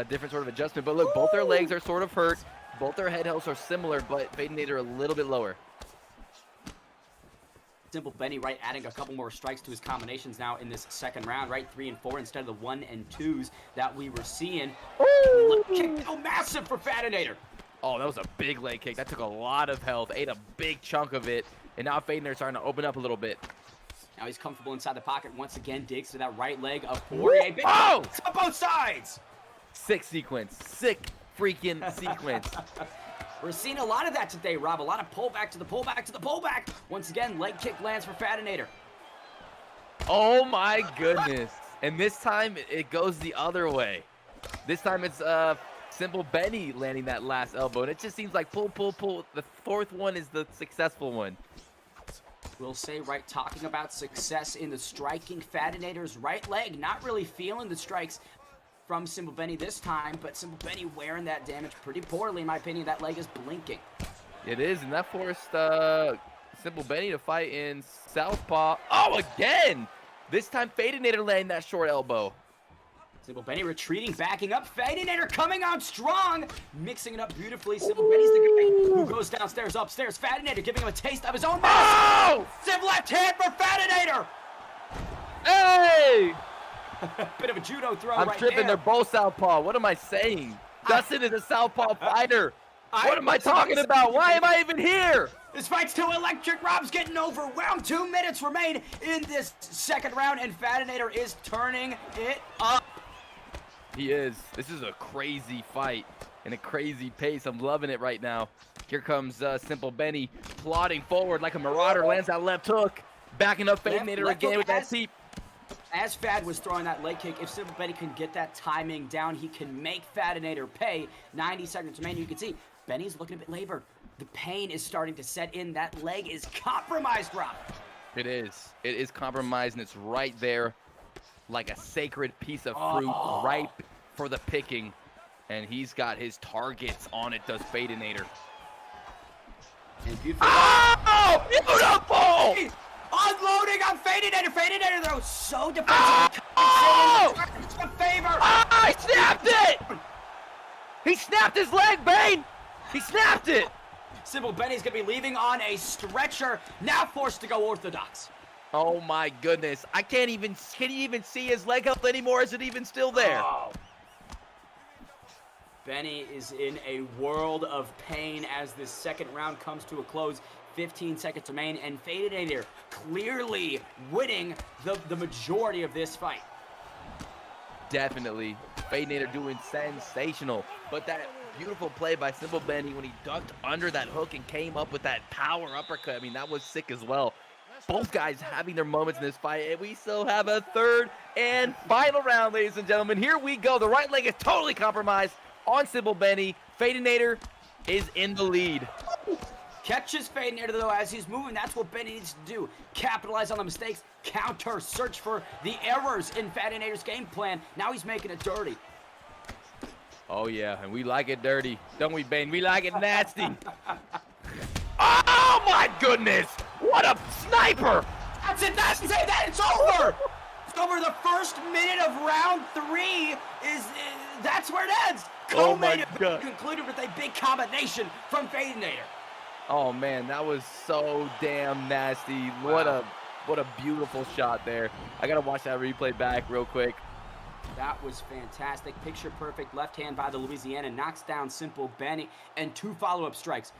different sort of adjustment. But look, both their legs are sort of hurt. Both their head healths are similar, but Fadinator a little bit lower. Simple Benny, right, adding a couple more strikes to his combinations now in this second round, right? 3 and 4 instead of the 1 and 2s that we were seeing. Leg kick, oh, massive for Fadinator. Oh, that was a big leg kick. That took a lot of health, ate a big chunk of it, and now Fadinator's starting to open up a little bit. Now he's comfortable inside the pocket. Once again, digs to that right leg of Poirier. Oh! It's on both sides. Sick sequence. Sick freaking sequence. We're seeing a lot of that today, Rob. A lot of pullback to the pullback to the pullback. Once again, leg kick lands for Fadinator. Oh my goodness. And this time it goes the other way. This time it's Simple Benny landing that last elbow. And it just seems like pull, pull, pull. The fourth one is the successful one. We'll say, right, talking about success in the striking, Fadinator's right leg. Not really feeling the strikes from Simple Benny this time, but Simple Benny wearing that damage pretty poorly, in my opinion. That leg is blinking. It is, and that forced Simple Benny to fight in southpaw. Oh, again! This time Fadinator landing that short elbow. Simple Benny retreating, backing up. Fadinator coming on strong, mixing it up beautifully. Simple Benny's the guy who goes downstairs, upstairs. Fadinator giving him a taste of his own medicine. Oh! Sim left hand for Fadinator. Hey! Bit of a judo throw I'm right tripping. there. They're both southpaw. What am I saying? Dustin is a southpaw fighter. What am I talking about? Why am I even here? This fight's too electric. Rob's getting overwhelmed. 2 minutes remain in this second round, and Fadinator is turning it up. He is. This is a crazy fight and a crazy pace. I'm loving it right now. Here comes Simple Benny plodding forward like a marauder. Lands that left hook. Backing up Fadinator left again hook with that seep. As Fad was throwing that leg kick, if Simple Benny can get that timing down, he can make Fadinator pay. 90 seconds remaining. You can see Benny's looking a bit labored. The pain is starting to set in. That leg is compromised, Rob. It is. It is compromised, and it's right there like a sacred piece of fruit, ripe for the picking. And he's got his targets on it, does Fadinator. And beautiful. Oh, beautiful! Unloading on Fadinator. Fadinator, though, so defensive. Oh! A favor. Oh, he snapped it! He snapped his leg, Bane! He snapped it! Simple Benny's going to be leaving on a stretcher, now forced to go orthodox. Oh my goodness. Can you even see his leg health anymore? Is it even still there? Oh. Benny is in a world of pain as this second round comes to a close. 15 seconds remain, and Fadinator clearly winning the majority of this fight. Definitely. Fadinator doing sensational. But that beautiful play by Simple Benny when he ducked under that hook and came up with that power uppercut. I mean, that was sick as well. Both guys having their moments in this fight, and we still have a third and final round, ladies and gentlemen. Here we go. The right leg is totally compromised on Simple Benny. Fadinator is in the lead. Catches Fadinator, though, as he's moving. That's what Benny needs to do. Capitalize on the mistakes, counter, search for the errors in Fadinator's game plan. Now he's making it dirty. Oh, yeah, and we like it dirty. Don't we, Bane? We like it nasty. Oh, my goodness! What a sniper! That's it. That's it. It's over. It's over. The first minute of round 3 is that's where it ends. Oh, my Co-main God. concluded with a big combination from Fadinator. Oh, man, that was so damn nasty. What a beautiful shot there. I got to watch that replay back real quick. That was fantastic. Picture perfect left hand by the Louisiana. Knocks down Simple Benny and 2 follow-up strikes.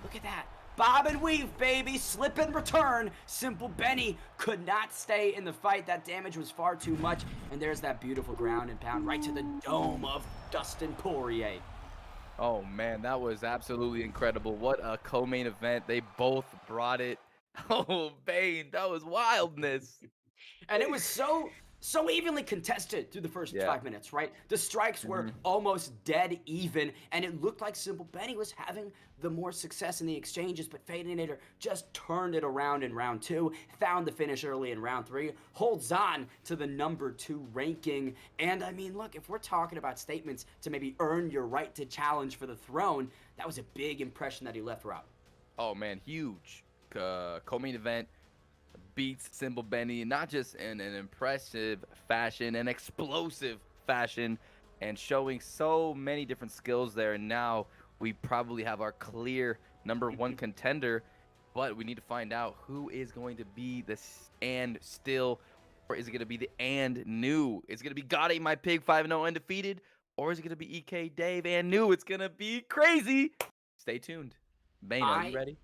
Look at that. Bob and weave, baby. Slip and return. Simple Benny could not stay in the fight. That damage was far too much. And there's that beautiful ground and pound right to the dome of Dustin Poirier. Oh, man, that was absolutely incredible. What a co-main event. They both brought it. Oh, Bane, that was wildness. And it was so so evenly contested through the first 5 minutes, right? The strikes were almost dead even, and it looked like Simple Benny was having the more success in the exchanges, but Fadinator just turned it around in round 2, found the finish early in round 3, holds on to the number 2 ranking. And I mean, look, if we're talking about statements to maybe earn your right to challenge for the throne, that was a big impression that he left, Rob. Oh man, huge co-main event. Beats Simple Benny, not just in an impressive fashion, an explosive fashion, and showing so many different skills there. And now we probably have our clear number 1 contender, but we need to find out who is going to be the and still, or is it going to be the and new? Is it going to be God Ate My Pig 5-0 undefeated, or is it going to be EK Dave and new? It's going to be crazy. Stay tuned. Bane, are you ready?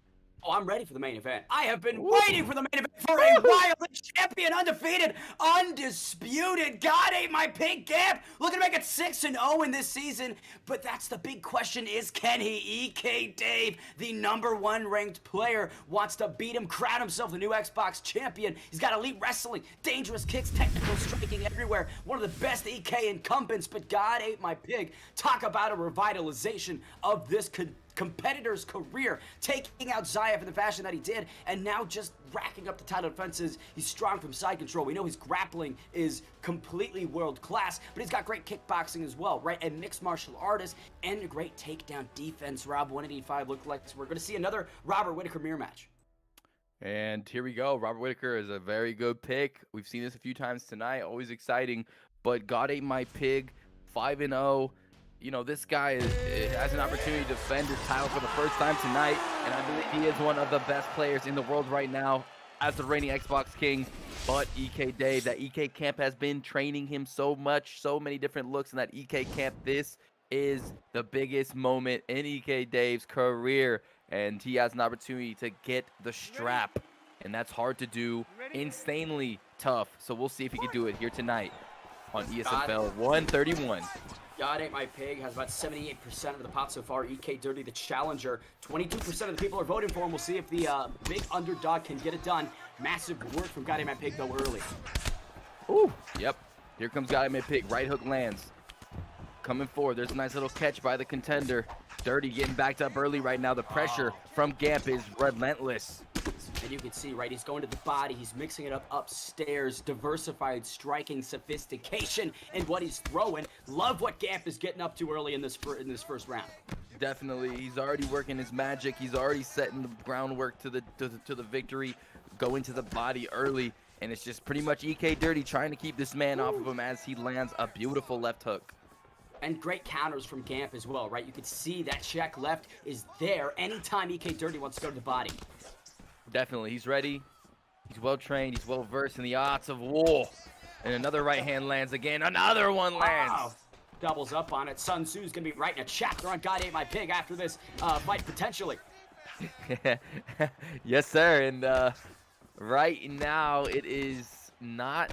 Oh, I'm ready for the main event. I have been waiting for the main event for a while. The champion, undefeated, undisputed. God Ate My Pig Gamp. Looking to make it 6-0 in this season. But that's the big question is, can he? EK Dave, the number 1 ranked player, wants to beat him, crown himself the new Xbox champion. He's got elite wrestling, dangerous kicks, technical striking everywhere. One of the best EK incumbents, but God Ate My Pig. Talk about a revitalization of this competitor's career, taking out Zayev in the fashion that he did, and now just racking up the title defenses. He's strong from side control. We know his grappling is completely world class, but he's got great kickboxing as well, right? And mixed martial artist and a great takedown defense. Rob, 185 looked like we're going to see another Robert Whittaker mirror match. And here we go. Robert Whittaker is a very good pick. We've seen this a few times tonight. Always exciting. But God Ate My Pig, 5-0. You know, this guy has an opportunity to defend his title for the first time tonight, and I believe he is one of the best players in the world right now as the reigning Xbox King. But EK Dave, that EK camp has been training him so much, so many different looks in that EK camp. This is the biggest moment in EK Dave's career, and he has an opportunity to get the strap, and that's hard to do, insanely tough. So we'll see if he can do it here tonight on ESFL 131. God Ate My Pig has about 78% of the pot so far. EK Dirrty, the challenger. 22% of the people are voting for him. We'll see if the big underdog can get it done. Massive work from God Ate My Pig, though, early. Ooh, yep. Here comes God Ate My Pig. Right hook lands. Coming forward. There's a nice little catch by the contender. Dirty getting backed up early right now. The pressure from Gamp is relentless. And you can see, right, he's going to the body. He's mixing it up upstairs. Diversified striking sophistication in what he's throwing. Love what Gamp is getting up to early in this first round. Definitely. He's already working his magic. He's already setting the groundwork to the victory. Going to the body early. And it's just pretty much EK Dirrty trying to keep this man off of him as he lands a beautiful left hook. And great counters from Gamp as well, right? You can see that check left is there anytime EK Dirrty wants to go to the body. Definitely. He's ready. He's well-trained. He's well-versed in the arts of war. And another right hand lands again. Another one lands. Wow. Doubles up on it. Sun Tzu's going to be writing a chapter on God Ate My Pig after this fight, potentially. Yes, sir. And right now, it is not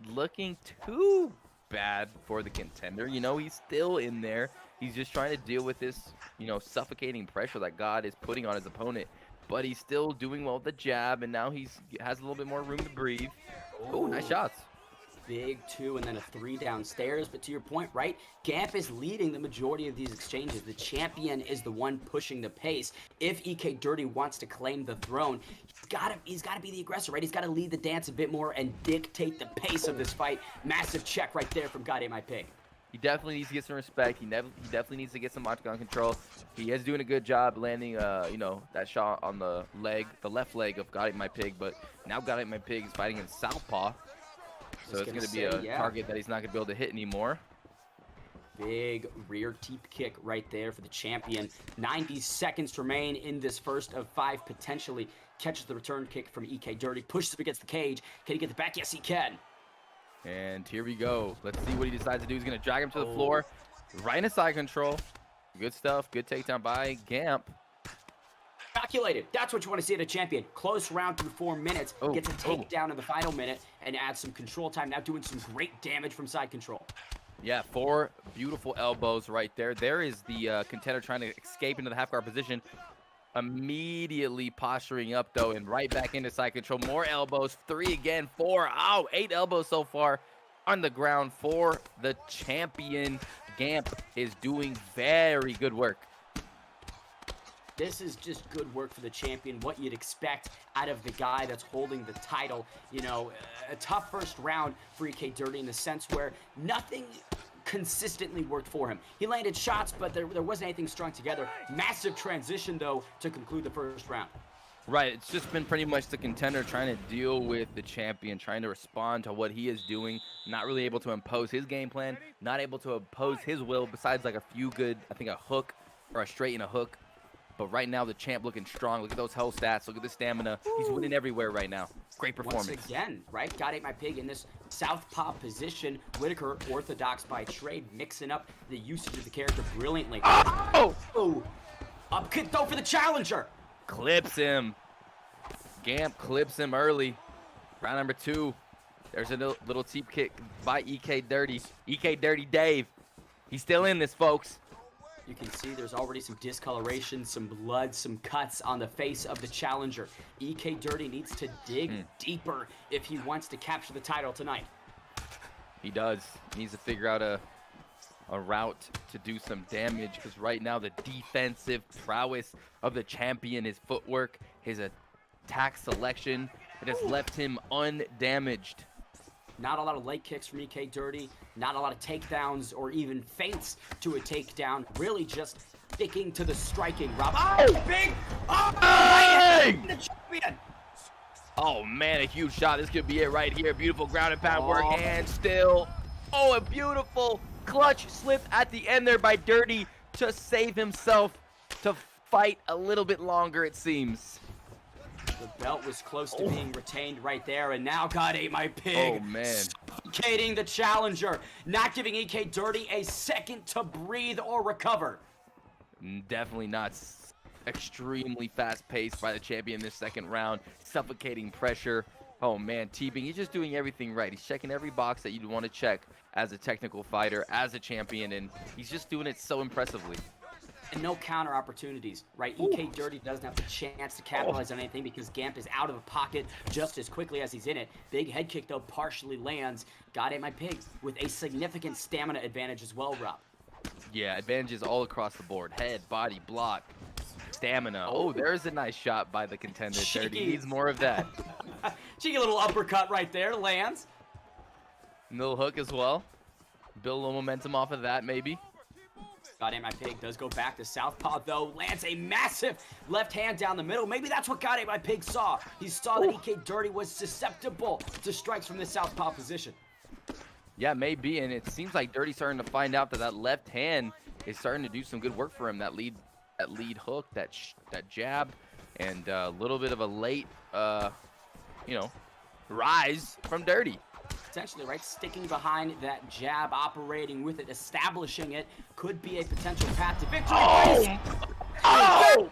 looking too bad for the contender. You know, he's still in there. He's just trying to deal with this, you know, suffocating pressure that God is putting on his opponent. But he's still doing well with the jab, and now he has a little bit more room to breathe. Oh, nice shots. Big 2 and then a 3 downstairs. But to your point, right, Gamp is leading the majority of these exchanges. The champion is the one pushing the pace. If EK Dirrty wants to claim the throne, he's got to be the aggressor, right? He's got to lead the dance a bit more and dictate the pace of this fight. Massive check right there from God Ate My Pig. He definitely needs to get some respect. He definitely needs to get some octagon control. He is doing a good job landing, you know, that shot on the left leg of God Ate My Pig. But now God Ate My Pig is fighting in southpaw, so it's going to be a target that he's not going to be able to hit anymore. Big rear teep kick right there for the champion. 90 seconds remain in this first of 5 potentially. Catches the return kick from EK Dirrty, pushes up against the cage. Can he get the back? Yes, he can. And here we go. Let's see what he decides to do. He's going to drag him to the floor. Right into side control. Good stuff. Good takedown by Gamp. Calculated. That's what you want to see at a champion. Close round through 4 minutes. Gets a takedown in the final minute and adds some control time. Now doing some great damage from side control. Yeah, 4 beautiful elbows right there. There is the contender trying to escape into the half guard position. Immediately posturing up, though, and right back into side control. More elbows. 3 again. 4. Oh, 8 elbows so far on the ground for the champion. Gamp is doing very good work. This is just good work for the champion, what you'd expect out of the guy that's holding the title. You know, a tough first round for EK Dirrty in the sense where nothing consistently worked for him. He landed shots, but there wasn't anything strung together. Massive transition, though, to conclude the first round. Right, it's just been pretty much the contender trying to deal with the champion, trying to respond to what he is doing, not really able to impose his game plan, not able to impose his will, besides like a few good, I think a hook or a straight and a hook. But right now, the champ looking strong. Look at those health stats. Look at the stamina. He's winning everywhere right now. Great performance. Once again, right? God Ate My Pig in this southpaw position. Whitaker, orthodox by trade, mixing up the usage of the character brilliantly. Oh! Oh! Up kick, though, for the challenger. Clips him. Gamp clips him early. Round number 2. There's a little teep kick by EK Dirrty. EK Dirrty Dave. He's still in this, folks. You can see there's already some discoloration, some blood, some cuts on the face of the challenger. EK Dirrty needs to dig deeper if he wants to capture the title tonight. He does. He needs to figure out a route to do some damage, because right now the defensive prowess of the champion, his footwork, his attack selection, it has left him undamaged. Not a lot of leg kicks from EK Dirrty, not a lot of takedowns or even feints to a takedown. Really just sticking to the striking, Rob. Oh, big! Oh, Bang! the champion! Oh, man, a huge shot. This could be it right here. Beautiful ground and pound work, and still, oh, a beautiful clutch slip at the end there by Dirrty to save himself to fight a little bit longer, it seems. The belt was close to being retained right there, and now God Ate My Pig. Oh, man. Suffocating the challenger, not giving EK Dirrty a second to breathe or recover. Definitely not extremely fast-paced by the champion this second round. Suffocating pressure. Oh, man, T-Bing, he's just doing everything right. He's checking every box that you'd want to check as a technical fighter, as a champion, and he's just doing it so impressively. And no counter opportunities, right? EK Dirrty doesn't have the chance to capitalize on anything because Gamp is out of the pocket just as quickly as he's in it. Big head kick, though, partially lands. God Ate My Pig with a significant stamina advantage as well, Rob. Yeah, advantages all across the board. Head, body, block, stamina. Oh, there's a nice shot by the contender. Dirrty needs more of that. Cheeky little uppercut right there, lands. Little hook as well. Build a little momentum off of that, maybe. God Ate My Pig does go back to southpaw, though. Lands a massive left hand down the middle. Maybe that's what God Ate My Pig saw. He saw that EK Dirrty was susceptible to strikes from the southpaw position. Yeah, maybe, and it seems like Dirrty's starting to find out that that left hand is starting to do some good work for him. That lead hook, that jab, and a little bit of a late, rise from Dirrty. Essentially, right, sticking behind that jab, operating with it, establishing it, could be a potential path to victory. Oh!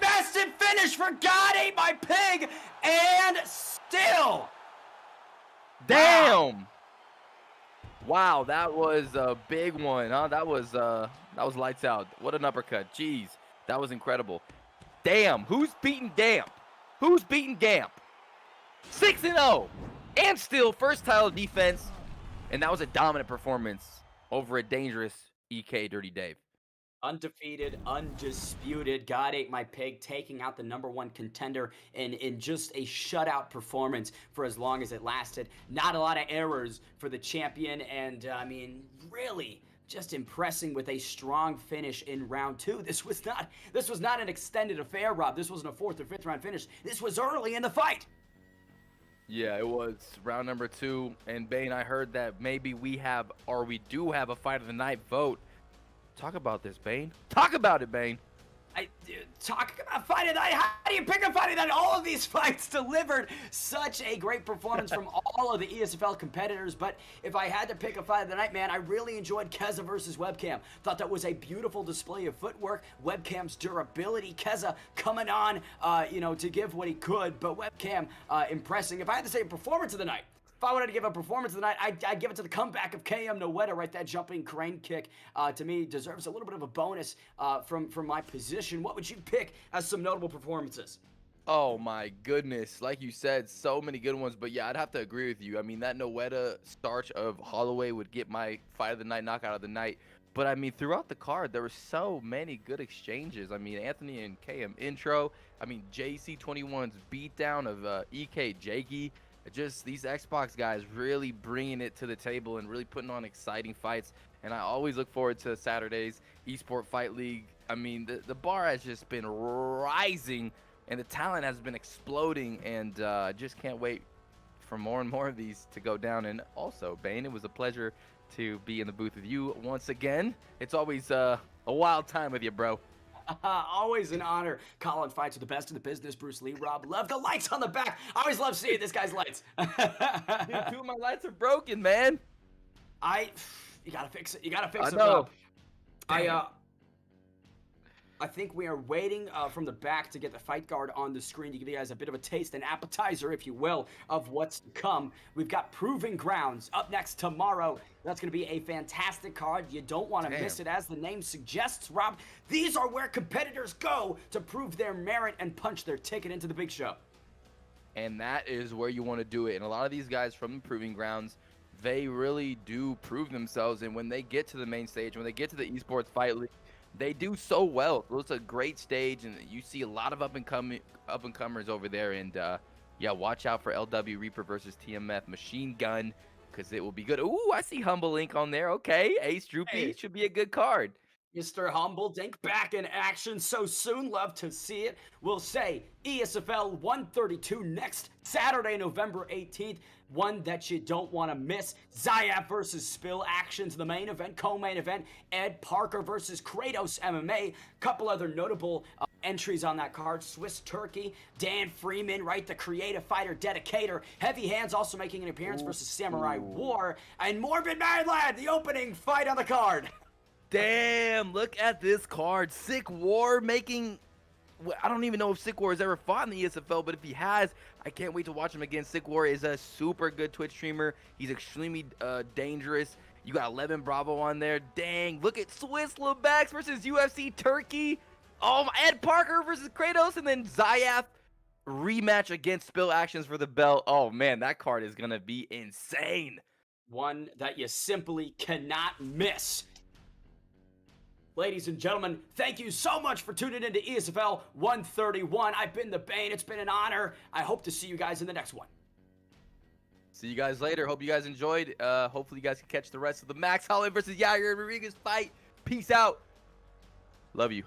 Massive finish for God Ate My Pig, and still. Damn! Wow, that was a big one, huh? That was lights out. What an uppercut. Jeez, that was incredible. Damn, who's beating Gamp? Who's beating Gamp? 6-0! And still, first title defense. And that was a dominant performance over a dangerous EK Dirrty Dave. Undefeated, undisputed. God Ate My Pig taking out the #1 contender in just a shutout performance for as long as it lasted. Not a lot of errors for the champion. And, I mean, really just impressing with a strong finish in round 2. This was not an extended affair, Rob. This wasn't a 4th or 5th round finish. This was early in the fight. Yeah, it was round number 2. And Bane, I heard that maybe we do have a fight of the night vote. Talk about this, Bane. Talk about it, Bane. Talk about fight of the night. How do you pick a fight of the night? All of these fights delivered such a great performance from all of the ESFL competitors. But if I had to pick a fight of the night, man, I really enjoyed Keza versus Webcam. Thought that was a beautiful display of footwork. Webcam's durability. Keza coming on, to give what he could. But Webcam impressing. If I had to say performance of the night, If I wanted to give a performance of the night, I'd give it to the comeback of KM Noeta, right? That jumping crane kick, to me, deserves a little bit of a bonus from my position. What would you pick as some notable performances? Oh my goodness. Like you said, so many good ones. But yeah, I'd have to agree with you. I mean, that Noeta starch of Holloway would get my fight of the night, knockout of the night. But I mean, throughout the card, there were so many good exchanges. I mean, Anthony and KM intro. I mean, JC21's beatdown of EK Dirrty. Just these Xbox guys really bringing it to the table and really putting on exciting fights. And I always look forward to Saturday's Esport Fight League. I mean, the bar has just been rising and the talent has been exploding. And just can't wait for more and more of these to go down. And also, Bane, it was a pleasure to be in the booth with you once again. It's always a wild time with you, bro. Always an honor. Colin fights with the best in the business. Bruce Lee, Rob Love, the lights on the back. I always love seeing this guy's lights. Dude, 2 of my lights are broken, man. You gotta fix it. You gotta fix I it, know. Rob. I think we are waiting from the back to get the fight guard on the screen to give you guys a bit of a taste, an appetizer, if you will, of what's to come. We've got Proving Grounds up next tomorrow. That's going to be a fantastic card. You don't want to miss it. As the name suggests, Rob, these are where competitors go to prove their merit and punch their ticket into the big show. And that is where you want to do it. And a lot of these guys from the Proving Grounds, they really do prove themselves. And when they get to the main stage, when they get to the Esports Fight League, they do so well. So it's a great stage, and you see a lot of up-and-comers over there. And yeah, watch out for LW Reaper versus TMF Machine Gun, because it will be good. Ooh, I see Humble Link on there. Okay, Ace Droopy should be a good card. Mr. Humble Dink back in action so soon. Love to see it. We'll say ESFL 132 next Saturday, November 18th. One that you don't want to miss. Zayaf versus Spill actions, the main event, co-main event. Ed Parker versus Kratos MMA. Couple other notable entries on that card. Swiss Turkey, Dan Freeman, right? The creative fighter dedicator. Heavy Hands also making an appearance versus Samurai War. And Morbid Madlad, the opening fight on the card. Damn, look at this card. Sick War making... I don't even know if Sick War has ever fought in the ESFL, but if he has, I can't wait to watch him again. Sick War is a super good Twitch streamer. He's extremely dangerous. You got 11 Bravo on there. Dang, look at Swiss Lebex versus UFC Turkey. Oh, my, Ed Parker versus Kratos, and then Zayaf rematch against Spill Actions for the belt. Oh, man, that card is going to be insane. One that you simply cannot miss. Ladies and gentlemen, thank you so much for tuning into ESFL 131. I've been the Bane. It's been an honor. I hope to see you guys in the next one. See you guys later. Hope you guys enjoyed. Hopefully you guys can catch the rest of the Max Holloway versus Yair Rodriguez fight. Peace out. Love you.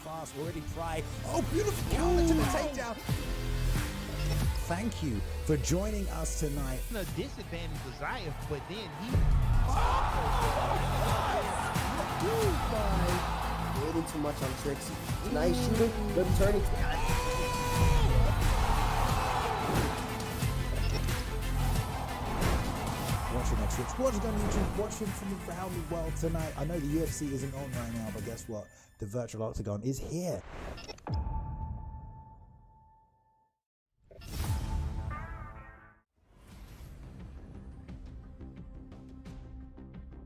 Fast, already tried. Oh, beautiful counter to the takedown. Thank you for joining us tonight. The disadvantage was Zayaf, but then he... Waiting too much on Trixie. Nice shooting, good turning. Watching my Twitch Squad on YouTube, watching from the proudly world tonight. I know the UFC isn't on right now, but guess what? The virtual octagon is here.